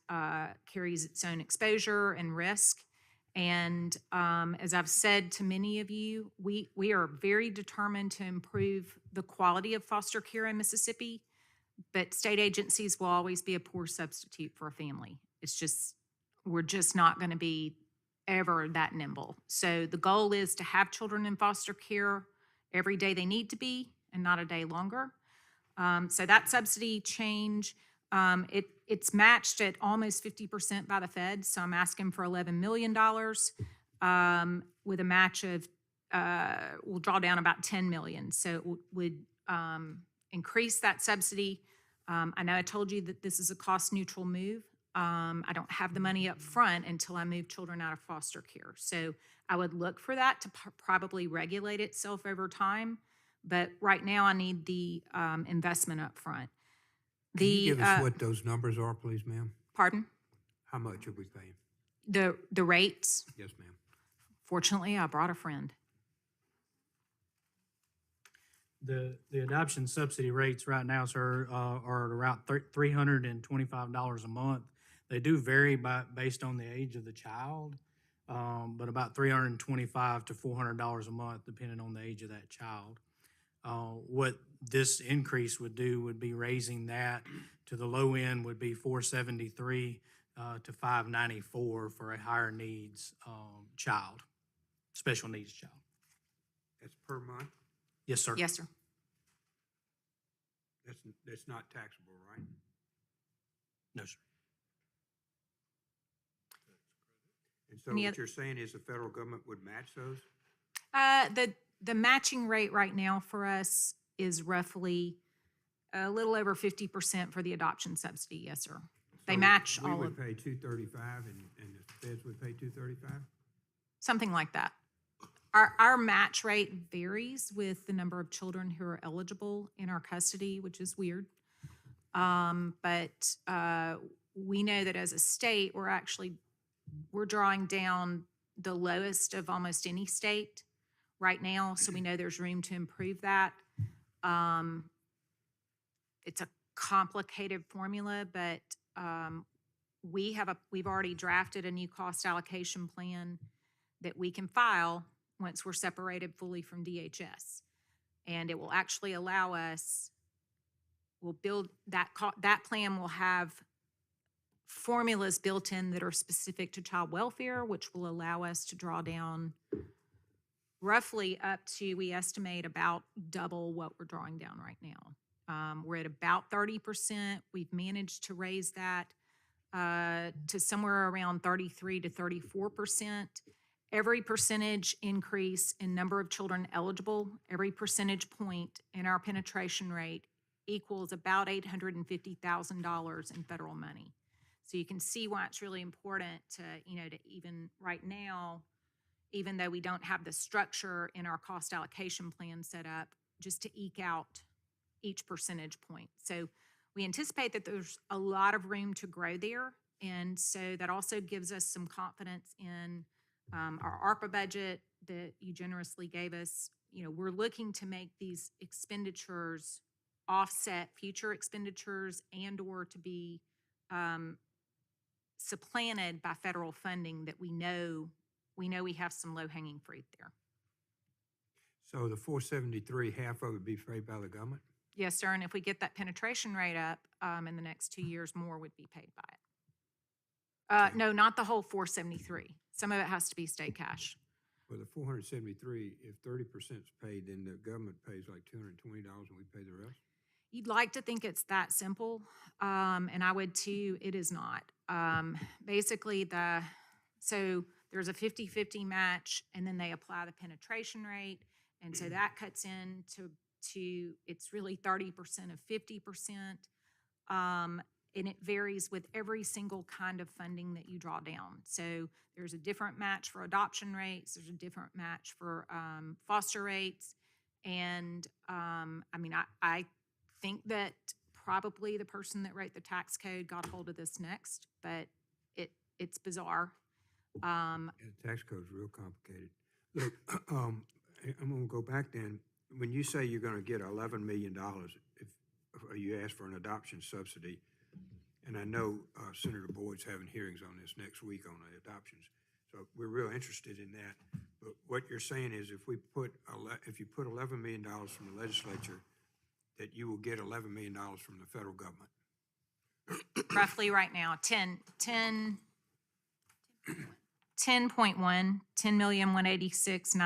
S: carries its own exposure and risk. And as I've said to many of you, we are very determined to improve the quality of foster care in Mississippi, but state agencies will always be a poor substitute for a family. We're just not going to be ever that nimble. So the goal is to have children in foster care every day they need to be and not a day longer. So that subsidy change, it's matched at almost 50% by the Fed. So I'm asking for $11 million with a match of, we'll draw down about $10 million. So it would increase that subsidy. I know I told you that this is a cost neutral move. I don't have the money up front until I move children out of foster care. So I would look for that to probably regulate itself over time. But right now I need the investment up front.
F: Can you give us what those numbers are, please, ma'am?
S: Pardon?
F: How much are we paying?
S: The rates?
F: Yes, ma'am.
S: Fortunately, I brought a friend.
T: The adoption subsidy rates right now, sir, are at around $325 a month. They do vary based on the age of the child, but about $325 to $400 a month, depending on the age of that child. What this increase would do would be raising that to the low end would be $473 to $594 for a higher needs child, special needs child.
F: That's per month?
T: Yes, sir.
S: Yes, sir.
F: That's not taxable, right?
T: No, sir.
F: And so what you're saying is the federal government would match those?
S: The matching rate right now for us is roughly a little over 50% for the adoption subsidy. Yes, sir. They match all of.
F: We would pay $235 and the feds would pay $235?
S: Something like that. Our match rate varies with the number of children who are eligible in our custody, which is weird. But we know that as a state, we're drawing down the lowest of almost any state right now. So we know there's room to improve that. It's a complicated formula, but we've already drafted a new cost allocation plan that we can file once we're separated fully from DHS. And it will actually allow us, we'll build that plan will have formulas built in that are specific to child welfare, which will allow us to draw down roughly up to, we estimate, about double what we're drawing down right now. We're at about 30%. We've managed to raise that to somewhere around 33 to 34%. Every percentage increase in number of children eligible, every percentage point in our penetration rate equals about $850,000 in federal money. So you can see why it's really important to, to even right now, even though we don't have the structure in our cost allocation plan set up, just to eke out each percentage point. So we anticipate that there's a lot of room to grow there. And so that also gives us some confidence in our ARPA budget that you generously gave us. We're looking to make these expenditures offset future expenditures and or to be supplanted by federal funding that we know we have some low-hanging fruit there.
F: So the 473, half of it would be paid by the government?
S: Yes, sir. And if we get that penetration rate up in the next 2 years, more would be paid by it. No, not the whole 473. Some of it has to be state cash.
F: Well, the 473, if 30% is paid, then the government pays like $220 and we pay the rest?
S: You'd like to think it's that simple, and I would too. It is not. Basically, so there's a 50-50 match, and then they apply the penetration rate, and so that cuts into it's really 30% of 50%, and it varies with every single kind of funding that you draw down. So there's a different match for adoption rates. There's a different match for foster rates, and I think that probably the person that wrote the tax code got hold of this next, but it's bizarre.
F: The tax code's real complicated. Look, I'm gonna go back then. When you say you're gonna get $11 million if you ask for an adoption subsidy, and I know Senator Boyd's having hearings on this next week on the adoptions, so we're real interested in that. But what you're saying is if you put $11 million from the legislature, that you will get $11 million from the federal government.
S: Roughly right now, 10.1, 10,186,965.
F: So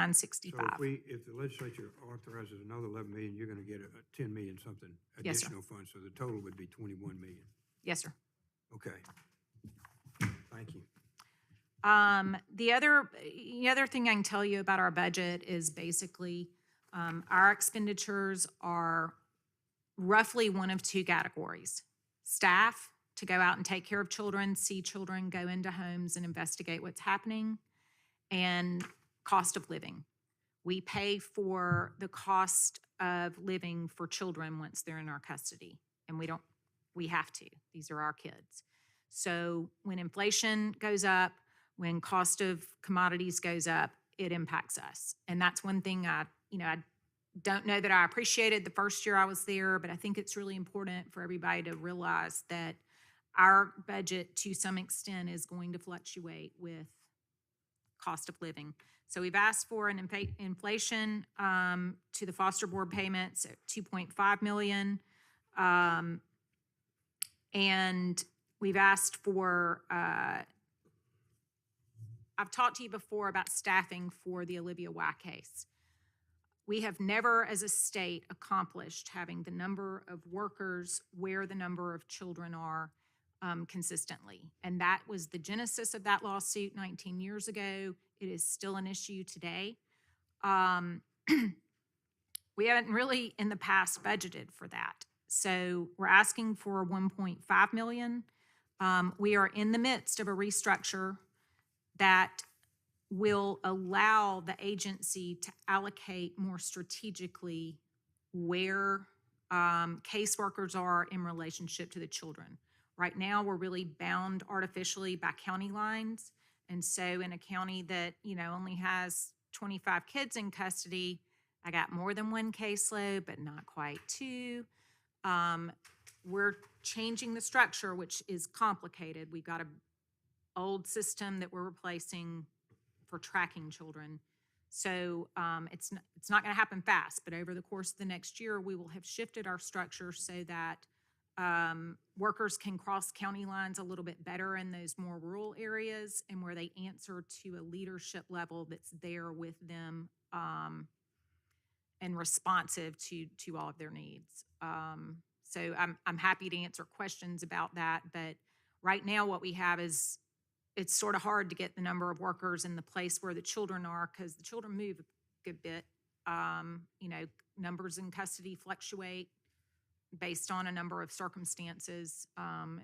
F: if the legislature authorizes another 11 million, you're going to get a 10 million something
S: Yes, sir.
F: additional funds. So the total would be 21 million.
S: Yes, sir.
F: Okay. Thank you.
S: The other thing I can tell you about our budget is basically our expenditures are roughly one of two categories. Staff to go out and take care of children, see children, go into homes and investigate what's happening, and cost of living. We pay for the cost of living for children once they're in our custody, and we have to. These are our kids. So when inflation goes up, when cost of commodities goes up, it impacts us. And that's one thing I don't know that I appreciated the first year I was there, but I think it's really important for everybody to realize that our budget to some extent is going to fluctuate with cost of living. So we've asked for an inflation to the foster board payments at 2.5 million. And we've asked for, I've talked to you before about staffing for the Olivia White case. We have never, as a state, accomplished having the number of workers where the number of children are consistently. And that was the genesis of that lawsuit 19 years ago. It is still an issue today. We haven't really in the past budgeted for that. So we're asking for 1.5 million. We are in the midst of a restructure that will allow the agency to allocate more strategically where caseworkers are in relationship to the children. Right now, we're really bound artificially by county lines. And so in a county that, only has 25 kids in custody, I got more than one caseload, but not quite two. We're changing the structure, which is complicated. We've got an old system that we're replacing for tracking children. So it's not going to happen fast, but over the course of the next year, we will have shifted our structure so that workers can cross county lines a little bit better in those more rural areas and where they answer to a leadership level that's there with them and responsive to all of their needs. So I'm happy to answer questions about that, but right now what we have is it's sort of hard to get the number of workers in the place where the children are because the children move a good bit. Numbers in custody fluctuate based on a number of circumstances.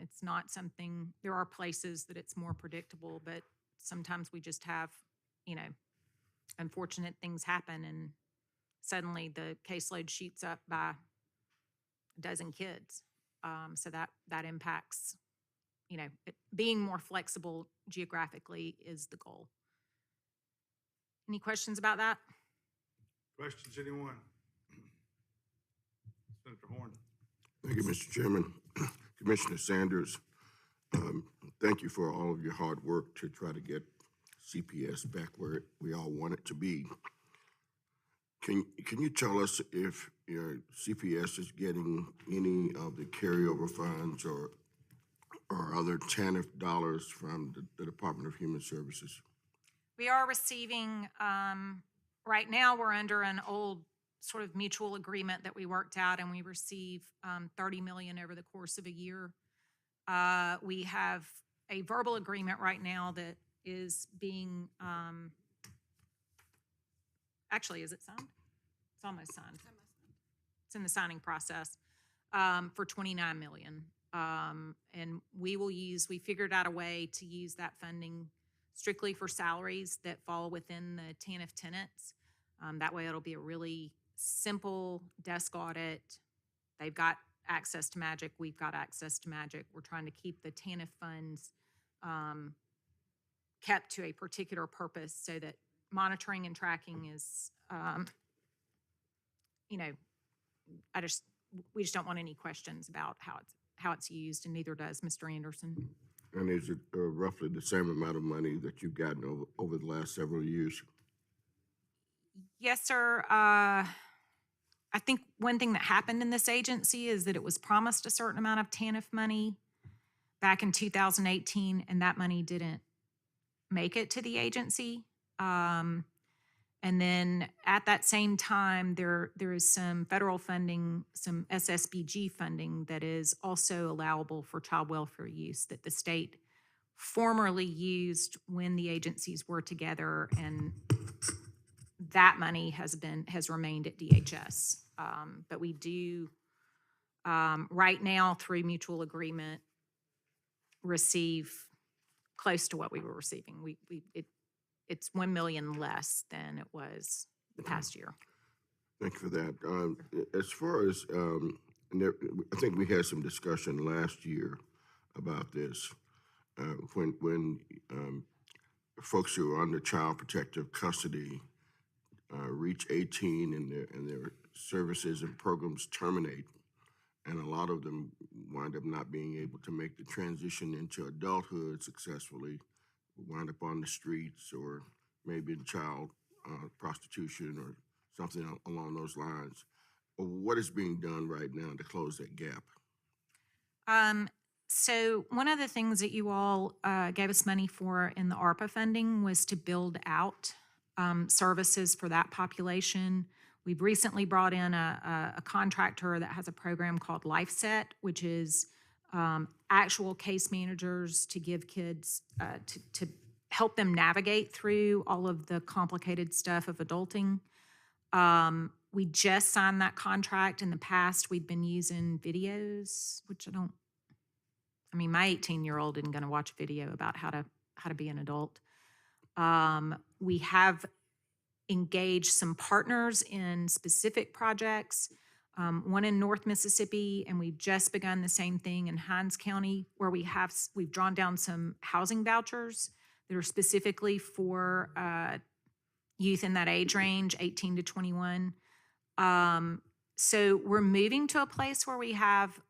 S: It's not something, there are places that it's more predictable, but sometimes we just have, unfortunate things happen and suddenly the caseload shoots up by a dozen kids. So that impacts, being more flexible geographically is the goal. Any questions about that?
A: Questions, anyone? Senator Horn.
D: Thank you, Mr. Chairman. Commissioner Sanders, thank you for all of your hard work to try to get CPS back where we all want it to be. Can you tell us if your CPS is getting any of the carryover funds or other TANF dollars from the Department of Human Services?
S: We are receiving, right now, we're under an old sort of mutual agreement that we worked out, and we receive $30 million over the course of a year. We have a verbal agreement right now that is being, actually, is it signed? It's almost signed. It's in the signing process for $29 million. And we figured out a way to use that funding strictly for salaries that fall within the TANF tenants. That way it'll be a really simple desk audit. They've got access to Magic. We've got access to Magic. We're trying to keep the TANF funds kept to a particular purpose so that monitoring and tracking is, we just don't want any questions about how it's used, and neither does Mr. Anderson.
D: And is it roughly the same amount of money that you've gotten over the last several years?
S: Yes, sir. I think one thing that happened in this agency is that it was promised a certain amount of TANF money back in 2018, and that money didn't make it to the agency. And then at that same time, there is some federal funding, some SSBG funding that is also allowable for child welfare use that the state formerly used when the agencies were together, and that money has remained at DHS. But we do, right now, through mutual agreement, receive close to what we were receiving. It's $1 million less than it was the past year.
D: Thank you for that. As far as, I think we had some discussion last year about this. When folks who are under child protective custody reach 18 and their services and programs terminate, and a lot of them wind up not being able to make the transition into adulthood successfully, wind up on the streets or maybe in child prostitution or something along those lines. What is being done right now to close that gap?
S: So one of the things that you all gave us money for in the ARPA funding was to build out services for that population. We've recently brought in a contractor that has a program called LifeSet, which is actual case managers to give kids, to help them navigate through all of the complicated stuff of adulting. We just signed that contract. In the past, we'd been using videos, which my 18-year-old isn't going to watch a video about how to be an adult. We have engaged some partners in specific projects, one in North Mississippi, and we've just begun the same thing in Hinds County, where we've drawn down some housing vouchers that are specifically for youth in that age range, 18 to 21. So we're moving to a place where we have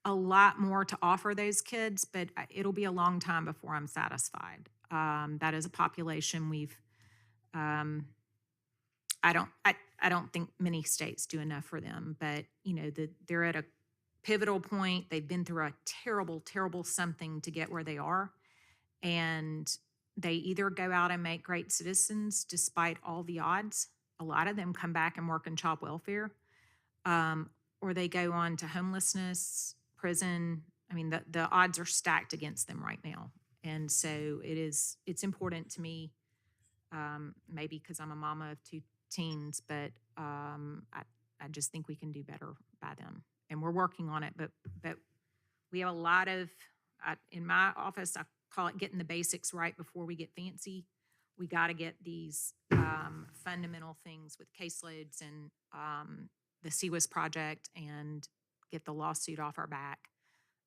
S: a lot more to offer those kids, but it'll be a long time before I'm satisfied. That is a population we've I don't think many states do enough for them, but they're at a pivotal point. They've been through a terrible, terrible something to get where they are. And they either go out and make great citizens despite all the odds. A lot of them come back and work in child welfare, or they go on to homelessness, prison. I mean, the odds are stacked against them right now. And so it's important to me, maybe because I'm a mama of two teens, but I just think we can do better by them. And we're working on it, but we have a lot of, in my office, I call it getting the basics right before we get fancy. We got to get these fundamental things with caseloads and the CWIS project and get the lawsuit off our back.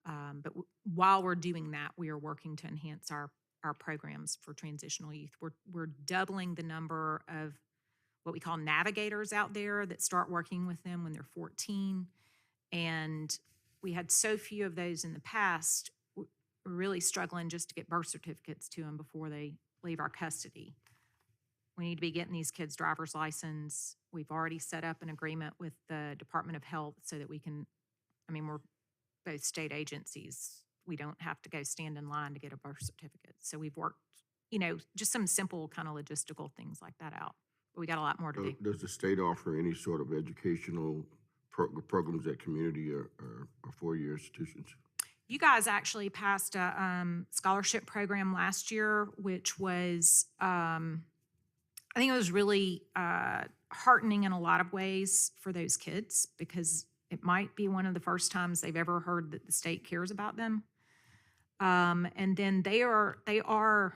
S: But while we're doing that, we are working to enhance our programs for transitional youth. We're doubling the number of what we call navigators out there that start working with them when they're 14. And we had so few of those in the past. We're really struggling just to get birth certificates to them before they leave our custody. We need to be getting these kids' driver's license. We've already set up an agreement with the Department of Health so that we can, we're both state agencies. We don't have to go stand in line to get a birth certificate. So we've worked, just some simple kind of logistical things like that out. But we got a lot more to do.
D: Does the state offer any sort of educational programs at community or four-year institutions?
S: You guys actually passed a scholarship program last year, which was, I think it was really heartening in a lot of ways for those kids because it might be one of the first times they've ever heard that the state cares about them. And then they are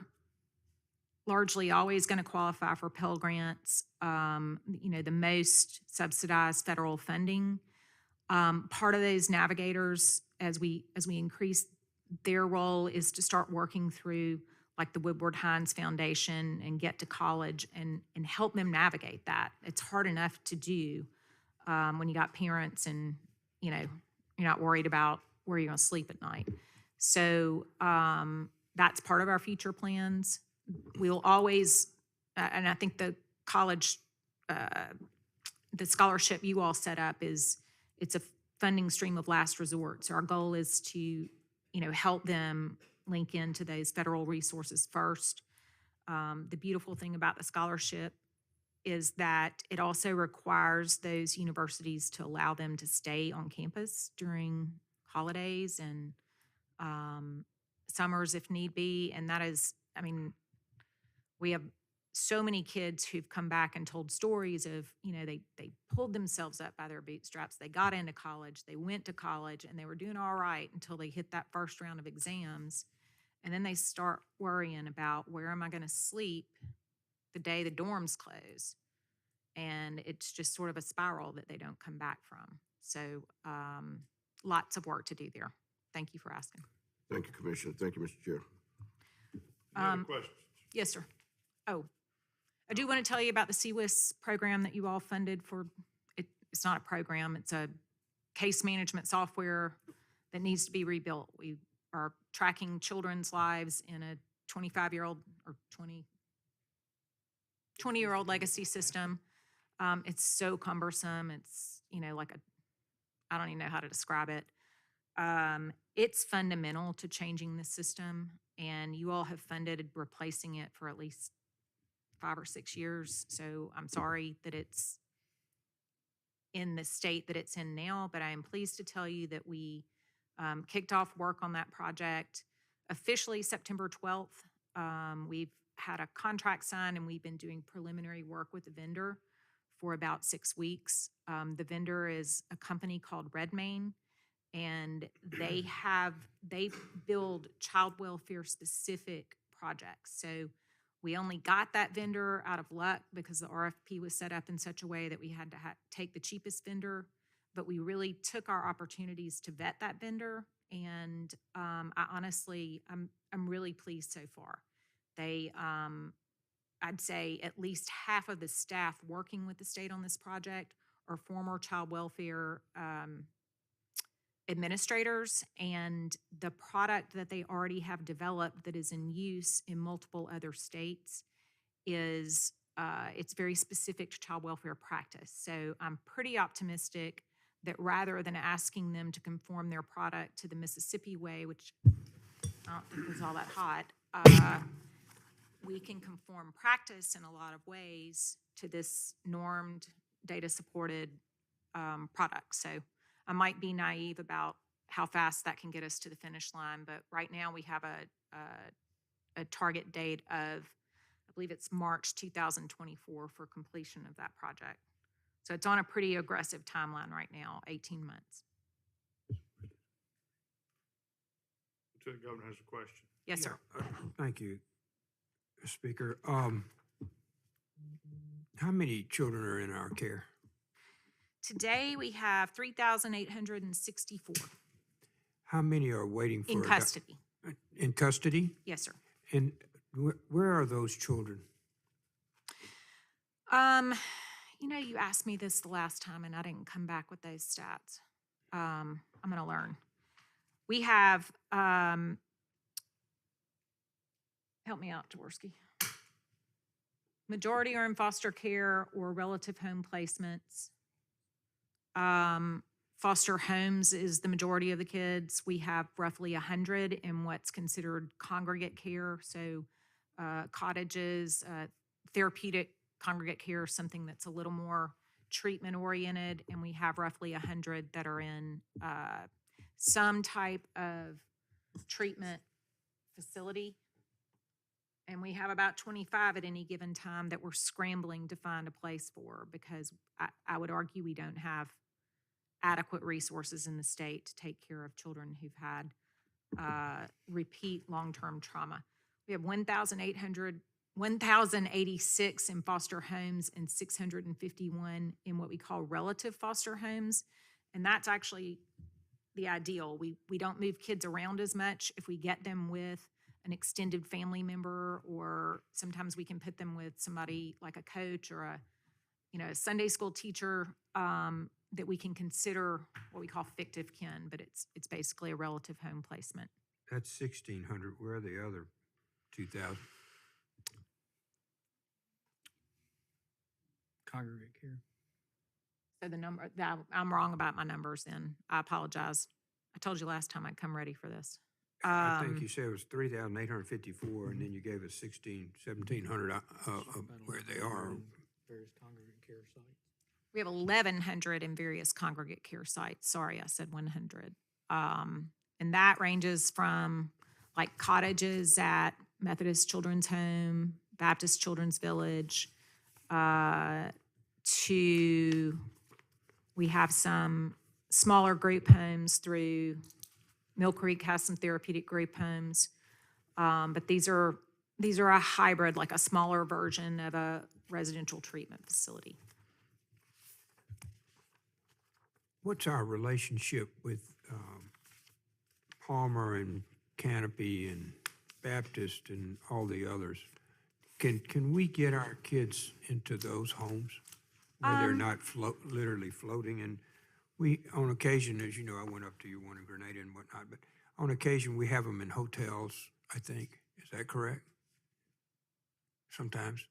S: largely always going to qualify for Pell Grants, the most subsidized federal funding. Part of those navigators, as we increase their role, is to start working through like the Woodward Hines Foundation and get to college and help them navigate that. It's hard enough to do when you got parents and, you're not worried about where you're going to sleep at night. So that's part of our future plans. We'll always, and I think the college, the scholarship you all set up it's a funding stream of last resort. So our goal is to, help them link into those federal resources first. The beautiful thing about the scholarship is that it also requires those universities to allow them to stay on campus during holidays and summers if need be. And that is, we have so many kids who've come back and told stories of, they pulled themselves up by their bootstraps. They got into college, they went to college, and they were doing all right until they hit that first round of exams. And then they start worrying about where am I going to sleep the day the dorms close. And it's just sort of a spiral that they don't come back from. So lots of work to do there. Thank you for asking.
D: Thank you, Commissioner. Thank you, Mr. Chair.
A: Any other questions?
S: Yes, sir. Oh, I do want to tell you about the CWIS program that you all funded for. It's not a program, it's a case management software that needs to be rebuilt. We are tracking children's lives in a 25-year-old or 20-year-old legacy system. It's so cumbersome. It's, I don't even know how to describe it. It's fundamental to changing the system, and you all have funded replacing it for at least 5 or 6 years. So I'm sorry that it's in the state that it's in now, but I am pleased to tell you that we kicked off work on that project officially September 12th. We've had a contract signed and we've been doing preliminary work with the vendor for about 6 weeks. The vendor is a company called Redmayne, and they build child welfare specific projects. So we only got that vendor out of luck because the RFP was set up in such a way that we had to take the cheapest vendor, but we really took our opportunities to vet that vendor. And I honestly, I'm really pleased so far. They, I'd say at least half of the staff working with the state on this project are former child welfare administrators, and the product that they already have developed that is in use in multiple other states is it's very specific to child welfare practice. So I'm pretty optimistic that rather than asking them to conform their product to the Mississippi way, which I don't think is all that hot, we can conform practice in a lot of ways to this normed, data-supported product. So I might be naive about how fast that can get us to the finish line, but right now we have a target date of, I believe it's March 2024 for completion of that project. So it's on a pretty aggressive timeline right now, 18 months.
A: Lieutenant Governor has a question.
S: Yes, sir.
F: Thank you, Speaker. How many children are in our care?
S: Today we have 3,864
F: How many are waiting for?
S: in custody.
F: In custody?
S: Yes, sir.
F: And where are those children?
S: You know, you asked me this the last time and I didn't come back with those stats. I'm going to learn. We have, help me out, Jaworski. Majority are in foster care or relative home placements. Foster homes is the majority of the kids. We have roughly 100 in what's considered congregate care. So cottages, therapeutic congregate care, something that's a little more treatment oriented. And we have roughly 100 that are in some type of treatment facility. And we have about 25 at any given time that we're scrambling to find a place for, because I would argue we don't have adequate resources in the state to take care of children who've had repeat long-term trauma. We have 1,086 in foster homes and 651 in what we call relative foster homes. And that's actually the ideal. We don't move kids around as much if we get them with an extended family member, or sometimes we can put them with somebody like a coach or a Sunday school teacher that we can consider what we call fictive kin, but it's basically a relative home placement.
F: That's 1,600. Where are the other 2,000?
T: Congregate care.
S: So the number, I'm wrong about my numbers then. I apologize. I told you last time I'd come ready for this.
F: I think you said it was 3,854, and then you gave us 1,700 where they are.
T: Various congregate care sites.
S: We have 1,100 in various congregate care sites. Sorry, I said 100. And that ranges from like cottages at Methodist Children's Home, Baptist Children's Village, to we have some smaller group homes through Mill Creek has some therapeutic group homes. But these are a hybrid, like a smaller version of a residential treatment facility.
F: What's our relationship with Palmer and Canopy and Baptist and all the others? Can we get our kids into those homes where they're not literally floating? And we, on occasion, as you know, I went up to your one in Grenada and whatnot, but on occasion we have them in hotels, I think. Is that correct? Sometimes.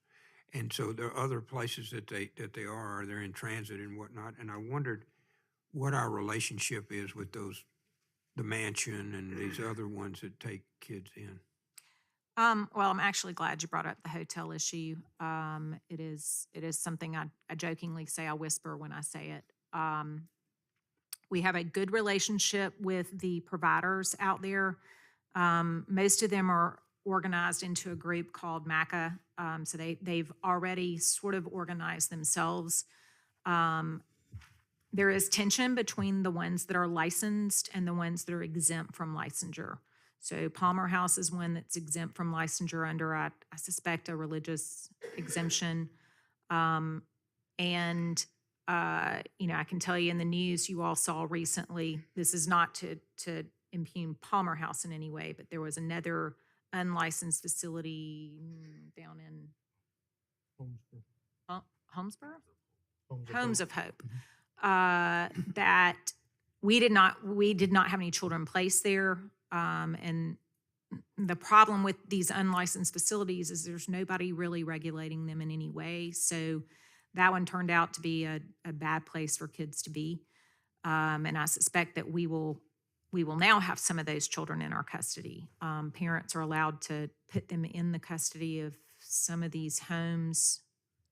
F: And so there are other places that they are, or they're in transit and whatnot. And I wondered what our relationship is with those, the mansion and these other ones that take kids in.
S: Well, I'm actually glad you brought up the hotel issue. It is something I jokingly say I whisper when I say it. We have a good relationship with the providers out there. Most of them are organized into a group called MACA. So they've already sort of organized themselves. There is tension between the ones that are licensed and the ones that are exempt from licensure. So Palmer House is one that's exempt from licensure under, I suspect, a religious exemption. I can tell you in the news you all saw recently, this is not to impugn Palmer House in any way, but there was another unlicensed facility down in Holmesboro? Homes of Hope. That we did not have any children placed there. And the problem with these unlicensed facilities is there's nobody really regulating them in any way. So that one turned out to be a bad place for kids to be. And I suspect that we will now have some of those children in our custody. Parents are allowed to put them in the custody of some of these homes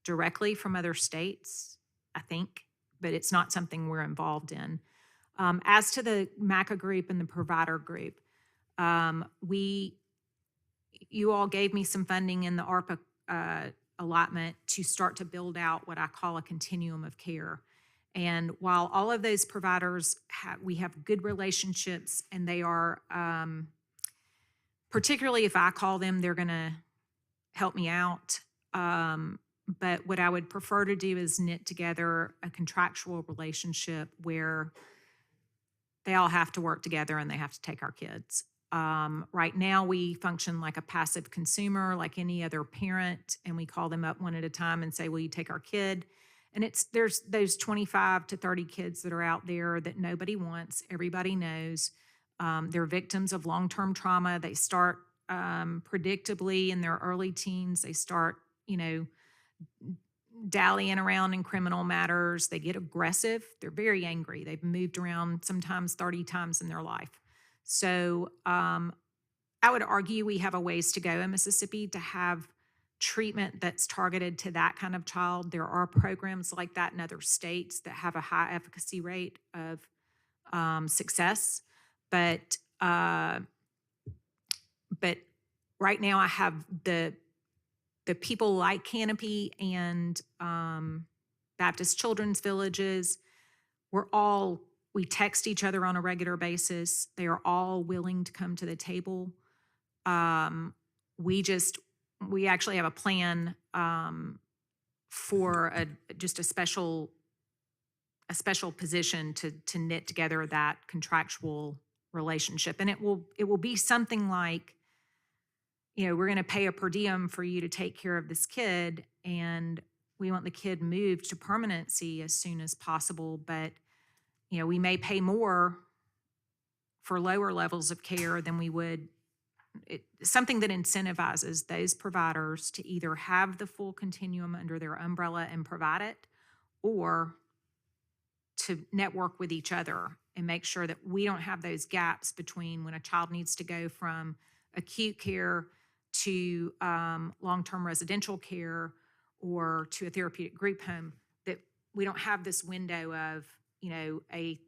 S: directly from other states, I think, but it's not something we're involved in. As to the MACA group and the provider group, you all gave me some funding in the ARPA allotment to start to build out what I call a continuum of care. And while all of those providers, we have good relationships, and they are, particularly if I call them, they're going to help me out. But what I would prefer to do is knit together a contractual relationship where they all have to work together and they have to take our kids. Right now, we function like a passive consumer, like any other parent, and we call them up one at a time and say, will you take our kid? And there's those 25 to 30 kids that are out there that nobody wants. Everybody knows. They're victims of long-term trauma. They start predictably in their early teens. They start, dallying around in criminal matters. They get aggressive. They're very angry. They've moved around sometimes 30 times in their life. So I would argue we have a ways to go in Mississippi to have treatment that's targeted to that kind of child. There are programs like that in other states that have a high efficacy rate of success. But right now I have the people like Canopy and Baptist Children's Villages. We text each other on a regular basis. They are all willing to come to the table. We actually have a plan for just a special position to knit together that contractual relationship. And it will be something like, we're going to pay a per diem for you to take care of this kid, and we want the kid moved to permanency as soon as possible. But, we may pay more for lower levels of care than we would. Something that incentivizes those providers to either have the full continuum under their umbrella and provide it, or to network with each other and make sure that we don't have those gaps between when a child needs to go from acute care to long-term residential care or to a therapeutic group home, that we don't have this window of, a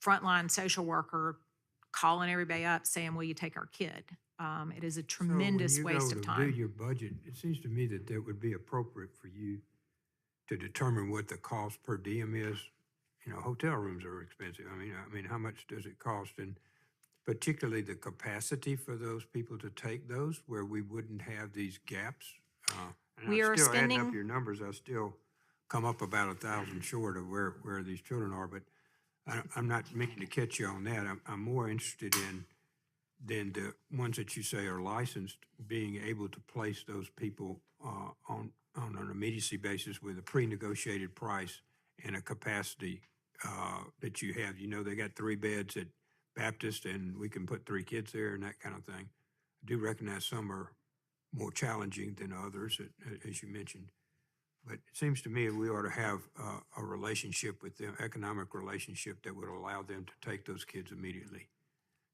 S: frontline social worker calling everybody up saying, will you take our kid? It is a tremendous waste of
F: So when you go to
S: time.
F: do your budget, it seems to me that would be appropriate for you to determine what the cost per diem is. Hotel rooms are expensive. I mean, how much does it cost? And particularly the capacity for those people to take those, where we wouldn't have these gaps. And
S: We
F: I'm
S: are
F: still adding
S: spending-
F: up your numbers. I still come up about 1,000 short of where these children are. But I'm not meaning to catch you on that. I'm more interested in than the ones that you say are licensed, being able to place those people on an immediacy basis with a pre-negotiated price and a capacity that you have. They got 3 beds at Baptist, and we can put 3 kids there and that kind of thing. I do recognize some are more challenging than others, as you mentioned. But it seems to me we ought to have a relationship with them, economic relationship that would allow them to take those kids immediately.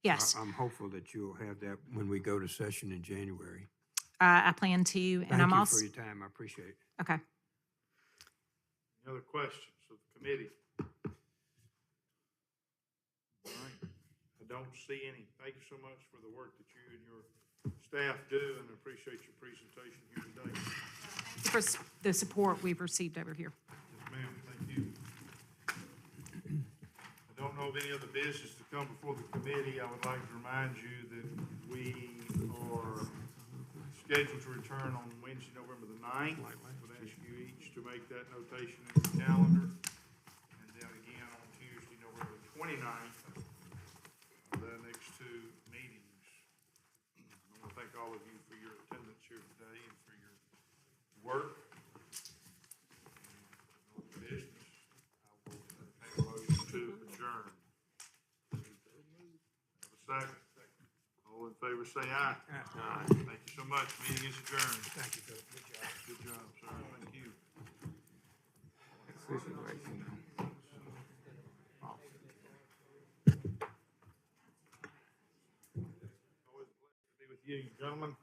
S: Yes.
F: I'm hopeful that you'll have that when we go to session in January.
S: I plan to, and I'm
F: Thank you
S: also.
F: for your time. I appreciate it.
S: Okay.
A: Any other questions of the committee? All right. I don't see any. Thank you so much for the work that you and your staff do, and I appreciate your presentation here today.
S: For the support we've received over here.
A: Yes, ma'am. Thank you. I don't know of any other business to come before the committee. I would like to remind you that we are scheduled to return on Wednesday, November the 9th. I would ask you each to make that notation in your calendar. And then again on Tuesday, November 29th, the next 2 meetings. I want to thank all of you for your attendance here today and for your work. Business. I will take a motion to adjourn. Have a second. All All in favor, say aye. Aye. Thank you so much. Meeting is adjourned.
F: Thank you, Philip. Good job.
A: Good job, sir. Thank you. Always a pleasure to be with you, gentlemen.